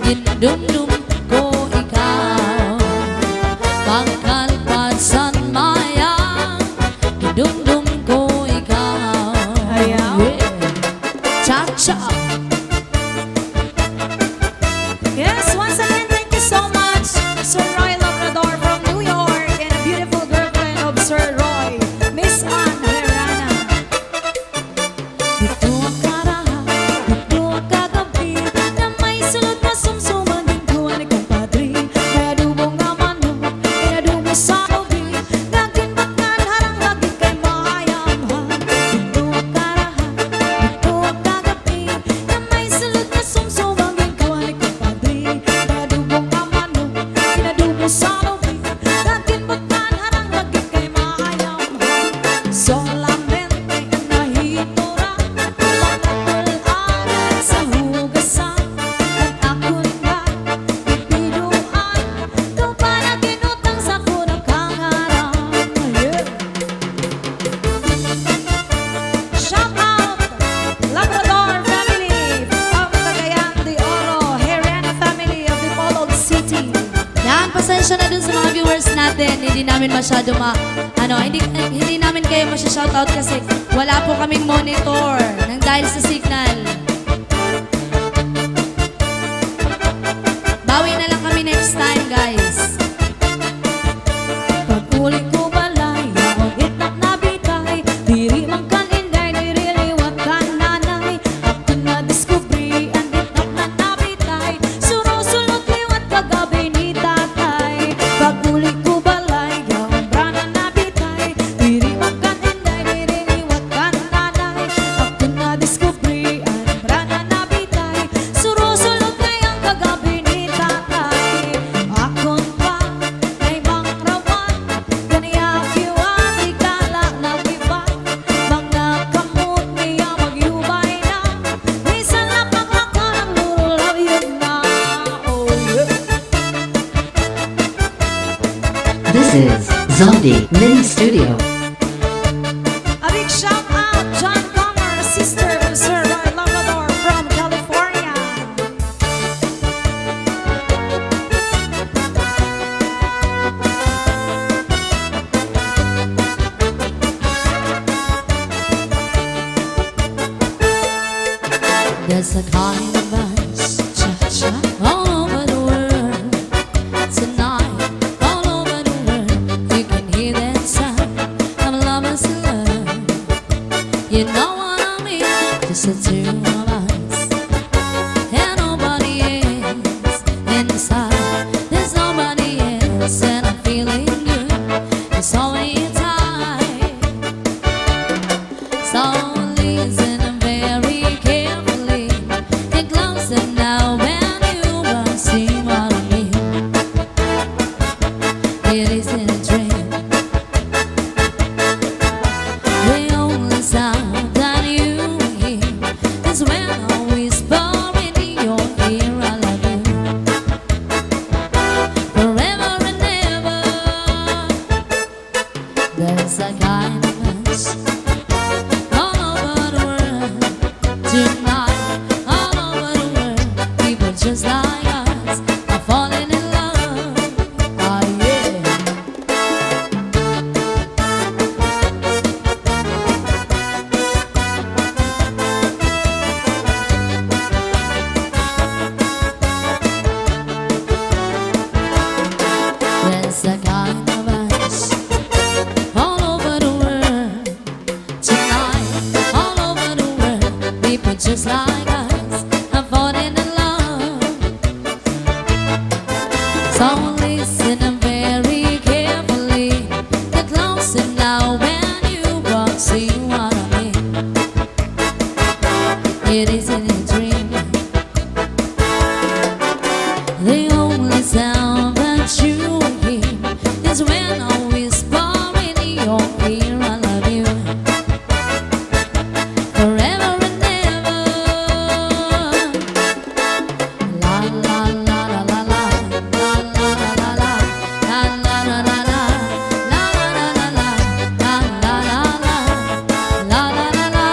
gindumdum ko ikaw, pagkalpan san maya, gindumdum ko ikaw. Ayaw. Yeah. Cha-cha. Yes, once again, thank you so much, Sir Roy Labrador from New York, and a beautiful girlfriend of Sir Roy, Miss Ann Herrana. Dito ang karaha, dito ang kagabi, na may sulod na sumsuman din ko ang kumpadri. Kaya dubong nga manok, kaya dubong sa ubi, naging bakal harang lagi kay maayamhan. Dito ang karaha, dito ang kagabi, na may sulod na sumsuman din ko ang kumpadri. Kaya dubong nga manok, kaya dubong sa ubi, naging bakal harang lagi kay maayamhan. Solamente nahitura, pagkakularan sa hugasan, at ako nga bibiruan, ikaw pa na ginutang sa kunang kangarang. Shout out Labrador family of Cagayan de Oro, Herrana family of Dipolog City. Yan, pasensya na dun sa mga viewers natin. Hindi namin masyado hindi namin kayo masya-shoutout kasi wala po kaming monitor nang dahil sa signal. Bawi na lang kami next time, guys. Pag-uli ko balay, ang itak na bitay, diri man kan inday, diri liwat Zombie Mini Studio. A big shout out, John Comer, sister of Sir Roy Labrador from California. There's a kind of us, cha-cha, all over the world. Tonight, all over the world, you can hear that sound of lovers in love. You know what I mean? Just the two of us, and nobody else inside. There's nobody else, and I'm feeling good. It's only time, so listen very carefully. Get closer now when you will see what I mean. It isn't a dream. The only sound that you hear is when I whisper in your ear, I love you forever and ever. There's a kind of us all over the world tonight, all over the world. People just like us are falling in love. Oh yeah. There's a kind of us all over the world tonight, all over the world. People just like us are falling in love. So listen very carefully. Get closer now when you walk, see what I mean. It isn't a dream. The only sound that you hear is when I whisper in your ear, I love you forever and ever. La la la la la la, la la la la la, la la la la la, la la la la la, la la la la, la la la la.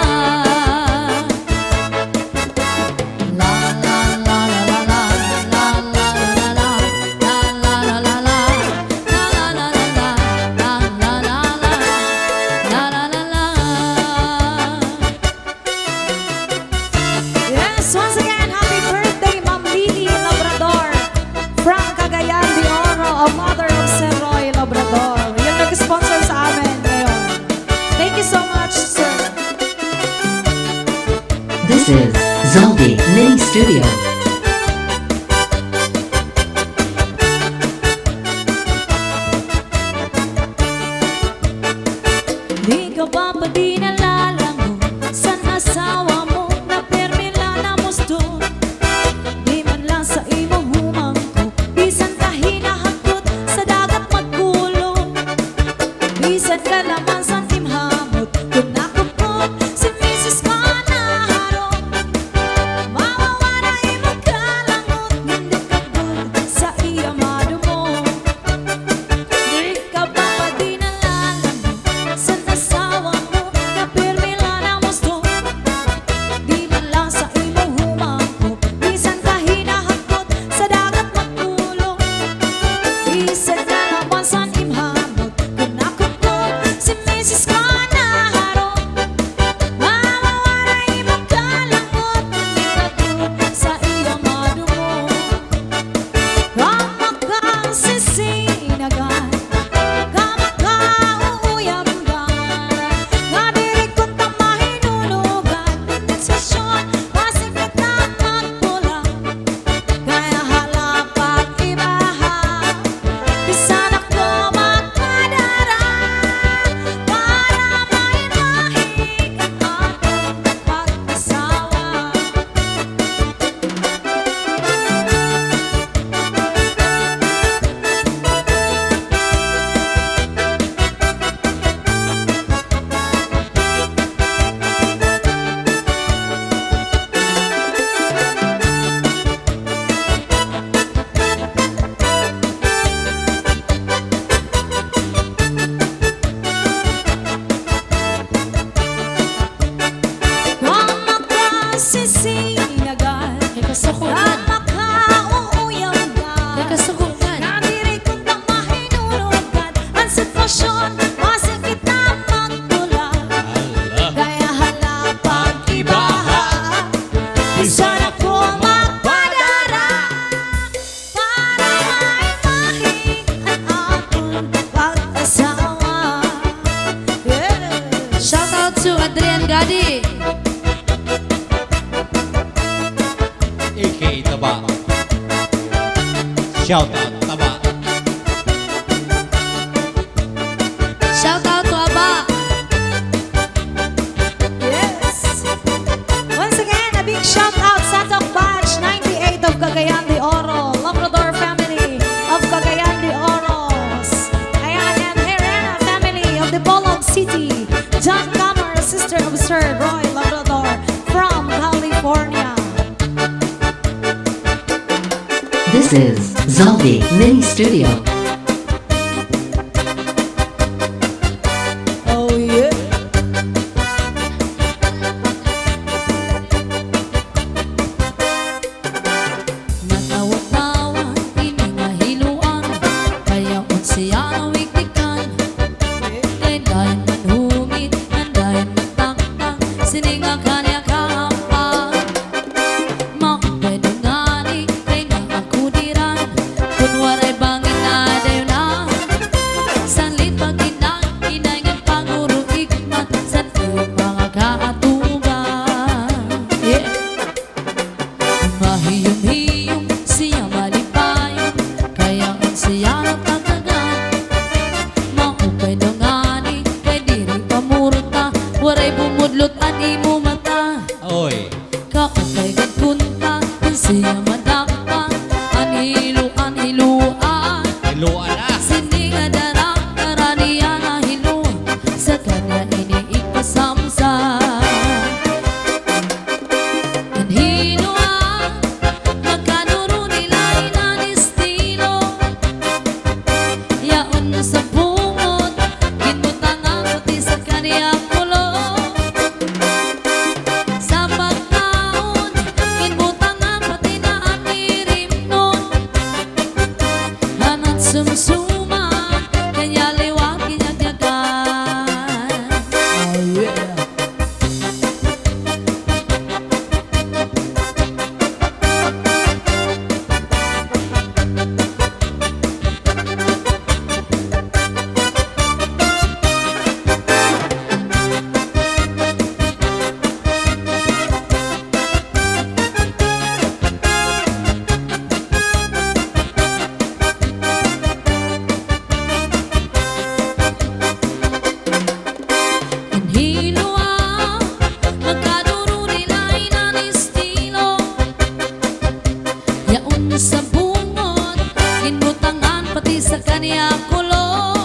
La la la la la la, la la la la la, la la la la la, la la la la la, la la la la, la la la la. Yes, once again, happy birthday, Ma'am Lily Labrador from Cagayan de Oro, a mother of Sir Roy Labrador. Yung nag-sponsor sa amin ngayon. Thank you so much, sir. This is Zombie Mini Studio. Di ka ba pa di nalalango sa asawa mo na permila na musto? Di man lang sa imo humangko, bisan ka hinahagot sa dagat magkulong. Bisan ka naman sa timhamot, kung nakupot si Mrs. ka na harong. Mawawa na imo Shout out, taba. Shout out to Aba. Yes! Once again, a big shout out sa Tok Batch 98 of Cagayan de Oro, Labrador family of Cagayan de Oros. Ayan, and Herrera family of the Bolog City. John Camer, sister of Sir Roy Labrador from California. This is Zombie Mini Studio. Oh yeah! Natawa-tawa, hinihiluan, kaya unsiya na wiktikan. Kay dahil manhumit, dahil magtaktak, sininga kanya kahampan. Makapwede nga ni, kay nakakudiran, kunwaray bangin na dayo na. Sanlit pag-inang, inayngan panguro ikmat, sa mga kaatuban. Yeah! Mahiyong-hiyong siya malipayon, kaya ang siya natagagan. Maupay na nga ni, kay diri pamurta, waray bumudlot at imo mata. Oy. Kaupay gagkunta, ang siya madakpa, anhiluan. Iluan na. Sininga darang, karaniya na hilo, sa kanya iniipasamsa. Anhiluan, magkanuro nila inanistilo. Yaon na sa bungot, ginbutang ang puti sa kanya kulo. Sa pagkaon, ginbutang ang pati na ang irimnon. Hanat sumsuma, kanya liwag kinyagyagan. Oh yeah. Anhiluan, magkanuro nila inanistilo. Yaon na sa bungot, ginbutangan pati sa kanya kulo.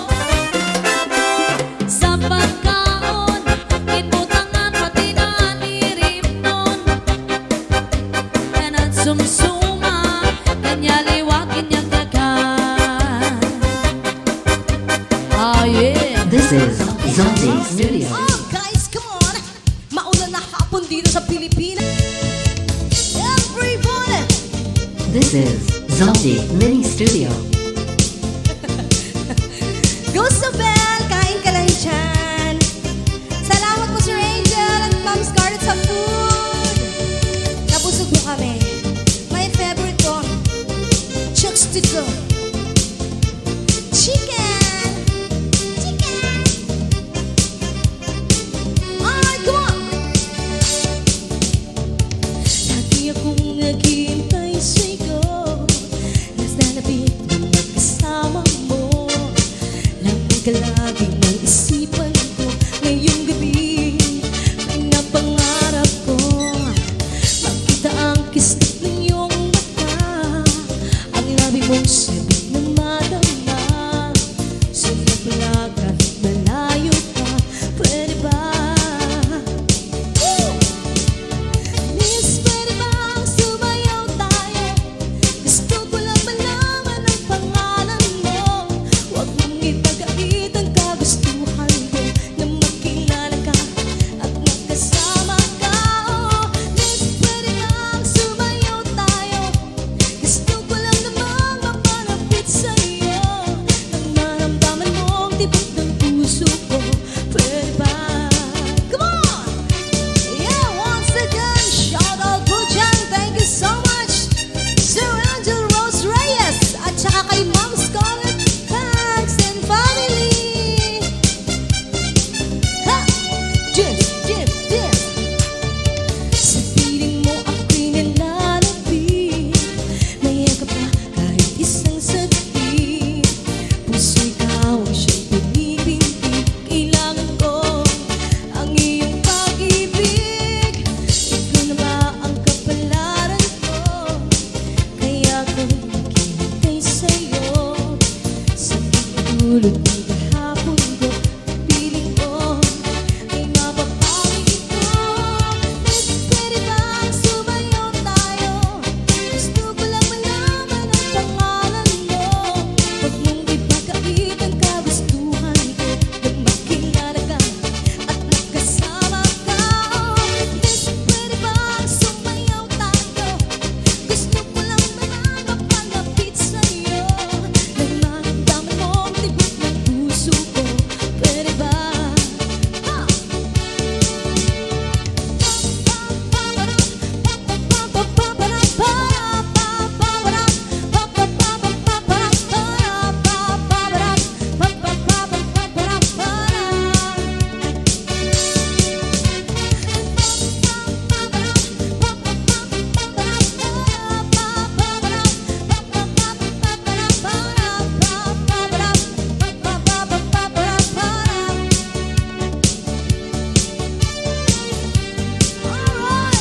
Sa pagkaon, ginbutangan pati na anirimnon. Kanat sumsuma, kanya liwag kinyagdagan. Ah yeah! This is Zombie Studio. Oh guys, come on! Maulan na hapon dito sa Pilipinas. Everybody! This is Zombie Mini Studio. Go Sobel! Kain ka lang dyan! Salamat po Sir Angel at Ma'am Scarlett sa food! Nabusog mo kami. My favorite to. Chooks to go. Chicken! Chicken! Alright, come on! Lagi akong naghihintay sa'yo. Nas nalapit mo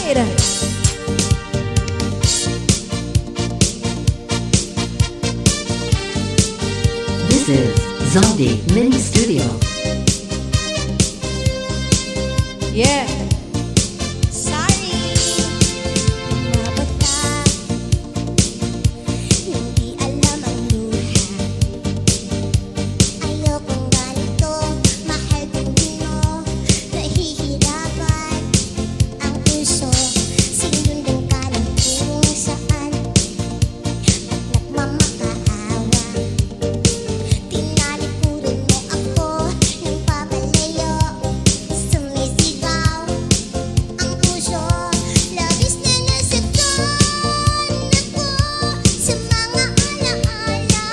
Alright! This is Zombie Mini Studio. Yeah! Sorry, mabata, hindi alam ang luha. Ayokong ganito, mahal kong di mo. Nahihirapan ang puso, sinundan ka ng kung saan. At nagmamakaawa, tinalikuran mo ako ng papalayo. Sumisigaw ang puso, labis na nasaktan ako sa mga alaala.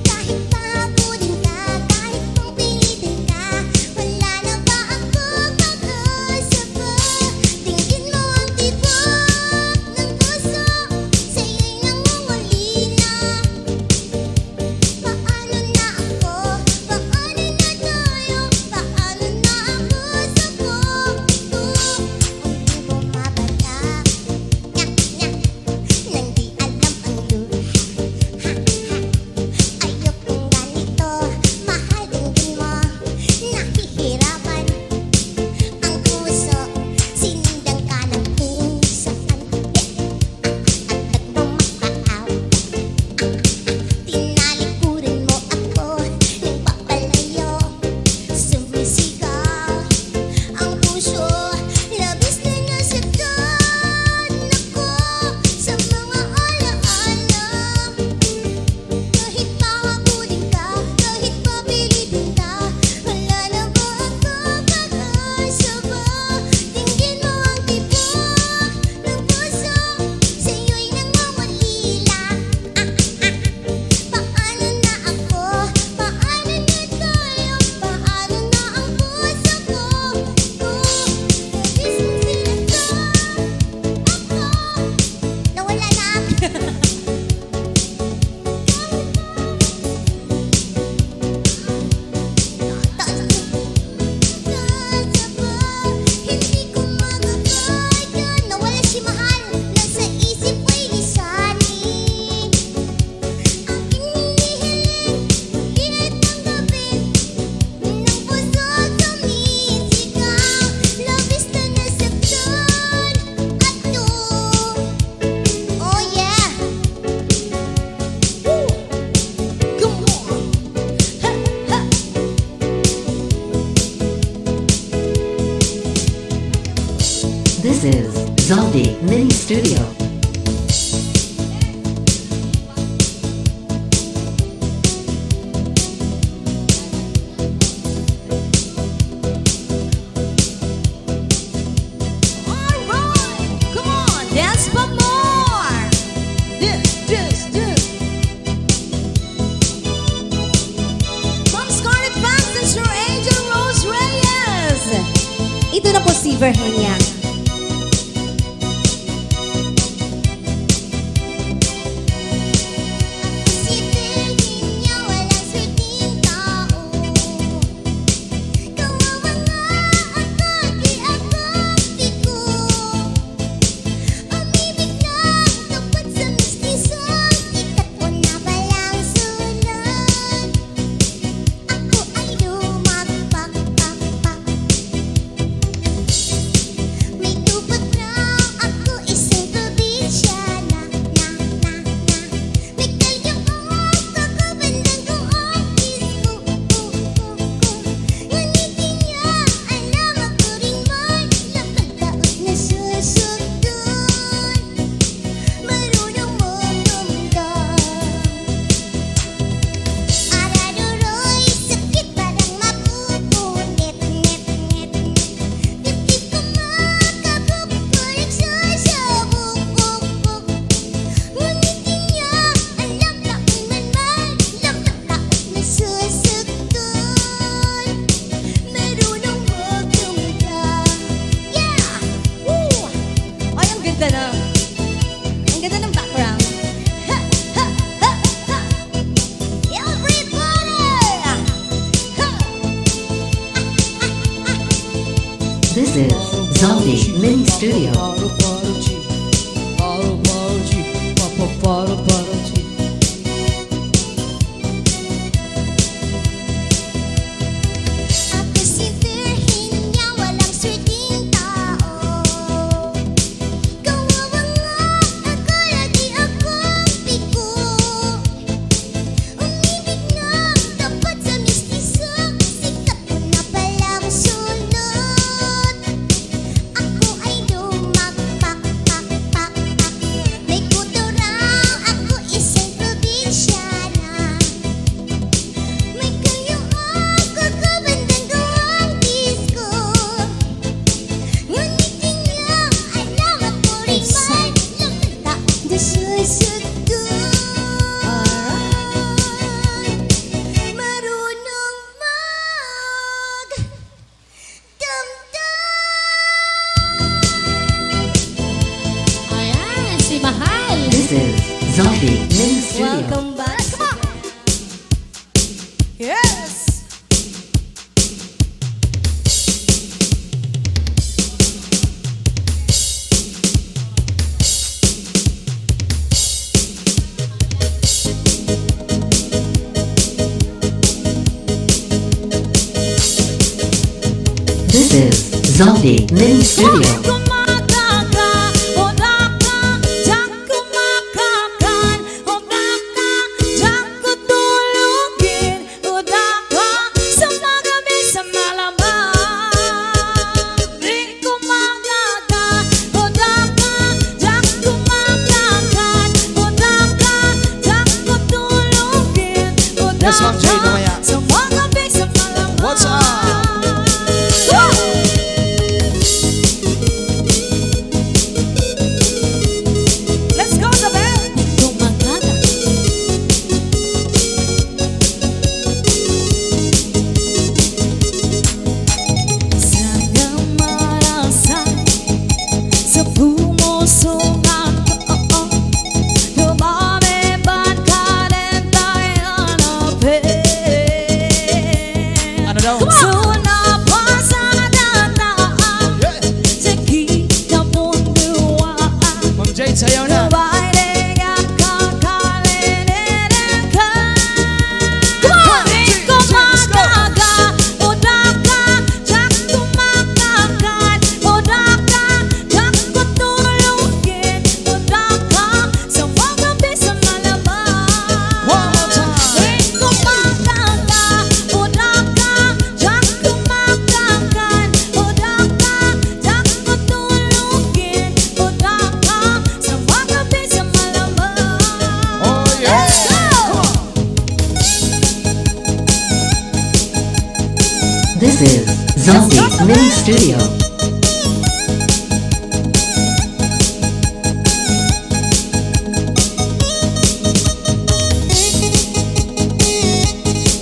Kahit pahabulin ka, kahit pang pilitin ka, wala na ba ako kakasaba? Tingin mo ang tibok ng puso, sa'yo'y nangungulila. Paano na ako? Paano na tayo? Paano na ako sa puso? Hindi bumabata, nyak, nyak, nang di alam ang luha. Ayokong ganito, mahal din mo. Nahihirapan ang puso, sinundan ka ng kung saan. At nagmamakaawa, tinalikuran mo ako ng papalayo. Sumisigaw ang puso, labis na nasaktan ako sa mga alaala. Kahit pahabulin ka, kahit papilitin ka, wala na ba ako kakasaba? Tingin mo ang tibok ng puso, sa'yo'y nangungulila. Paano na ako? Paano na tayo? Paano na ang puso ko? Labis na sinaktan ako. Nawala na hindi ko magagaya. Nawala si Mahal, nasa isip ko'y lisanin. Aking hinihiling, init ng gabi, ng puso sumisigaw. Labis na nasaktan ako. Oh yeah! Woo! Come on! Ha! Ha! This is Zombie Mini Studio. Alright! Come on! Dance pa more! This! Ma'am Scarlett Vance and Sir Angel Rose Reyes! Ito na po si Virginia. Isipin niya walang swerteng tao. Kawawa nga ako, di ako piko. Umibig lang tapat sa mistisyon, ikat ko na palang sunod. Ako ay lumagpakpak. May tupat raw ako isang probinsyana. May kalyang ang kakabandang ko ang disco. Ngunitin niya, alam ako rin may nakadaot na susundon. Marunong magdamdam. Araruroy, sakit parang mapupunit. Dibdib ko makabukol, nagsasabog. Ngunitin niya, alam taon man nakadaot na susundon. Marunong magdamdam. Yeah! Woo! Ay, ang ganda na. Ang ganda ng background. Ha! Ha! Ha! Ha! Everybody! Ha! This is Zombie Mini Studio. Ako si Virhin niya, walang swerteng tao. Kawawa nga, akala di akong piko. Umibig na, dapat sa mistiso. Sikat ko na palang sulot. Ako ay lumakpak-pak-pak-pak. May kuturang, ako isang probinsyana. May kayo ako kabandang gawang disco. Ngunit inyong alam ako rin may lumita na susudo. Marunong magdamdam. Ayan, si Mahal. This is Zombie Mini Studio. Welcome back. Yes. This is Zombie Mini Studio. Kumakaka, odaka, diyan kumakakan. Odaka, diyan kutulugin. Odaka, sa magabi sa malamang. Di kumakaka, odaka, diyan kumakakan. Odaka, diyan kutulugin. Yes, Ma'am Jay, mamaya. Sa magabi sa malamang. What's up? Let's go, Isabel! Kumagana. Sana marasa sa pumusungan ko. Dumami ba't ka rin tayo hanapin? Ano daw? Sunapa sa dataan, sa kita munduan. Ma'am Jade, sayaw na. Babae ang kakalinin ka. Di ko makaga, odaka, diyan kumakakan. Odaka, diyan kutulugin. Odaka, sa magabi sa malamang. One more time. Di ko makaga, odaka, diyan kumakakan. Odaka, diyan kutulugin. Odaka, sa magabi sa malamang. Oh, yeah. Let's go! This is Zombie Mini Studio.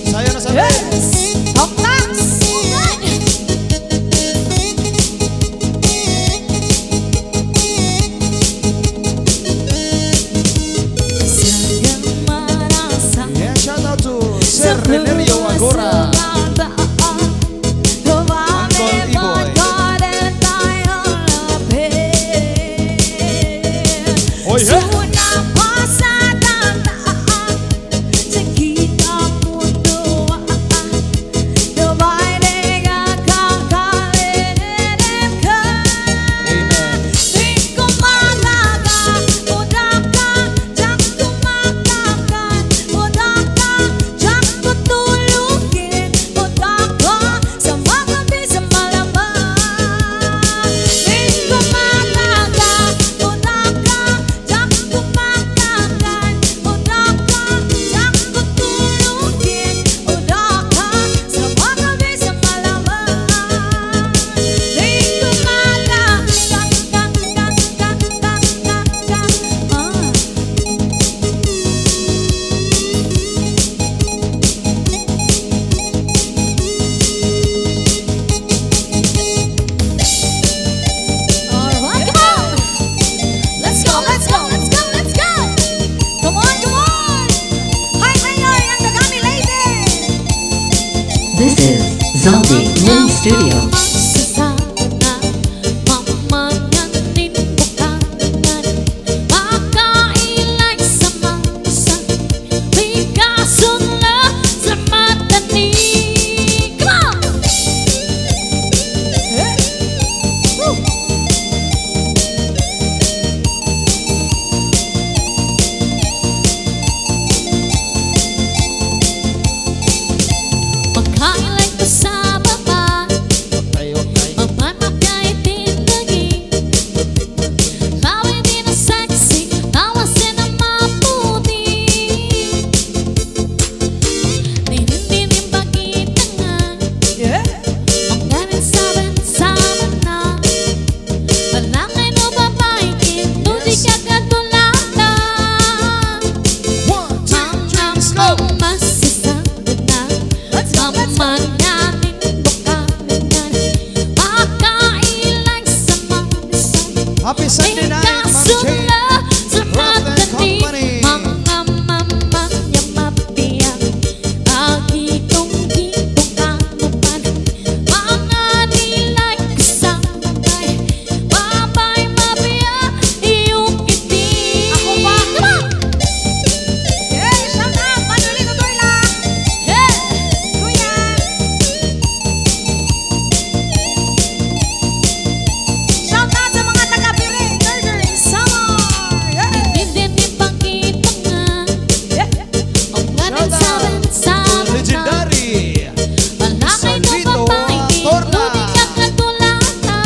Sayaw na sabi. Yes! Top class! Sayang marasa Yeah, shout out to Sir Renerio Agora. Uncle Iboy. Happy Sunday night, Ma'am Jane. Kasula sa Rock and matating Company. mga mamanya mabiyak. Agitong-gitong kanupan, mga nilay kasamay. Babay mabiyak, iyong kiting. Ako ba? Come on! Hey, shout out! Manuli tutoy lang! Yeah! Kuya! Shout out sa mga taga-Birahe, Northern Summer! Yeah! Hindi pangkita nga, ang ganang saban-saban na. Legendary. Malakay na Solito babae, Torna. inuling ang katulata.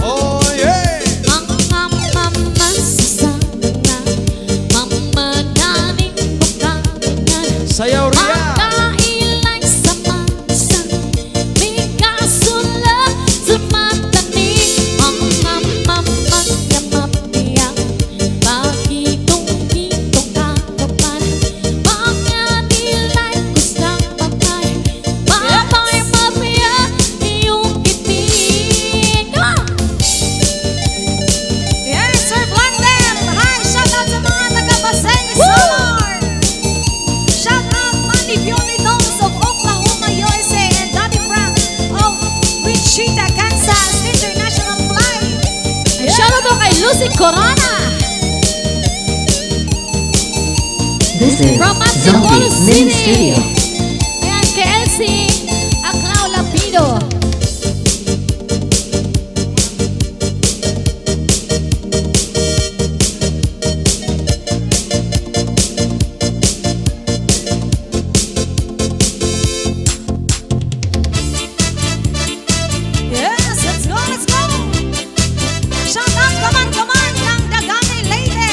Oh yeah. Mga mamasasana, mamadaling pagkalingan. Sayaw Ria. Makailay sa mansa, may kasula sa matanik. Mga mamamagya mabiyak, pagitong-gitong kakapan. Mga nilay kusang babay, babay mabiyak, iyong kiting. Come on! Yes, Sir Blandel! Hi! Shout out sa mga taga-Pasay Summer! Shout out Manny Beauty Dolls of Oklahoma, USA and Daddy Frank of Wichita, Kansas International Flight! Shoutout daw kay Lucy Corona This is from Antipolo Zombie Mini City. Studio. Ayan, kay Elsie Aclao Lapido. Yes, let's go, let's go! Shout out, come on, ng Dagami Lady!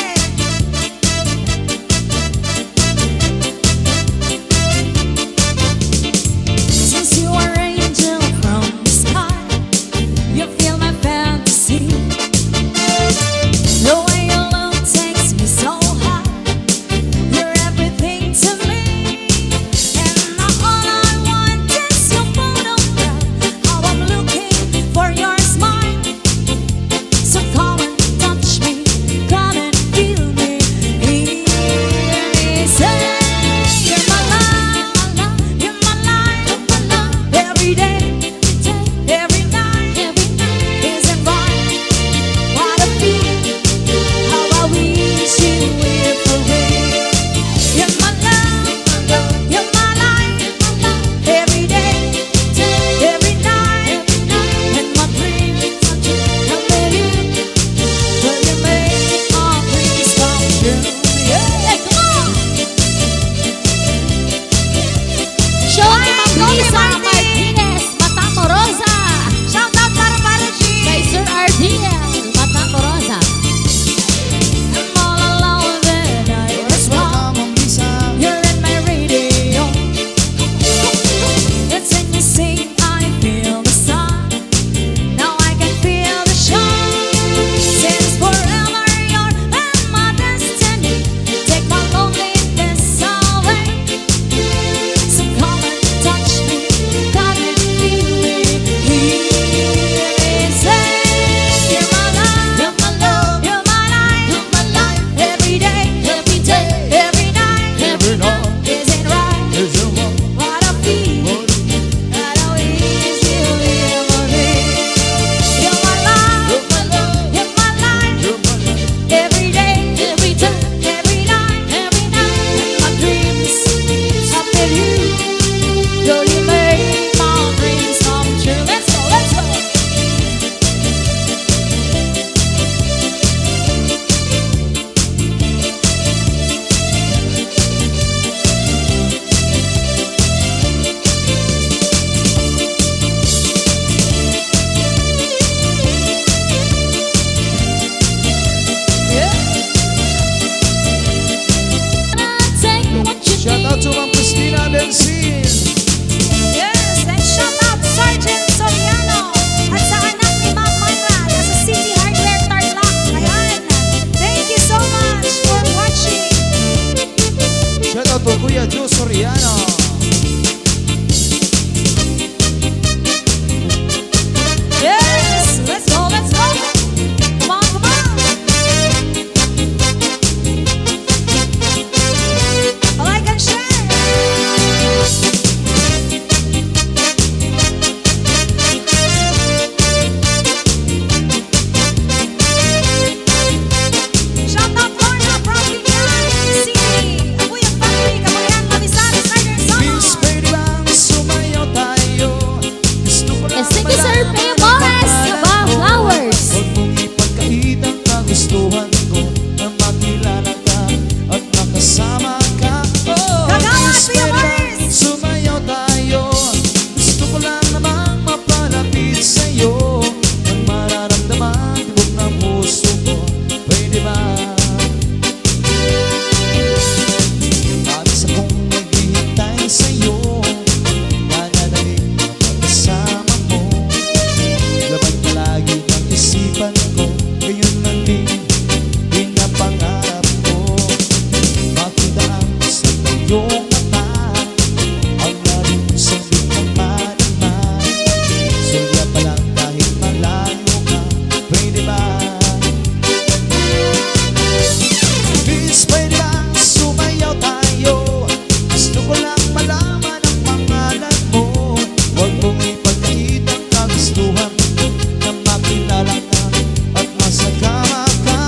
nasa kama ka.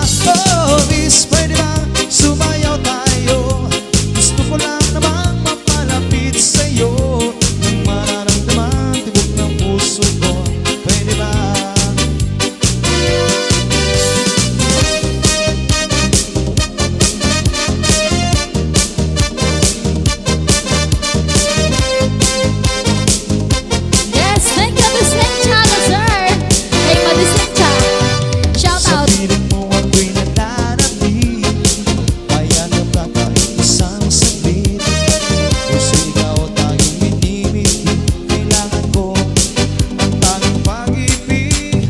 Oh, miss, pwede bang sumayaw tayo? Gusto ko lang namang mapalapit sa'yo. Nang mararamdaman tibok ng puso ko. Pwede ba? Yes, thank you, Distincha, sir. Hey, Distincha. Shout Sa out. piling mo ako'y nananabik. Kaya ka kahit isang saglit. Puso ikaw tanging minimiti. Kailangan ko ang tanging pag-ibig.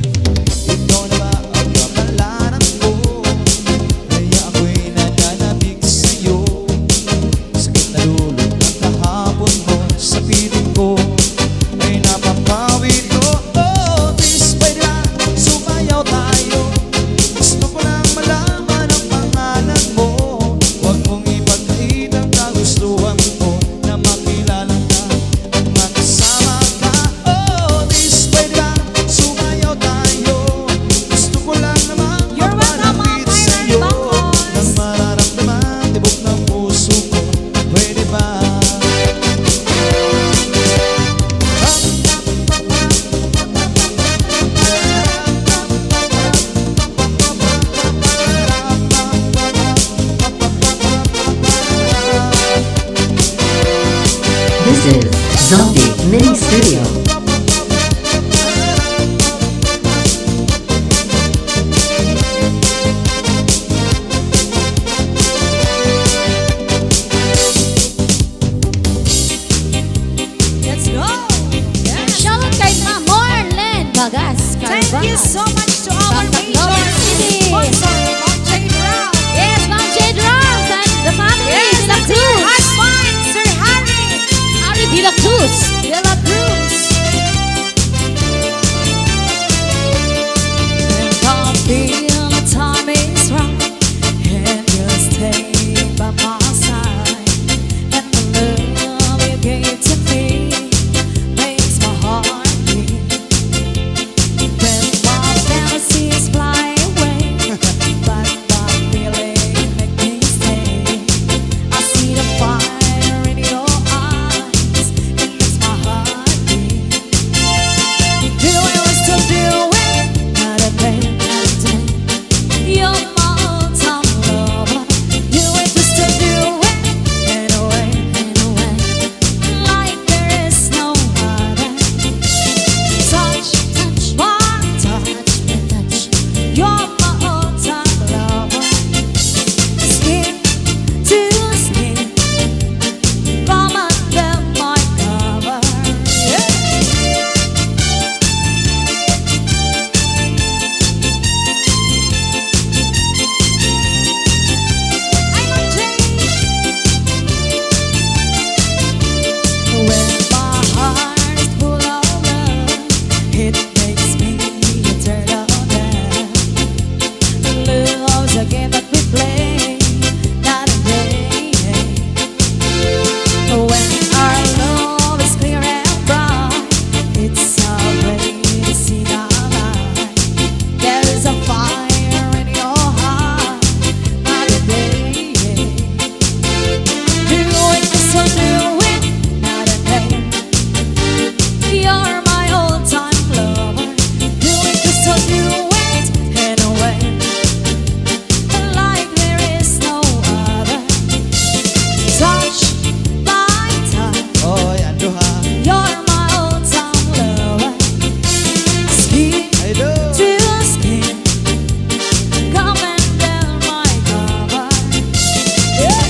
Ikaw na ba ang kapalaran ko? Kaya ako'y nananabik sa'yo. Sakit na lulot ng kahapon mo. Sa piling ko ay napapawi ko. Oh, please, pwede lang sumayaw tayo. Gusto ko lang malaman ang pangalan mo. Huwag mong ipagkait ang kagustuhan ko. Na makilala ka at makasama ka. Oh, please, pwede lang sumayaw tayo. Gusto ko lang namang You're welcome, mapalapit Ma'am sa'yo. Bangos. Nang mararamdaman tibok ng puso ko. Pwede ba? This is Zombie Mini Studio. Let's go! Yes! Shout out kay Ma'am Marlene Bagas. Thank you so much to our From major Tacloban City. sponsor, Ma'am Jane Brown. Yes, Ma'am Jade Ross and the family. Yes, De La that's your Cruz. husband, Sir Harry. Ari De La Cruz. De La Cruz. And I feel the time is right, and you'll stay by my side. And the love you gave to me makes my heart beat. When my fantasies fly away, but my feeling make me stay. I see the fire in your eyes, it makes my heart beat. Do it, we still do it, not a day, not a day. You're my all-time lover. Do it, we still do it, anyway, anyway. Like there is no other. Touch, touch, my touch, touch. You're my all-time lover. Skin to skin, come under my cover. Yeah. I'm a when my heart is full of love, it makes me turn on down. Love's a game that we play, not a day. When our love is clear and bright, it's a place in our life. There is a fire in your heart, not a day. Do it, so do it, not a day. You're my all-time lover. Do it, so do it, anyway. Like there is no other. Touch by touch, Oy, ano ha? you're my all-time lover. Skin I do. to skin, come under my cover. Yeah.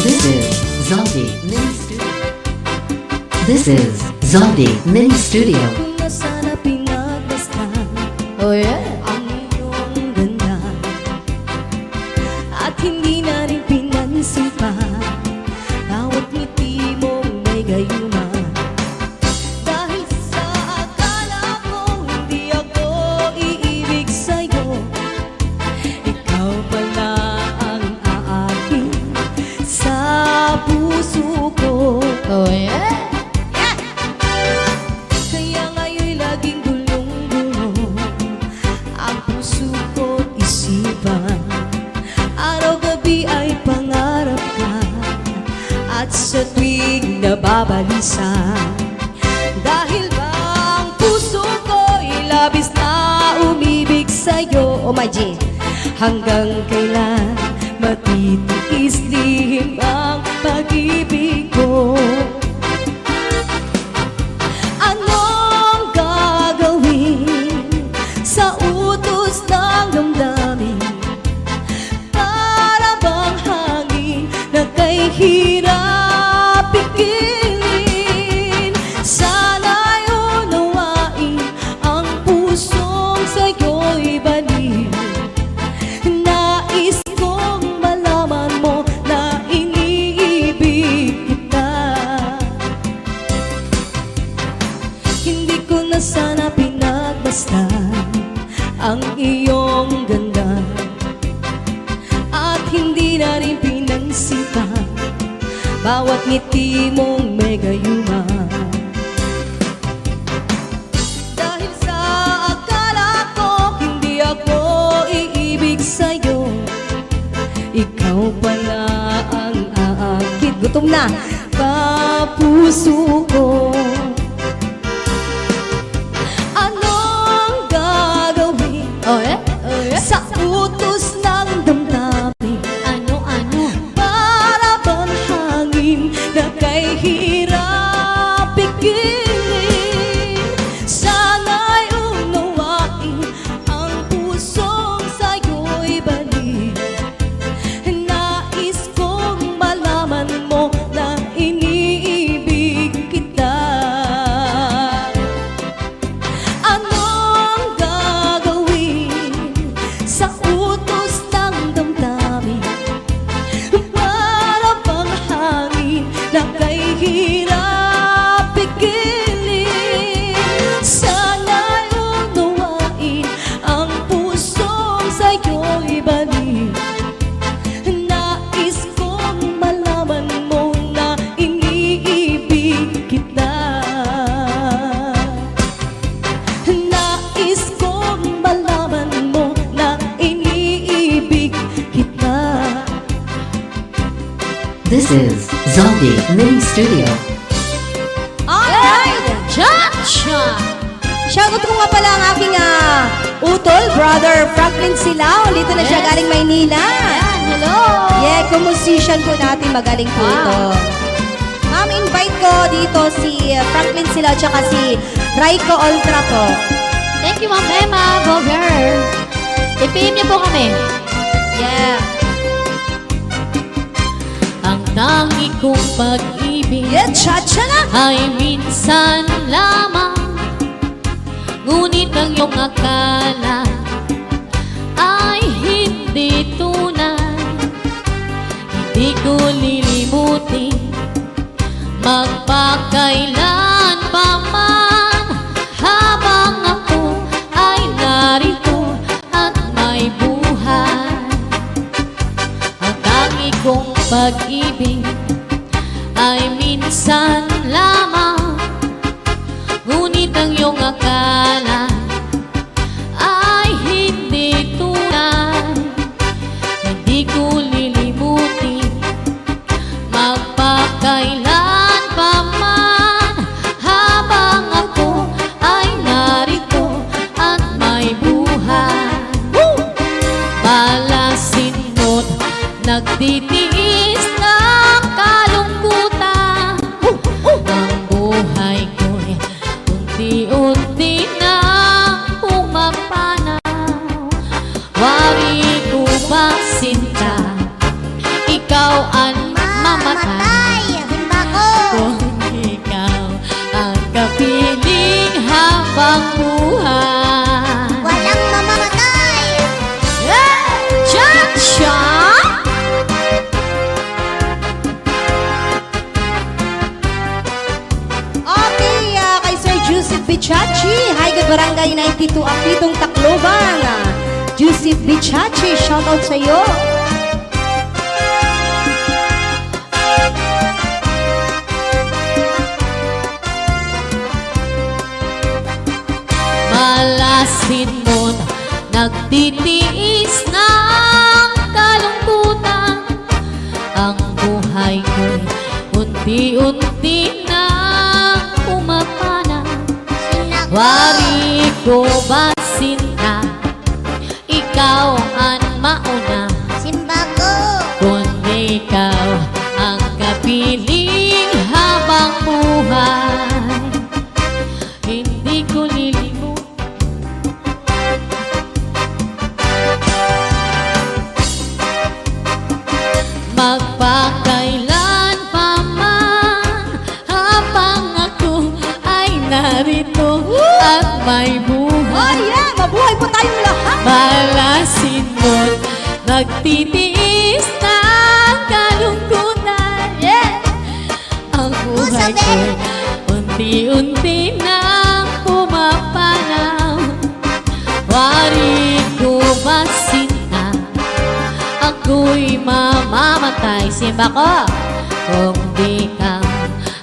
This is Zombie Mini Studio. This is Zombie Mini Studio. Kung nasana pinagmasdan Oh yeah. ang iyong ganda, at hindi na rin pinansin pa bawat ngiti mong may gayuma. Dahil sa akala ko hindi ako iibig nagbabalisa. Dahil ba ang puso ko'y labis na umibig sa'yo, oh my G. Hanggang kailan matitiis lihim ang pag-ibig ko? Anong gagawin sa utos ng damdamin? Para bang hangin na kay hirap pigilin? Sana'y unawain ang pusong sa'yo'y baliw. Nais kong malaman mo na iniibig kita. Hindi ko na sana pinagmasdan ang iyong ganda, at hindi na rin pinansipan bawat ngiti mong megayuma. Dahil sa akala ko hindi ako iibig sa'yo, ikaw pala ang aakit, gutom na, papuso ko. Anong gagawin sa utos ng damdamin? Ano? Para bang hangin na kay hirap pigilin? Sana'y unawain ang pusong sa'yo'y balik. Nais kong malaman mo na iniibig kita. Anong gagawin sa utos ng damdamin? Para bang hangin na kay hirap pigilin? Sana'y unawain ang pusong sa'yo'y balik. Nais kong malaman mo na iniibig kita. Nais kong malaman mo na iniibig kita. This is Zombie Mini Studio. Alright! Cha-cha! Shoutout ko nga pala ang aking utol, brother Franklin Silao. Dito na siya Yes. galing Maynila. Ayan, hello! Yeah, kumusisyan po natin magaling po ito. Ma'am, invite ko dito si Franklin Silao tsaka si Raiko Ultra po. Thank you, Ma'am Emma. Go girl! I-PM niyo po kami. Yeah. Ang tangi kong pag-ibig Yeah, cha-cha na! ay minsan lamang, ngunit ang iyong akala ay hindi tunay. Hindi ko lilimutin magpakailan pa man, habang ako ay narito at may buhay. Ang tangi kong pag-ibig ay minsan lamang, ngunit ang iyong akala ay hindi tunay. Hindi ko lilimutin magpakailan pa man, habang ako ay narito at may buhay. Palasin mo't nagtitiis ng kalungkutan. Ang buhay ko'y unti-unti na pumapanaw. Wari ko ba sinta, ikaw ang mamatay, Himba ko! kung ikaw ang kapiling habang buhay. Walang mamamatay! Cha-cha! Okay, kay Sir Joseph Bichachi. Hi, good barangay 92 ang pitong Tacloban. Joseph Bichachi, shoutout sa iyo. Malasin mo't nagtitiis ng kalungkutan. Ang buhay ko'y unti-unti na Wari ko ba sinta, ikaw ang mauna, Simba ko. kundi ikaw ang kapiling habang buhay. Hindi ko lilimot magpakailan pa man, habang ako ay narito at may buhay. yeah! Mabuhay po tayong lahat! Malasin mo't nagtitiis ng kalungkutan. Yeah! Ang buhay ko'y unti-unti nang pumapanaw. Wari ko ba sinta, ako'y mamamatay. Simba ko, kung di ka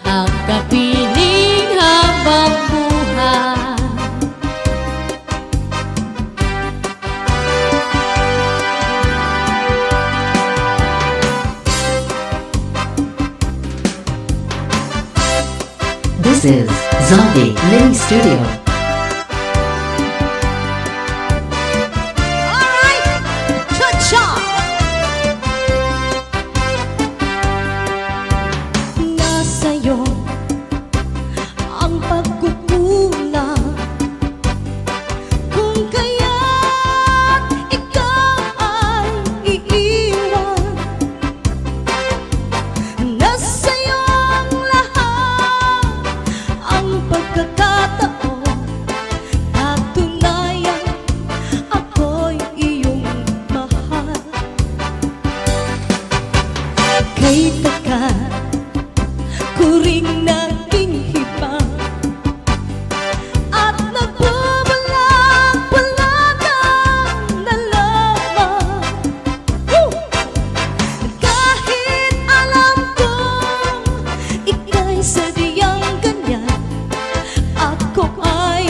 ang kapiling habang buhay. This is Zombie Mini Studio. Alright! Cha-cha! Nasa'yo ang pagkukulang, kung kaya't ikaw ay iiwan. Nasa'yo ang lahat, ang pagkakataon, patunayan ako'y iyong mahal. Kay takat ko ring naging hibang at nagbabalag-balagang na lamang. Kahit alam kong ika'y sadyang ganyan, ako ay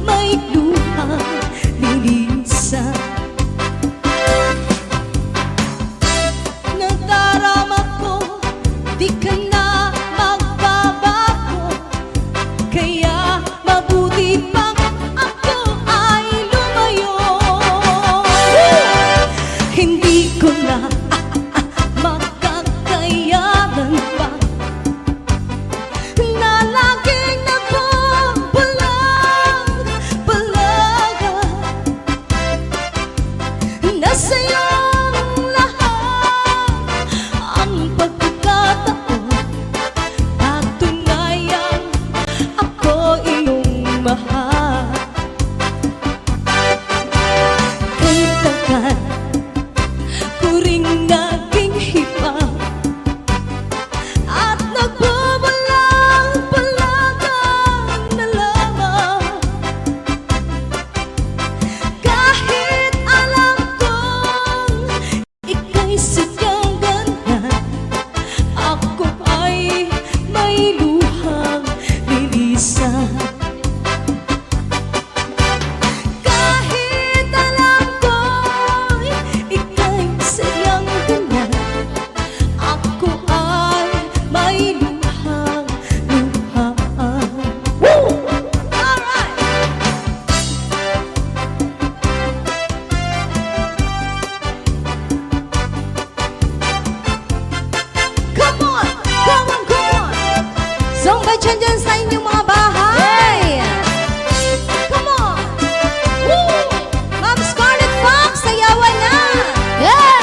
may luhang lilisan. Nadarama ko, di ka na magbabago, kaya mabuti pang ako ay lumayo. Hindi ko na makakayanan pa na laging nagbabalag-balaga. Nasa'yo ang lahat, ang pagkakataon, patunayan ako iyong mahal. Kay takat ko ring naging hibang at nagbabalag-balagang na lamang. Kahit alam kong ika'y sadyang ganyan, ako ay may luhang lilisan. Kahit alam kong ika'y sadyang ganyan, ako ay may luhang. Alright! Come on! Come on! Come on! Zumba dyan sa inyong mga bahay! Come on! Woo! Ma'am Scarlett Fox, sayawan na! Yeah!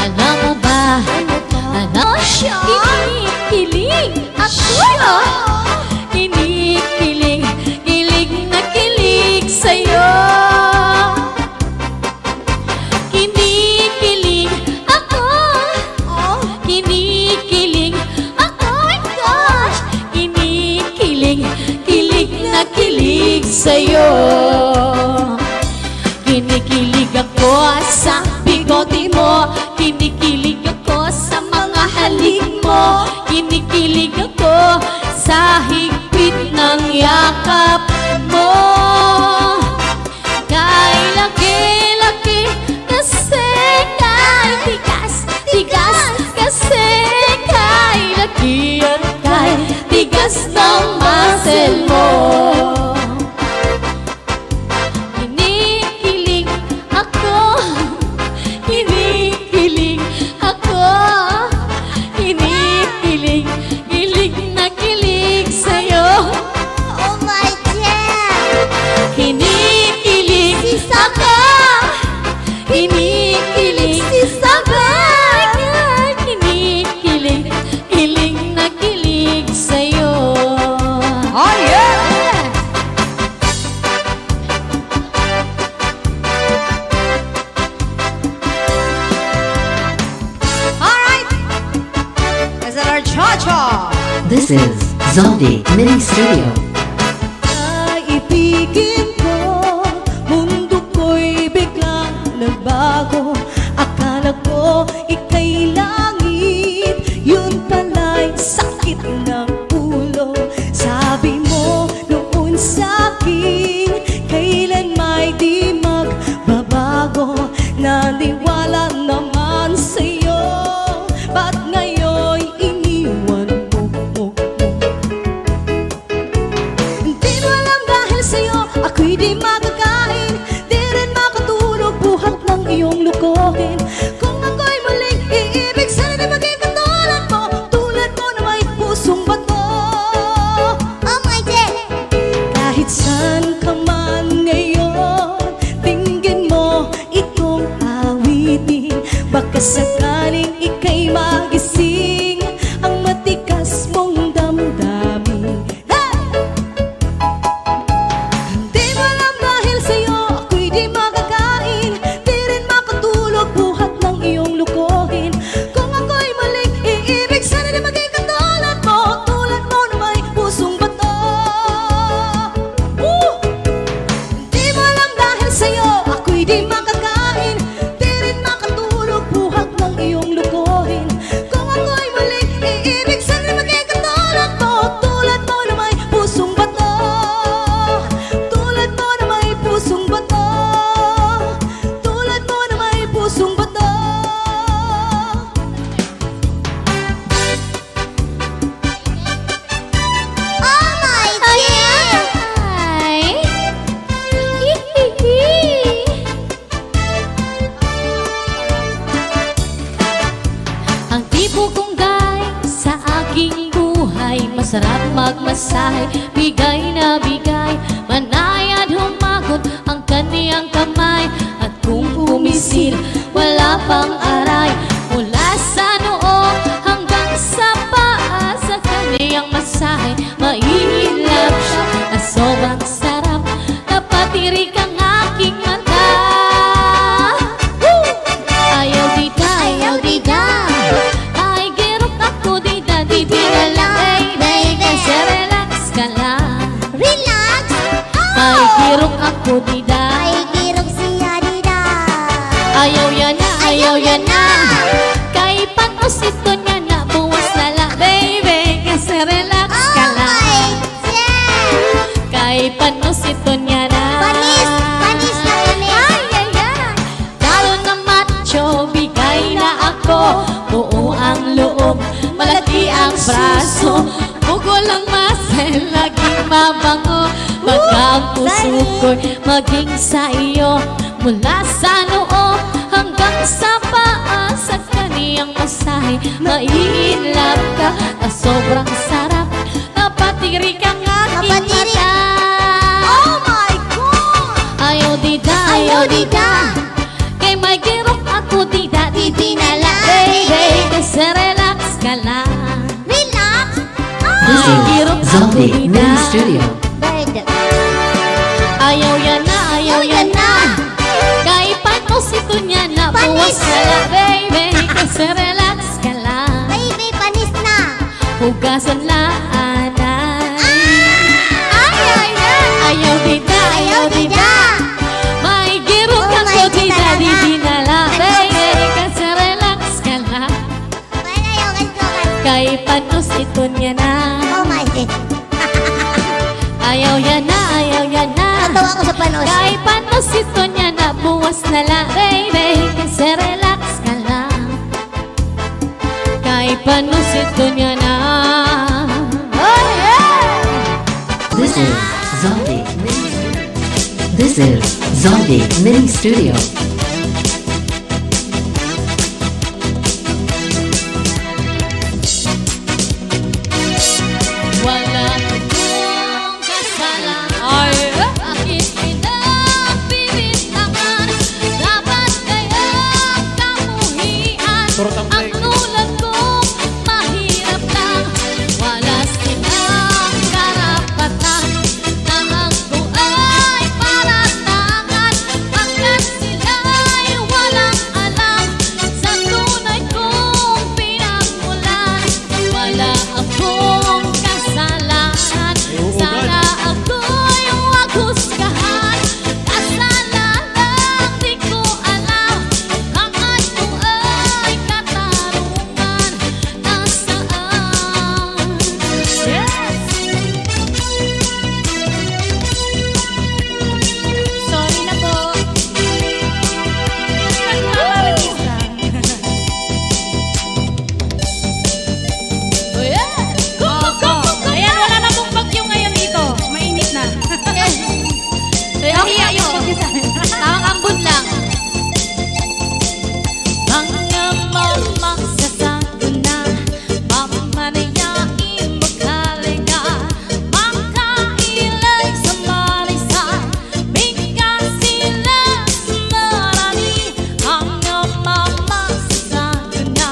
Alam mo ba? Ano siya? Kinikilig ako. Kinikilig, kilig na kilig sa'yo. Kinikilig ako. Kinikilig ako. My gosh! Kinikilig, kilig na kilig sa'yo. Kinikilig ako sa bigote mo. Kinikilig ako sa kinikilig ako sa higpit ng yakap mo. Kay laki-laki kasi kay tigas kasi kay laki at kay tigas ng muscle mo. Kinikilig ako, kinikilig ako, kinikilig, kilig na kilig sa'yo. Oh my God! Kinikilig ako, kinikilig ako, kinikilig, kilig na kilig sa'yo. Oh yeah! Alright! Is it our cha-cha? This is Zaldi Mini Studio. Ibigin ko, mundo ko'y biglang nagbago. Akala ko ika'y langit, yun pala'y sakit ng ulo. Sabi mo noon sa'kin, kailan may di magbabago. Naniwala naman sa'yo, ba't ngayon'y iniwan mo? Di mo alam dahil sa'yo ako'y di makakain, di rin makatulog buhat ng iyong lukohin. Kung ako'y muling iibig, sana di maging katulad mo, tulad mo na may pusong bato. Oh my God! Kahit saan ka man ngayon, tingin mo itong awitin. Baka sakaling ika'y magising ang matikas mong damdamin. Hey! Di mo alam dahil sa'yo ako'y di makakain, di rin makatulog buhat ng iyong lukohin. Kung ako'y muling iibig, sana di maging katulad mo na may pusong bato. Di mo alam dahil sa'yo ako'y di makakain, di rin makatulog buhat ng iyong lukohin. Kung ako'y muling iibig, sana di maging katulad mo na may pusong bato. Tulad mo na may pusong bato, tulad mo na may pusong bato. Oh my God! Ay! Ang tipo kong guy sa aking buhay, masarap magmasahe, bigay na bigay, manayad humagot ang kaniyang kamay. At kung pumisil, wala pang aray, mula sa noo hanggang sa paa, sa kaniyang masahe, maihilap siya na sobrang sarap, napatirik ang aking mata. Ayaw dida, ay girok ako dida, didi na lang, baby, kasi relax ka lang. Relax! Ay girok ako dida, Ay, girok siya dida. ayaw yan na, kay panos ito niya na, buwas na lang, baby, kasi relax ka Oh lang. my God! Kay panos ito niya na, Panis na panis. ay, lalo na macho, bigay na ako, buo ang loob, malaki ang braso, bugol ang muscle, laging mabango, baka ang puso ko'y maging sa iyo, mula sa noo hanggang sa paa, sa kaniyang masahe, maiinlove ka, na sobrang sarap, napatirik ang aking Napatirik. mata. Oh my God! Ayaw dida, kay may girok ako dida, didi na lang, baby, kasi relax ka lang. Relax! This Girok is ako Zaldi dida, Mini Studio. Bird. ayaw yan na, kay panos ito niya na, buwas ka lang, baby, kasi relax ka lang. Baby, panis na. Hugasan lang, ayaw dida, may girok Oh ako my dida, God, didi na lang, baby, kasi relax ka lang. Wala yung Kay panos ito niya na. Oh my God. Ayaw yan na, ayaw yan na. Natawa ko sa panos. Kahit panos ito niya na, buwas na lang, baby. Kasi relax ka lang. Kahit panos ito niya na. Oh yeah! This is Zombie Mini Studio. This is Zombie Mini Studio. Wala akong kasalanan. Bakit pinagbibitangan? Dapat kaya kamuhian. Ang ulan kong mahirap lang. Wala silang karapatan na ako ay paratangan. Pagkat sila'y walang alam sa tunay kong pinagmulan. Wala akong kasalanan. Sana ako'y huwag husgahan. Kasalanan di ko alam. Ang ako ay katarungan. Nasaan? Yes! Sorry na po. Nagmamaragista. Oh yeah! Ayan, wala na pong bagyo ngayon dito. Mainit na. Nahiya yung tawang ambon lang. Mga mamasasago na mamanayain magkalaga. Makailay sa marisa, bigyan sila sa marami. Mga mamasasago na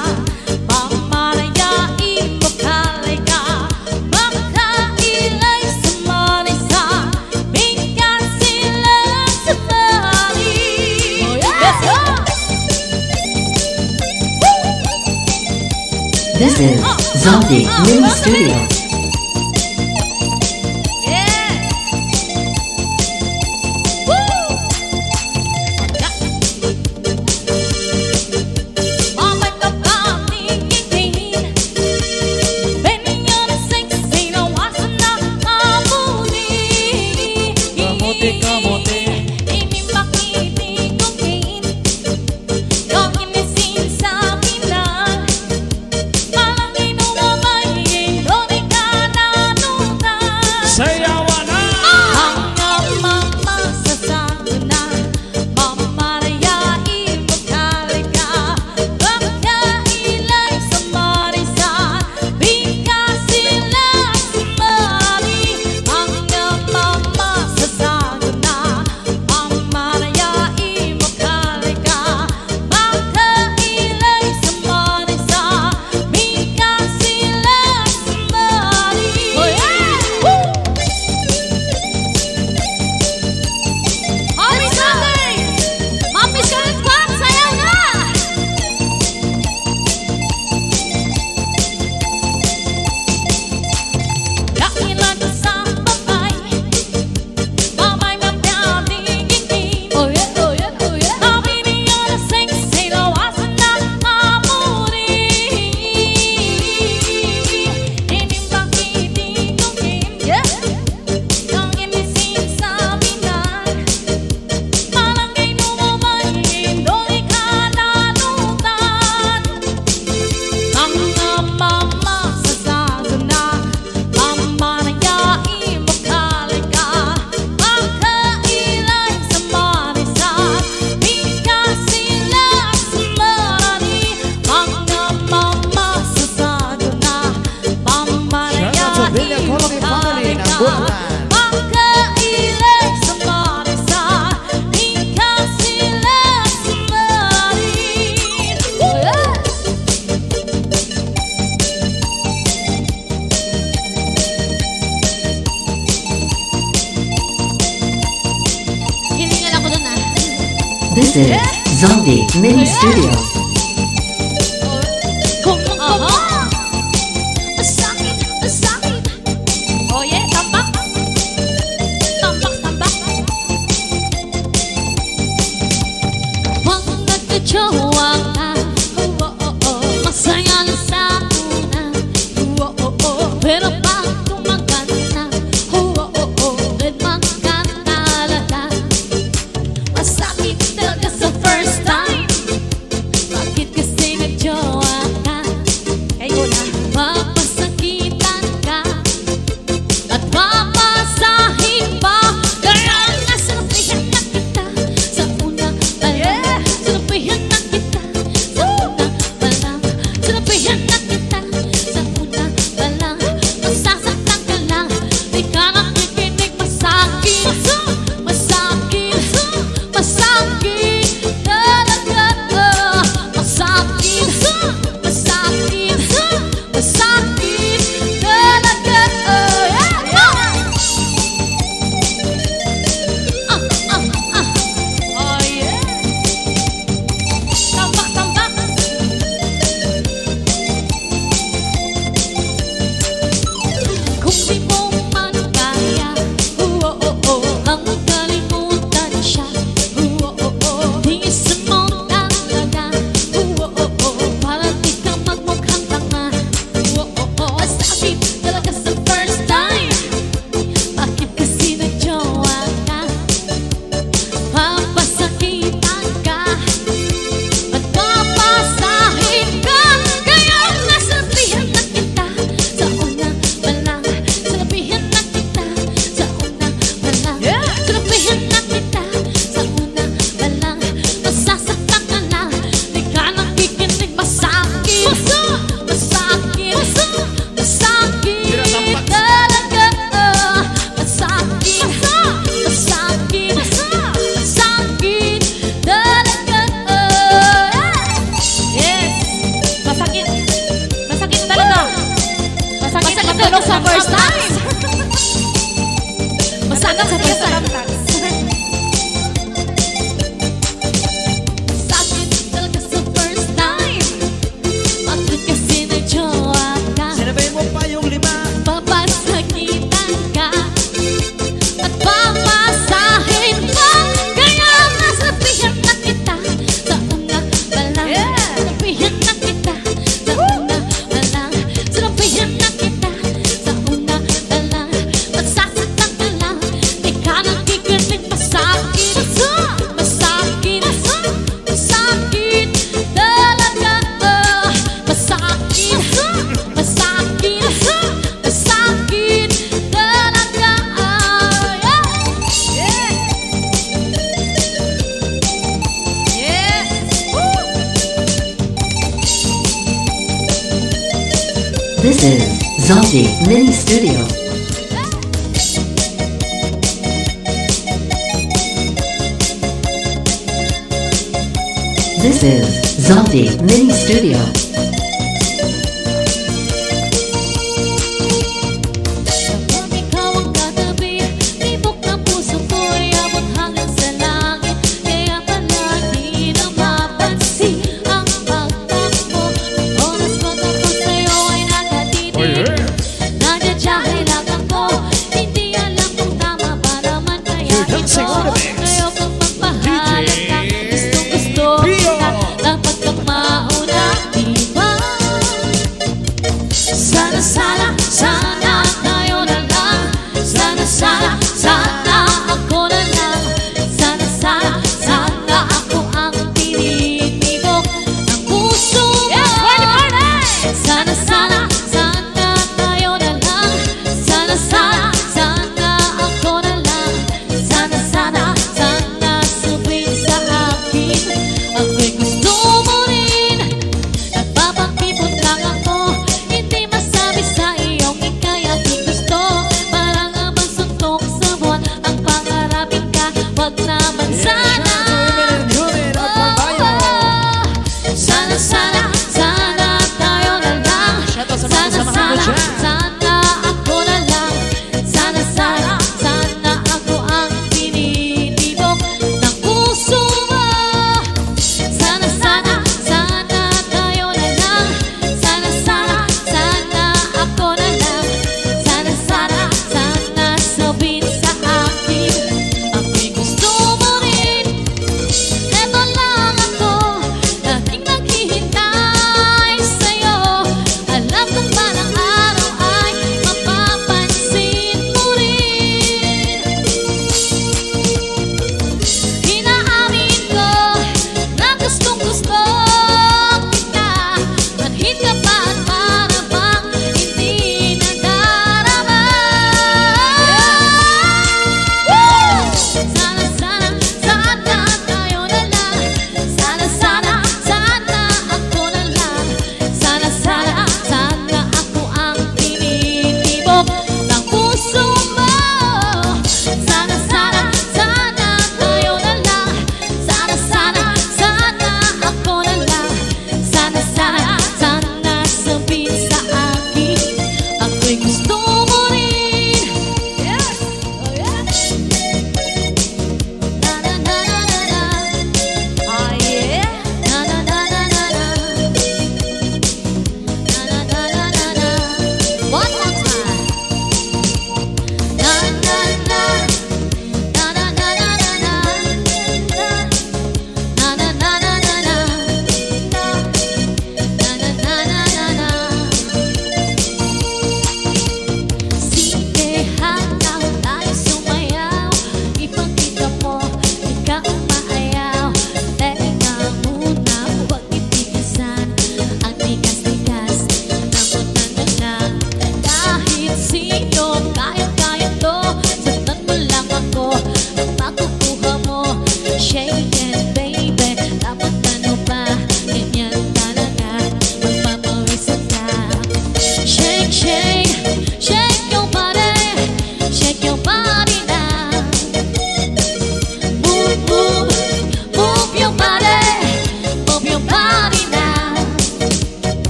mamanayain magkalaga. Makailay sa marisa, bigyan sila sa marami. This is Zombie Mini Studio. Yeah! Woo! Mamay ka ba tingin-tingin? Benigno na sexy na wasan na kamunin. Kamote, kamote. Hindi makitigugin. Kung inisin sa akin lang, parang inumamay, doon ka nanunan. Sayawa na! Ang mamasasago na mamarayain magkalaga. Pagkailay sa marisa, bigyan sila sa mari. Ang mamasasago na mamarayain magkalaga. Pagkailay sa marisa, bigyan sila sa mari. Oh yeah! Woo! Happy Sunday! Mami Scarlet Quack, sayaw na! Dakilan ka sa babay, babay na pinatingin. Oh yeah, oh yeah, oh yeah. Sabi niya na sexy, lawasan na amunin. Hindi makitigugin, yeah. Kung inisin sa binan, parang inumamay, doon ka nanutan. Ang mamasasago na mamanayain magkalaga. Pagkailay sa marisa, bigyan sila sa marami. Ang mamasasago na mamanayain magkalaga. Pagkailay sa marisa, bigyan sila sa marami. Oh yeah! Hilingan ako dun ah. This is Zombie Mini Studio. Kung sakit, sakit. Oh yeah, tambak. Tambak, tambak. Huwag nagkajowa ka. Masaya na sa una. first time. Masakit sa first time. Sakit talaga sa first time. Bakit kasi nag-jowa ka? Sinabihin mo pa yung 5. Papasakitan ka at papasahin ka. Kaya nasabihan na kita sa una pa lang. Sinabihan na kita sa una pa lang. Sinabihan na kita sa una pa lang. Magsasaktan ka lang, di ka nakikinig. Masakit, masakit, masakit talaga. Masakit, masakit, masakit talaga. This is Zaldi Mini Studio. This is Zaldi Mini Studio. Kapag ikaw ang katabi, tibok ng puso ko'y abot hanggang sa langit. Kaya palagi na mapansin ang pagtakbo. Ang oras ko tapos sa'yo ay nakatitig. Nagdadyahe lang ako, hindi alam kung tama ba naman kaya ito. Ayokong magpahalata, gustong-gusto kita, dapat kang mauna, diba? Sana, sana, sana tayo na lang. Sana, sana, sana ako na lang. Sana, sana, sana ako ang tinitibok ng puso mo. Sana, sana, sana tayo na lang. Sana, sana, sana ako na lang. Sana, sana, sana sabihin sa akin, ako'y gusto mo rin. Nagpapakipot lang ako, hindi masabi sa iyong ikaw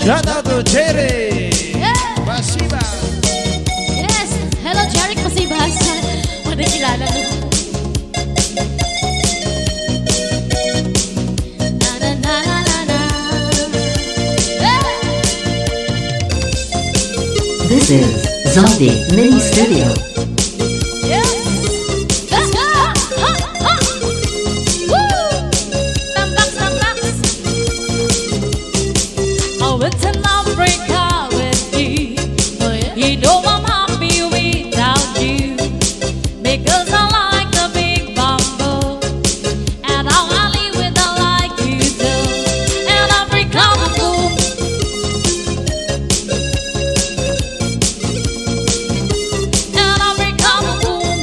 Shout out to Jerry. Yeah. Pasiba. Yes. Hello, Jerry Pasibas. Ano kilala mo? Na na na na na na. Yeah. This is Zombie Mini Studio. Yeah. Let's go. Ha, ha. Woo. Tambak, tambak. I went to Africa with you. Oh, yeah. You know I'm happy without you. Because I like the big bamboo. And how I live without like you do. And Africa boom. And Africa boom.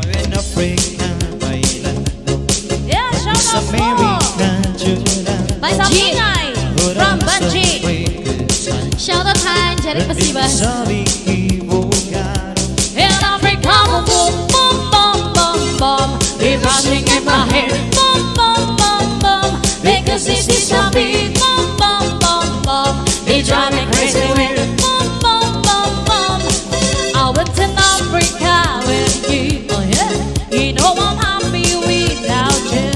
In Africa, bailando. Yeah, shout Sa out po. America, Julan. By Samingay from Banji. Shout out kay Jerry Pasibas. Sabi ibugado. In Africa, boom, boom, boom, boom, boom, boom. If I sing in my head, boom, boom, boom, boom. Because this is a beat, boom, boom, boom, boom. They drive me crazy with it, boom, boom, boom, boom. I went to Africa with you, oh yeah. You know I'm happy without you.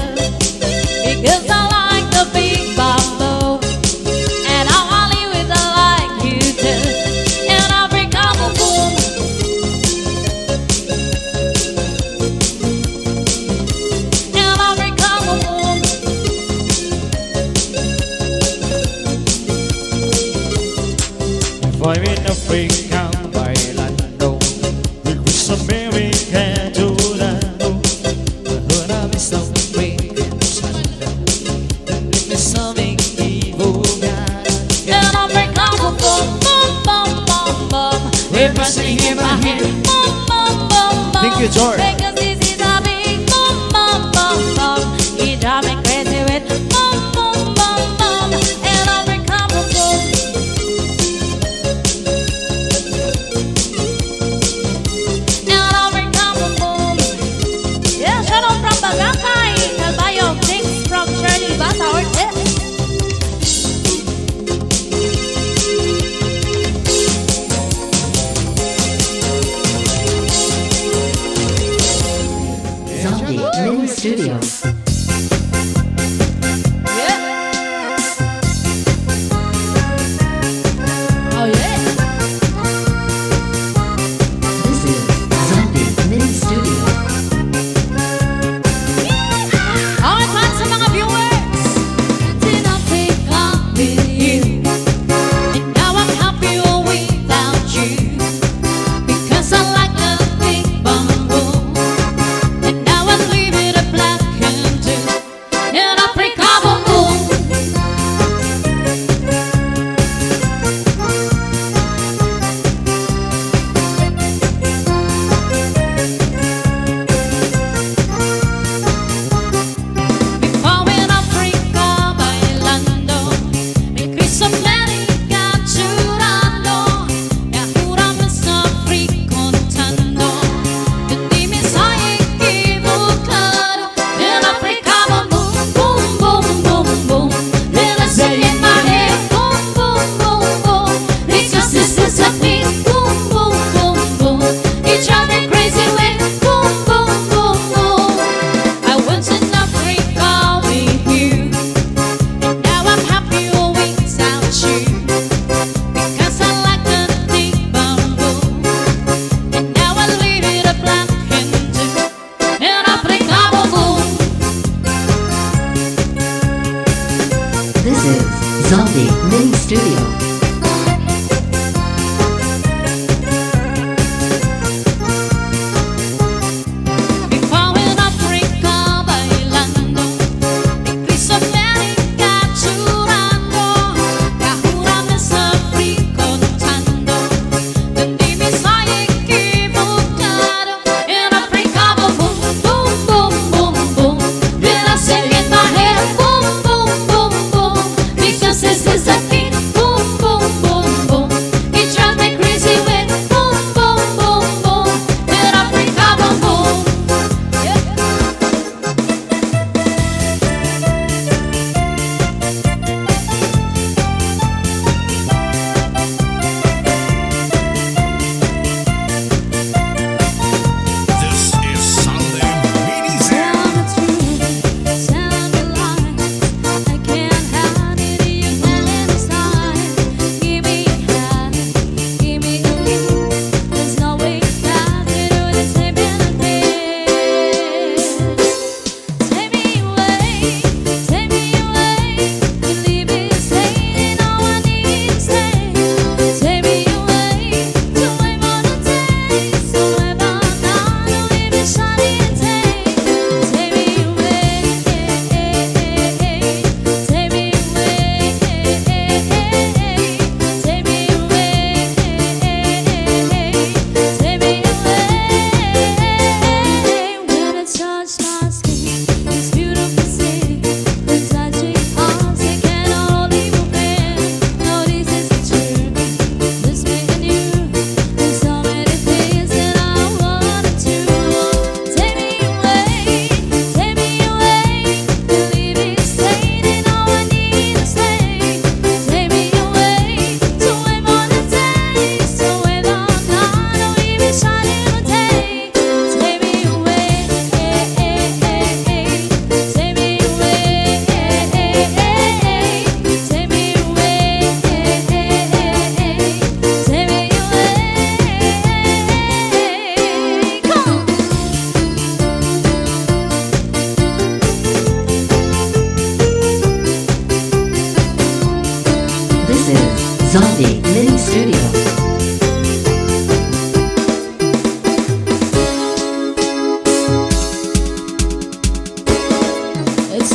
Because I like the big bamboo. And how I live with the like you do. In Africa, boom, boom. In Africa, boom, boom. If I'm in Africa, bailando. With Miss America, Julan. Ahora me estão pensando. Me sabem ibugado. In Africa, boom, boom, boom, boom, boom, boom. If I sing in my head, boom, boom, boom, boom. Thank you, George. Because this is a big boom, boom, boom, boom. You drive me crazy with boom, boom, boom, boom. In Africa, boom, boom. In Africa, boom, boom. Yeah, shout out from Bagakay. I'll buy your things from Shirley Bata. Zombie Mini Studio. Oh yeah. This is Zombie Mini Studio. Alright, para sa mga viewers. Did I pick up with you? And now I'm happy without you. Because I like the big bamboo. And now I live in a black and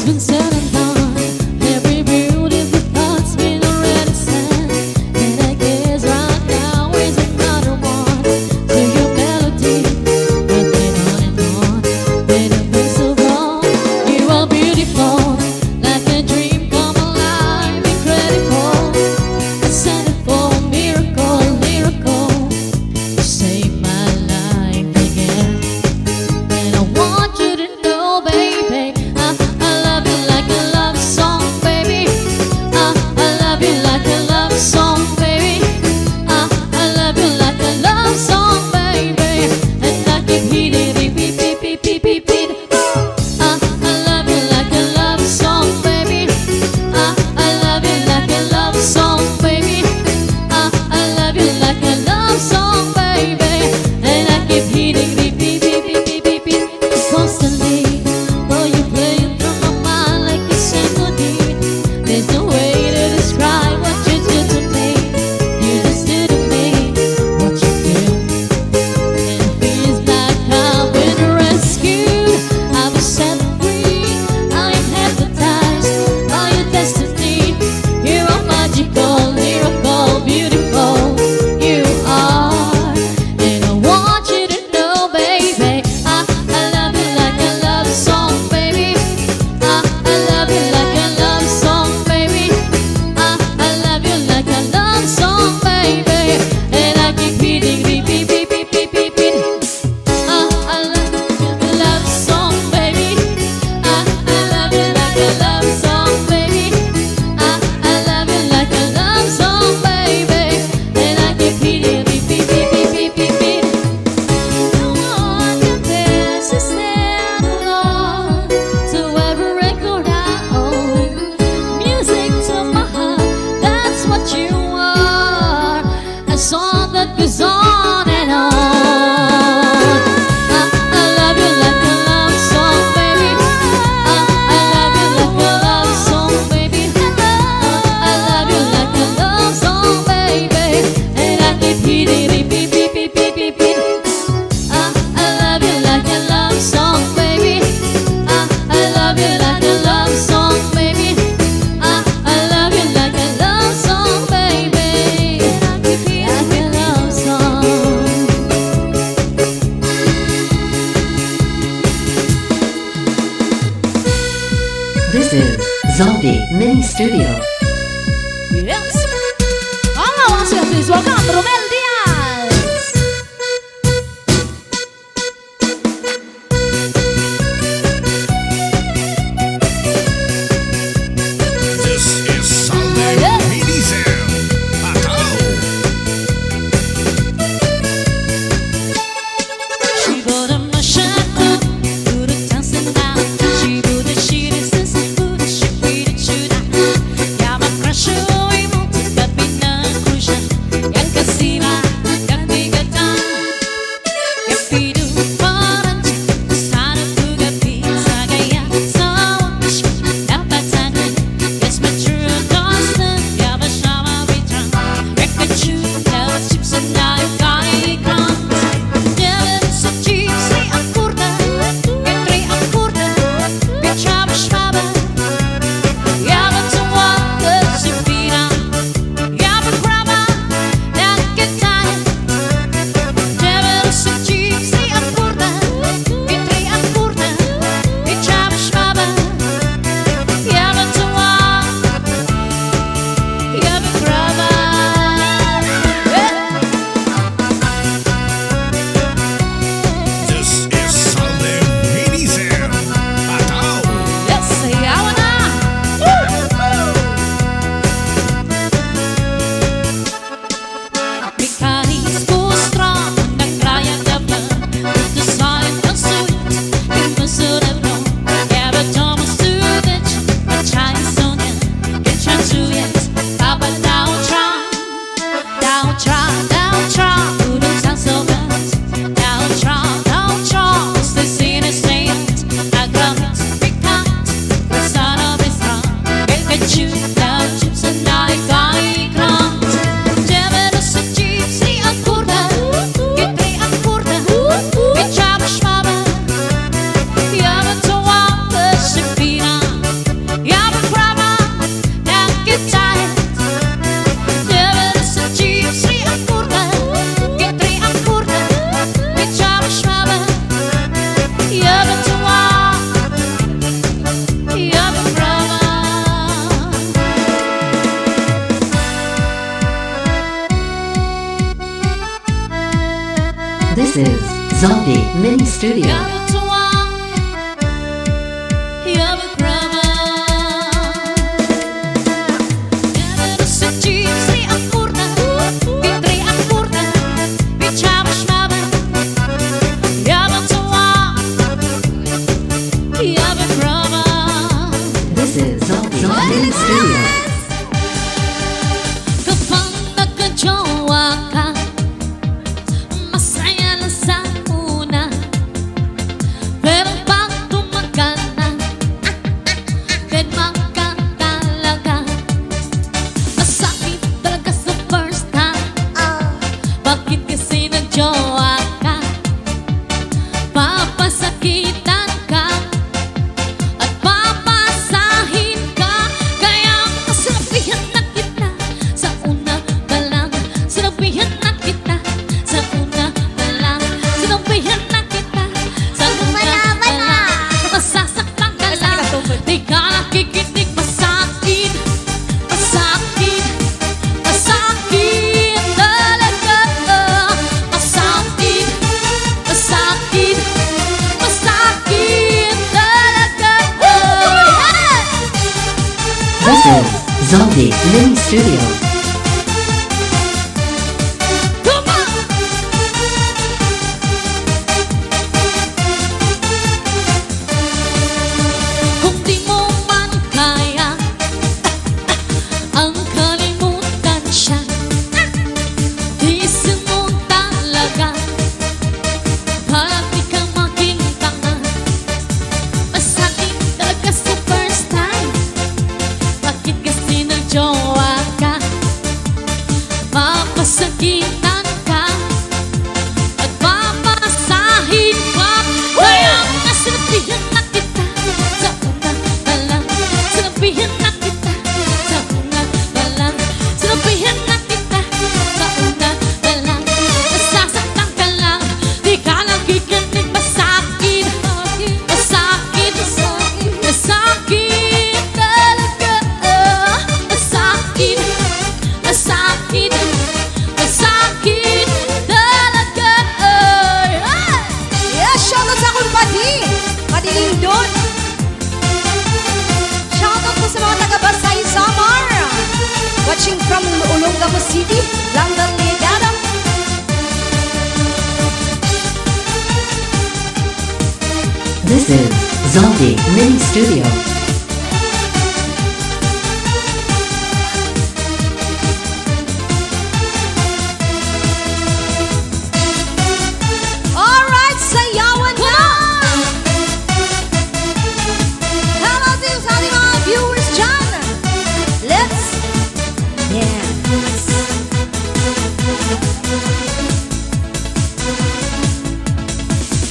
been said and done. Every beautiful thought's been already said. And I guess right now is another one. To your melody, running on and on. When I'm so wrong, you are beautiful, like a dream come alive, incredible. I sent it for a miracle, miracle. You saved my life again. And I want you to know, baby, I love you like a love song, baby. I love you like a love song, baby. I love you like a love song, baby. And I keep hitting it, beep, beep, beep, beep, beep, beep. I love you like a love song, baby. I love you like a love song, baby. I love you like a love song, baby. And I keep hitting beep, beep, beep, beep, beep, beep, beep. Constantly, though you play it through my mind like a symphony. There's no way to describe what you do to me. You just do to me what you do. And it feels like I've been rescued. I was set free. I am hypnotized by your destiny. You are magical, miracle, beautiful. You are. And I want you to know, baby, I love you like a love song, baby. I love you like a love song, baby. I love you like a love song, baby. And I keep hitting beep, beep, beep, beep, beep, beep, beep. I love you like a love song, baby. I love you like a love song, baby. I love you like a love song, baby. And I keep hitting beep, beep, beep, beep, beep, beep, beep. No one compares to stand alone to every record I own. Music to my heart, that's what you are. A song that goes on and on. I love you like a love song, baby. I love you like a love song, baby. I love you like a love song, baby. And I keep hitting it, beep, beep, beep, beep, beep, beep. I love you like a love song, baby. I love you like a love song, baby. I love you like a love song, baby. Like a love song. This is Zombie Mini Studio. Yes. Hola, once again, please welcome Romel Diaz. This is Zombie Mini Sam. Hatawan. She bought a machine, put a dancing now. She put a sheet in sense, put a sheet in chuda. Yeah, my crush, we want to be na cruisha. Yang kasih Zombie Mini Studio. Hatawan, Hatawan. Sa gypsy ang kurna, Pitri ang kurna, Bichabash maba, Hatawan, Hatawan. This is Zombie Mini Studio. Kapag nagka-jowa ka, masaya lang sa una. Pero pag tumagal na, deadman ka talaga. Masakit talaga sa first time. Bakit kasi nag-jowa ka? Papasakitan ka at papasahin ka. Kaya sinabihan na kita sa una pa lang. Sinabihan na kita sa una pa lang. Sinabihan na kita sa una pa lang. Masasaktan ka lang, di ka nakikinig. Masakit, masakit, masakit talaga. Masakit, masakit, masakit talaga. This is Zombie Mini Studio. Come on! Kung di mo man kaya ang kalimutan siya, tiisin mo talaga para di ka maging tanga. Masakit talaga sa first time. Bakit kasi nag-jowa ka? Mapasakitan ka at papasahin ka. Kaya nga sinabihan na kita sa una pa lang. Sinabihan na kita sa una pa lang. Sinabihan na kita sa una pa lang. Nasasaktan ka lang, di ka nakikinig. Masakit, masakit, masakit talaga. Masakit, masakit, masakit talaga. Yes, shoutout sa akong padi. Padiling doon. Shoutout po sa mga taga-Basay Samar. Watching from Olongapo City, London, Legada. This is Zombie Mini Studio. Alright, sayawan na! Hello din sa ating mga viewers dyan. Let's dance.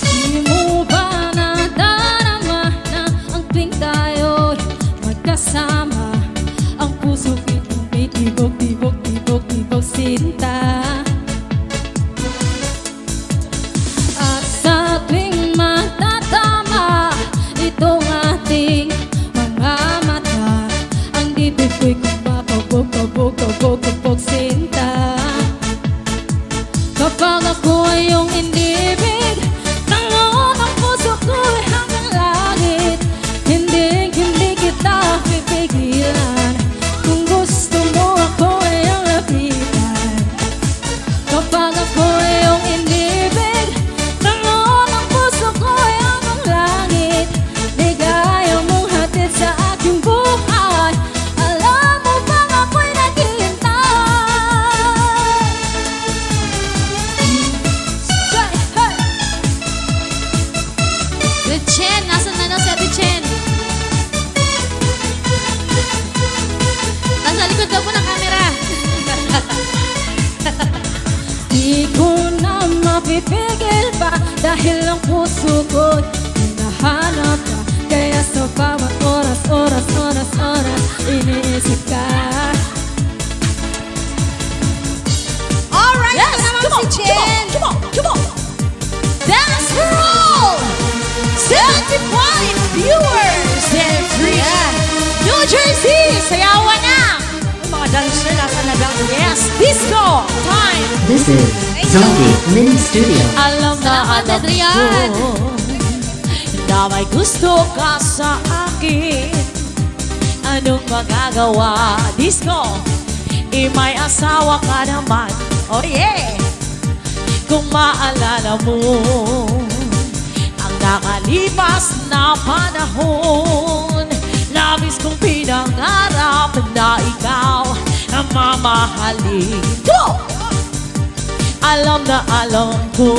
Di mo ba nadarama na ang tuwing tayo'y magkasama, ang puso kitong tibok, tibok, tibok, tibok sinta. At sa tuwing matatama itong ating mga mata, ang dibdib ko'y kumapabog, pabog, pabog, pabog sinta. Kapag ako ay iyong inibig, tangon ang puso ko'y hanggang langit. Hindi kita pipigilan, kung gusto mo ako ay iyong lapitan. Kapag ako ay iyong inibig, tangon ang puso ko'y hanggang langit. Ligaya mong hatid sa aking buhay, alam mo bang ako'y naghihintay. Chen, nasan na daw si Ate Chen? Nasa likod daw po ng camera. Di ko na mapipigil pa dahil ang puso ko'y hinahanap ka. Kaya sa bawat oras, oras, oras, oras, iniisip ka. Alright, yes, ito naman si Chen. Dance for all! 75 viewers and free! New Jersey! Sayawan na! Yung mga Dancer na talaga. Yes, disco time! This is Zombie Mini Studio. Alam na alam Adrian. ko na may gusto ka sa akin. Anong magagawa? Disco! May asawa ka naman. Oh yeah! Kung maalala mo ang nakalipas na panahon, labis kong pinangarap na ikaw ang mamahalin ko. Alam na alam ko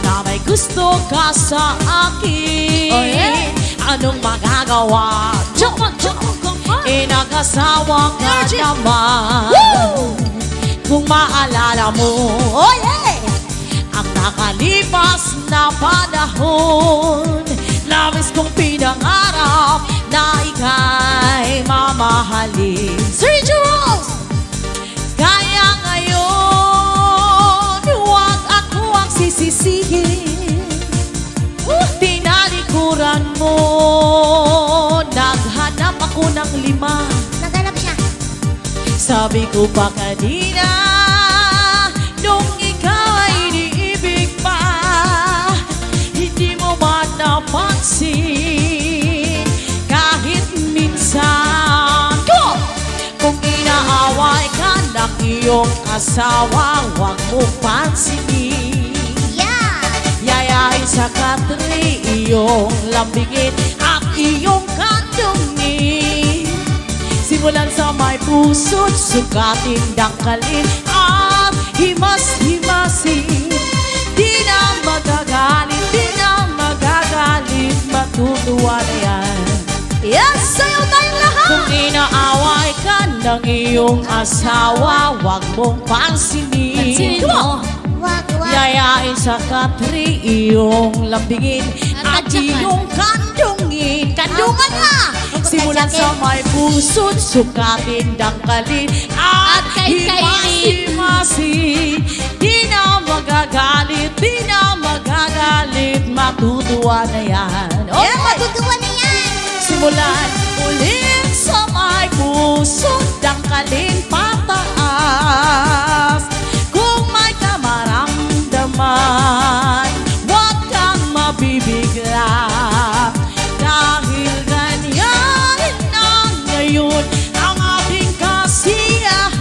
na may gusto ka sa akin. Oh, yeah. Anong magagawa? Nag-asawa ka Energy. naman. Woo! Kung maalala mo, oh yeah, ang nakalipas na panahon, labis kong pinangarap na ika'y mamahalin. Sir Jules! Kaya ngayon, huwag ako ang sisisihin. Tinalikuran mo, naghanap ako ng 5. Naganap siya. Sabi ko pa kanina, nung ikaw ay iniibig pa, hindi mo man napansin kahit minsan. Go! Kung inaaway ka ng iyong asawa, huwag mo pansinin. Yeah! Yayain sa katri, iyong lambingin at iyong kandungin. Simulan sa may puso't sukatin, dangkalin at himas-himasin. Di na magagalit, di na magagalit, matutuwa na yan. Yes! Sayaw tayong lahat! Kung inaaway ka ng iyong asawa, huwag mong pansinin. Pansinin mo. Wag, wag. Yayain sa katri, iyong lambingin at Tatadyakan. iyong kandungin. Kandungan na! Simulan sa may puso't sukatin, dangkalin at kain-kainin. himasi-masi. Di na magagalit, di na magagalit, matutuwa na yan. Yeah, matutuwa na yan. Simulan ulit sa may puso't dangkalin pataas. Kung may kamaramdaman, huwag kang mabibigla. Dahil ganyan na ngayon ang ating kasiyahan.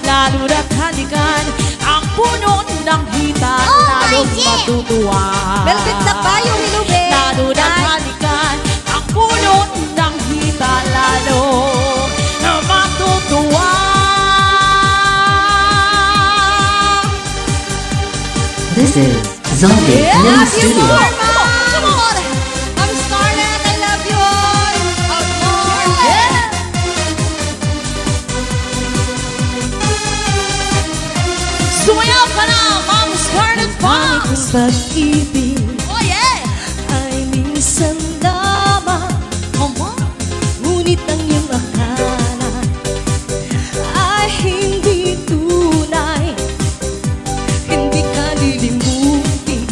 Lalo na't halikan ang puno ng hita, Oh, lalong my dear. matutuwa. Velvet na ba yung hinube? Lalo na't halikan ang puno ng hita, lalo na matutuwa. This is Zombie Mini Studio. Come on! I'm Scarlett, I love you all! I'm Scarlett! Sumayaw ka na, Ma'am Scarlett Fox! Pag-ibig Oh yeah! ay minsan lamang, ngunit ang iyong akala ay hindi tunay. Hindi ka lilimutin,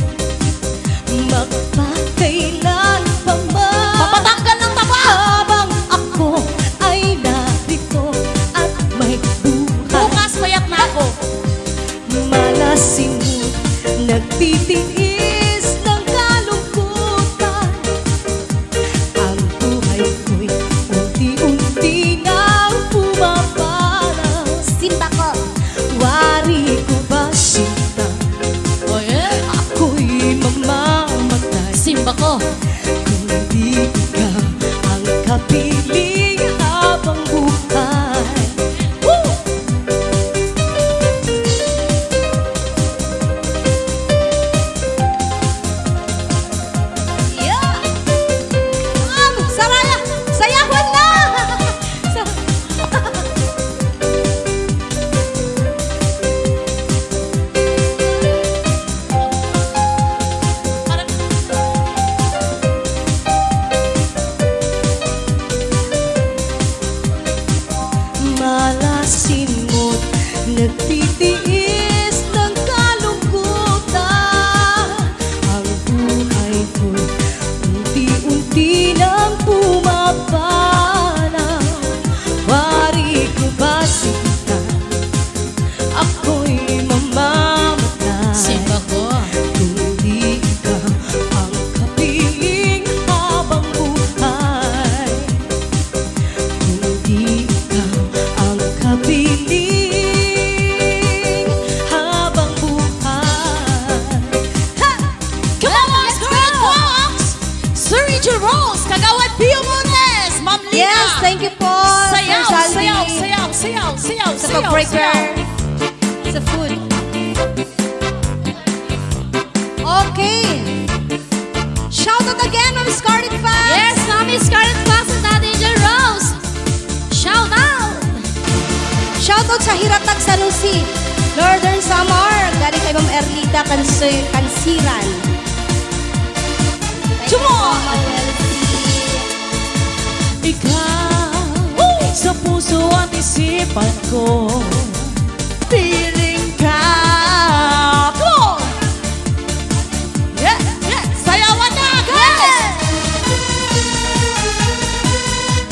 magpakailan pa man. Papatanggal ng taba! Habang ako ay narito at may buhay, Bukas mayat na ako. malasing nagtitiis ng kalungkutan. Ang buhay ko'y unti-unti nang pumaparang. Simba ko, wari ko ba sinta? Oh yeah? Ako'y mamamatay Simba ko! kung di ka ang kapiling habang buhay. Woo! Yeah! Saraya! Sayawan na! Rose, Kagawad Pio Mores, Ma'am Lina. Yes, thank you po, Sayaw, Sir Saldi. sayaw, sayaw, sayaw, sayaw, Sa sayaw, pag-prepare sa food. Okay. Shout out again, Ma'am Scarlett Fans. Yes, Mami Scarlett Fox at Ate Angel Rose. Shout out! Shout out sa Hiratag sa Lucy. Northern Samar. Galing kay Ma'am Erlita Kansiran. Come on! Ikaw sa puso at isipan ko, piling ka. Come on! Yeah, yeah! Sayawan na, guys!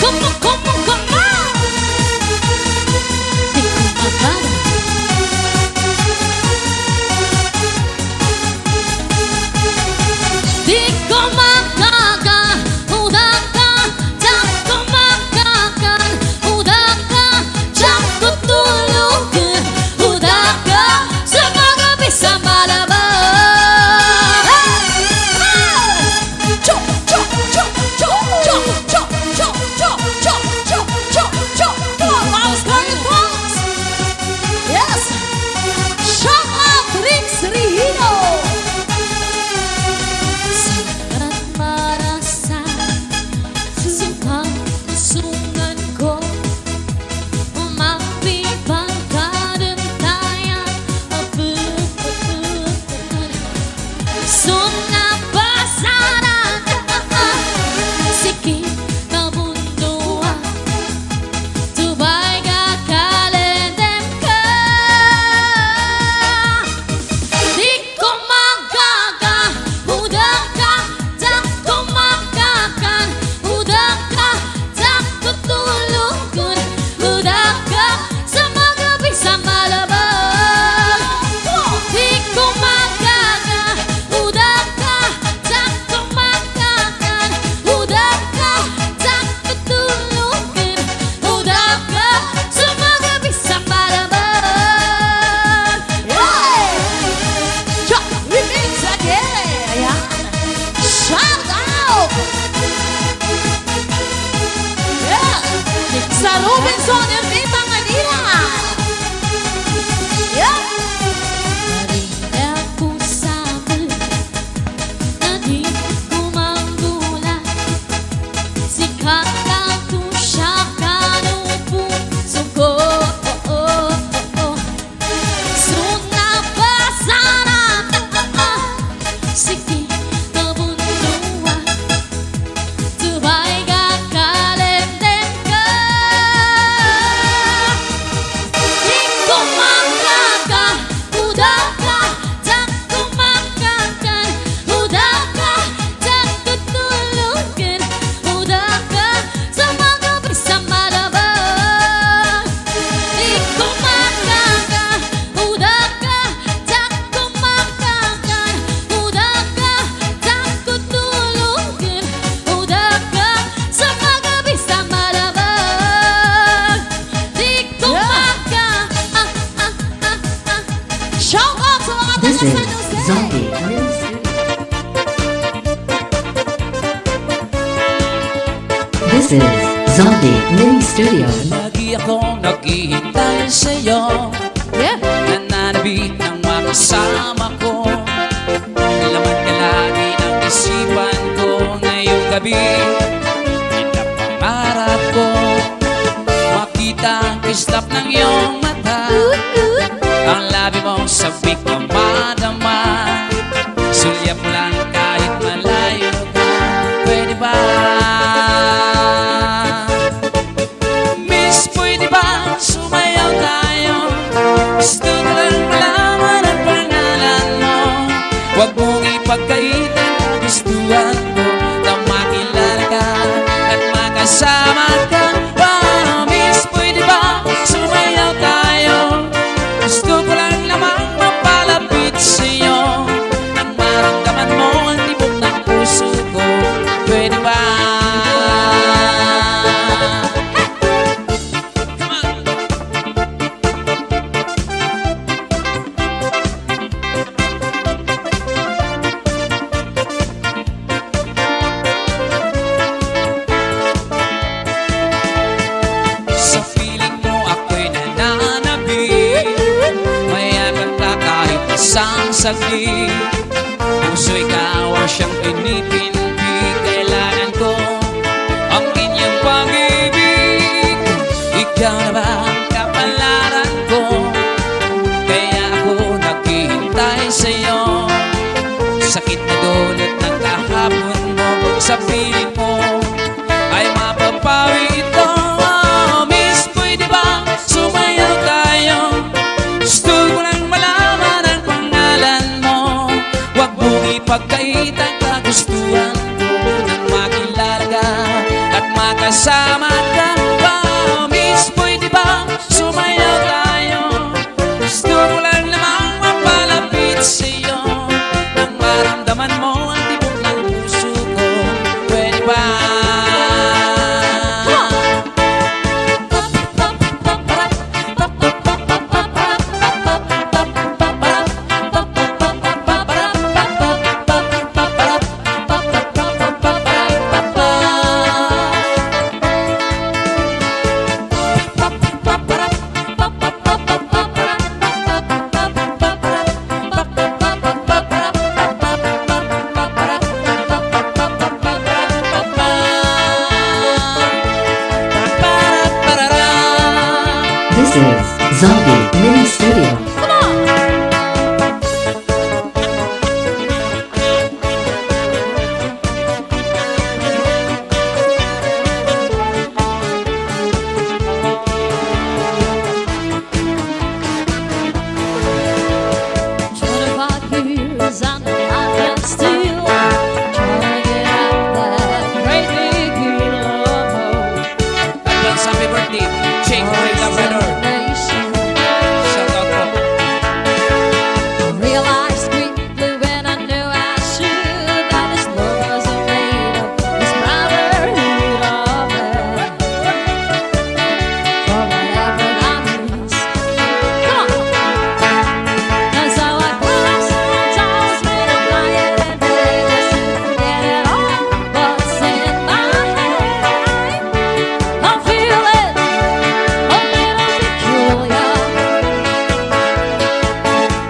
Come on, come on, come on! Di ko makala. Di ko makaka, udak ka, tiyak ko makakan, udak ka, tiyak ko tulugan, udak ka, sa mga gabi sa malaban. Chop, chop, chop, chop, chop, chop, chop, chop, chop, chop, chop, chop. Come on, Ma'am Scarlett Fox. Yes. Shout out Rick Srihino. Sarat para sa sungan ko, umapipang kadentayan, sunapasaran, sikit na bunduan, tubay kakalendem ka. Di ko magkaka, udak ka, tak ko makakan, udak ka, tak ko tulugan, udak ka, sa mga gabi sa malaban. Di ko magkaka, udak ka, tak ko makakan, udak ka, tak ko tulugan, udak ka, sa mga gabi sa malaban. Chop, remix again. Ayan. Shout out. Yeah. Sa Robinson MV Pangalinan. Yeah. Marina ko sabi na di ko manggulat, sikat lang ko siya kanupuso ko. Sunapasaran, sikit na bunduan, tubay kakalendem ka. Di ko makaka, udak ka, tak ko makakan, udak ka, tak ko tulugan, udak ka, sa mga gabi sa malaban. Di ko makaka, udak ka, tak ko makakan, udak ka, tak ko tulugan, udak ka, sa mga gabi sa malaban. Di ko maka, Shout out sa mga This taga is San Jose. Zombie Mini Studio. This is Zombie Mini Studio. Lagi akong naghihintay sa'yo, yeah. nananabik ng makasama ko. Laman ka lagi ng isipan ko ngayong gabi. Pinapangarap ko makita ang kislap ng iyong mata, ang labi mong sabik na madama. Sulyap mo lang kahit malayo ka, pwede ba? Miss, pwede ba sumayaw tayo? Gusto ko lang malaman ang pangalan mo. Huwag mong ipagkaitan ang gustuhan ko, na makilala ka at makasama ka. Wow, Miss, pwede ba sumayaw tayo? Gusto ko lang lamang mapalapit sa'yo, nang maramdaman mo ang tibok ng puso ko. Pwede ba? Come on! saglit. Puso ikaw ang siyang pinipindi. Kailangan ko ang inyong pag-ibig. Ikaw na ba ang kapalaran ko? Kaya ako naghihintay sa'yo. Sakit na dulot ng kahapon mo, sa piling mo ay mapapawi ito. Miss, pwede ba sumayaw tayo? Gusto ko lang malaman ang pangalan mo. Huwag mong ipagkait ang kagustuhan ko, nang makilala ka at makasama ka. Miss, pwede ba sumayaw tayo? Gusto ko lang namang mapalapit sa'yo, nang maramdaman mo ang tibok ng puso ko. Pwede ba? This is Zombie Mini Studio. Years and I can still try to get out that great big love. Advance happy birthday, Ching Boy Labrador. Shout out po. Realized quickly when I knew I should that this love wasn't made of this brotherhood of man. For whatever that means. Come on! And so I cry sometimes when I'm lying in bed just to forget it all. What's in my head? I'm feeling a little peculiar.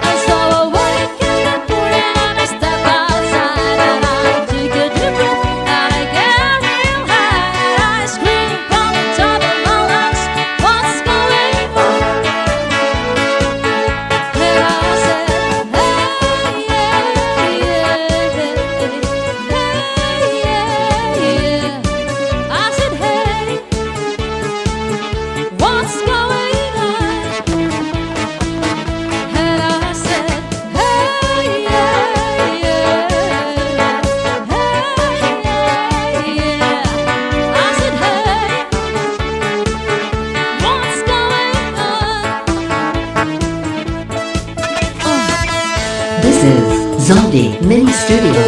And so I wake in the morning and I step outside and I take a deep breath and I get real high and I scream from the top of my lungs, what's going on? And I said, hey, yeah, yeah. I said, hey, what's going on? And I said, hey, yeah, I said, hey, what's going on? This is Zombie Mini Studio.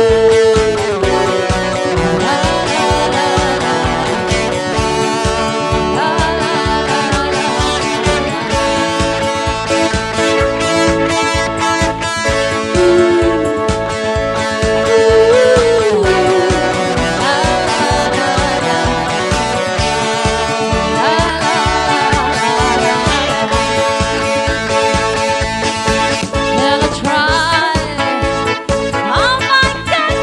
Never try. Oh my God,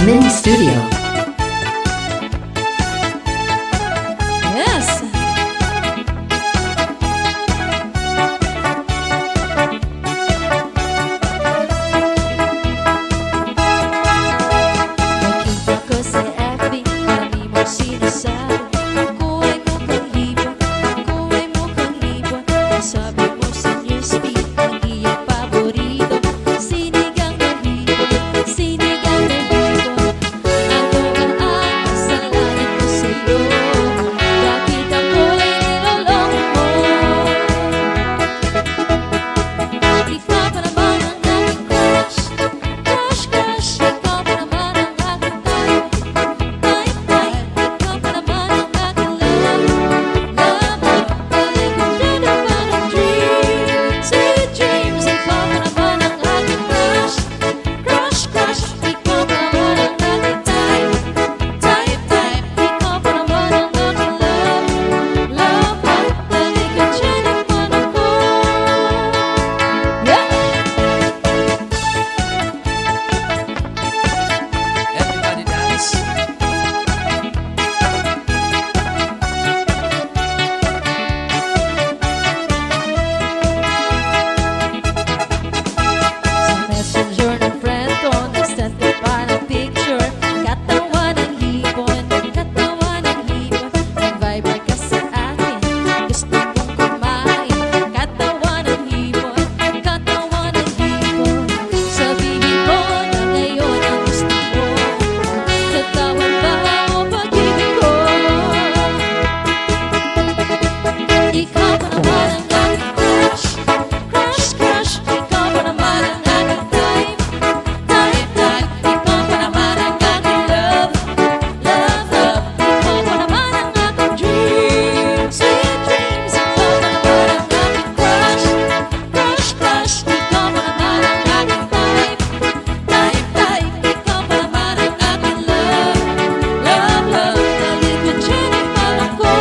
Mini Studio. Yes. Nakita ko sa FB, dami mong sinasabi. Ako ay mukhang ibon, ako ay mukhang ibon. Sabi mo sa newsfeed, ang iyong paborito, sinigang na hipon, sinigang na hipon. Ako ang kasalanan ko sa'yo, bakit ako'y niloloko mo? Ikaw pa naman ang aking crush, crush, crush. Ikaw pa naman ang aking type, type, type. Ikaw pa naman ang aking love, love, love. Balik ko dyan ang parang dream, sweet dreams. Ikaw pa naman ang aking crush, crush, crush. Ikaw pa naman ang aking type, type, type. Ikaw pa naman ang aking love, love, love. Balik ko dyan ang parang ko. Yeah! Everybody dance. Sa messenger ng friend ko, nag-send ko pa ng picture. Katawan ng hipon, katawan ng hipon. Nag-viber ka sa akin, gusto kong kumain. Katawan ng hipon, katawan ng hipon. Sabihin mo na ngayon ang gusto mo. Katawan ba o pag-ibig ko? Ikaw pa naman ang aking crush, crush, crush. Ikaw pa naman ang aking type, type, type. Ikaw pa naman ang aking love, love, love. Ikaw pa naman ang aking dream, sweet dreams. Ikaw pa naman ang aking crush, crush, crush. Ikaw pa naman ang aking type, type, type. Ikaw pa naman ang aking love, love, love. Balik ko dyan ang parang ko.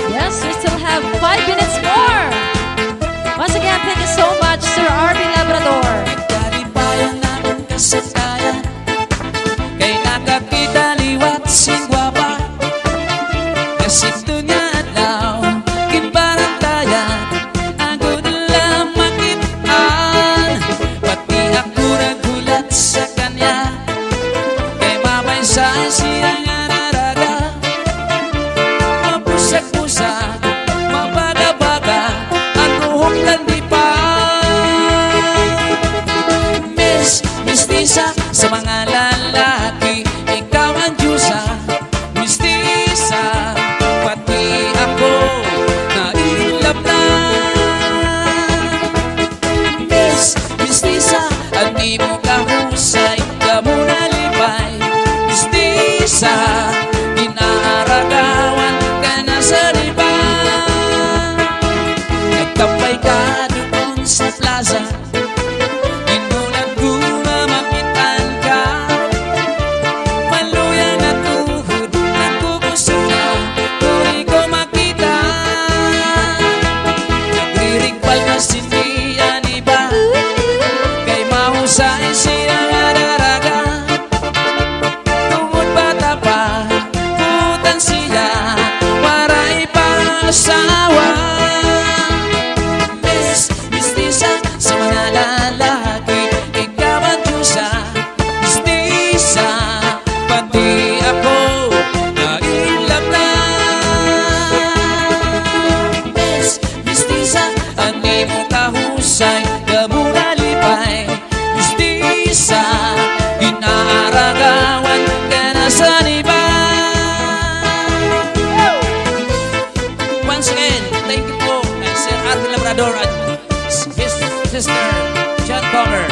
Yes, we still have 5 minutes more. Once again, thank you so much, Sir R.B. Labrador. Kalipayan namin kasakayan, kay nakakita liwat sing guwapa. Kasi niya adlaw, kinbarantayan, ako nilang makitaan. Pati ako nagulat sa kanya, kay mamay sa siyang anaraga. Mapusak-pusak, mabaga-baga, ang ruhok landipan. Miss, mistisa sa mga lalaki, ikaw ang Diyosa. Mistisa, pati ako nailap na. Miss, mistisa, at di mo kahusay, ka mo nalipay. Mistisa, inaaragawan ka na sa riba. Nagtambay ka doon sa plaza, inulat ko na makitan ka. Maluya na tuhod, nagkukusok na, tuloy ko makita. Nagririgpal na sindihan iba, kay mahusay siyang adaraga. Tungod bata pa, putan siya, para ipasawa. Miss, mistisa sa mga lalaki, ikaw ang Diyosa. Mistisa, pati ako nailap na. Miss, mistisa, ani mo kahusay, ka mo nalipay. Mistisa, inaaragawan ka na sa iba. Once again, thank you po kay Sir R.B. Labrador at his sister, John Comer.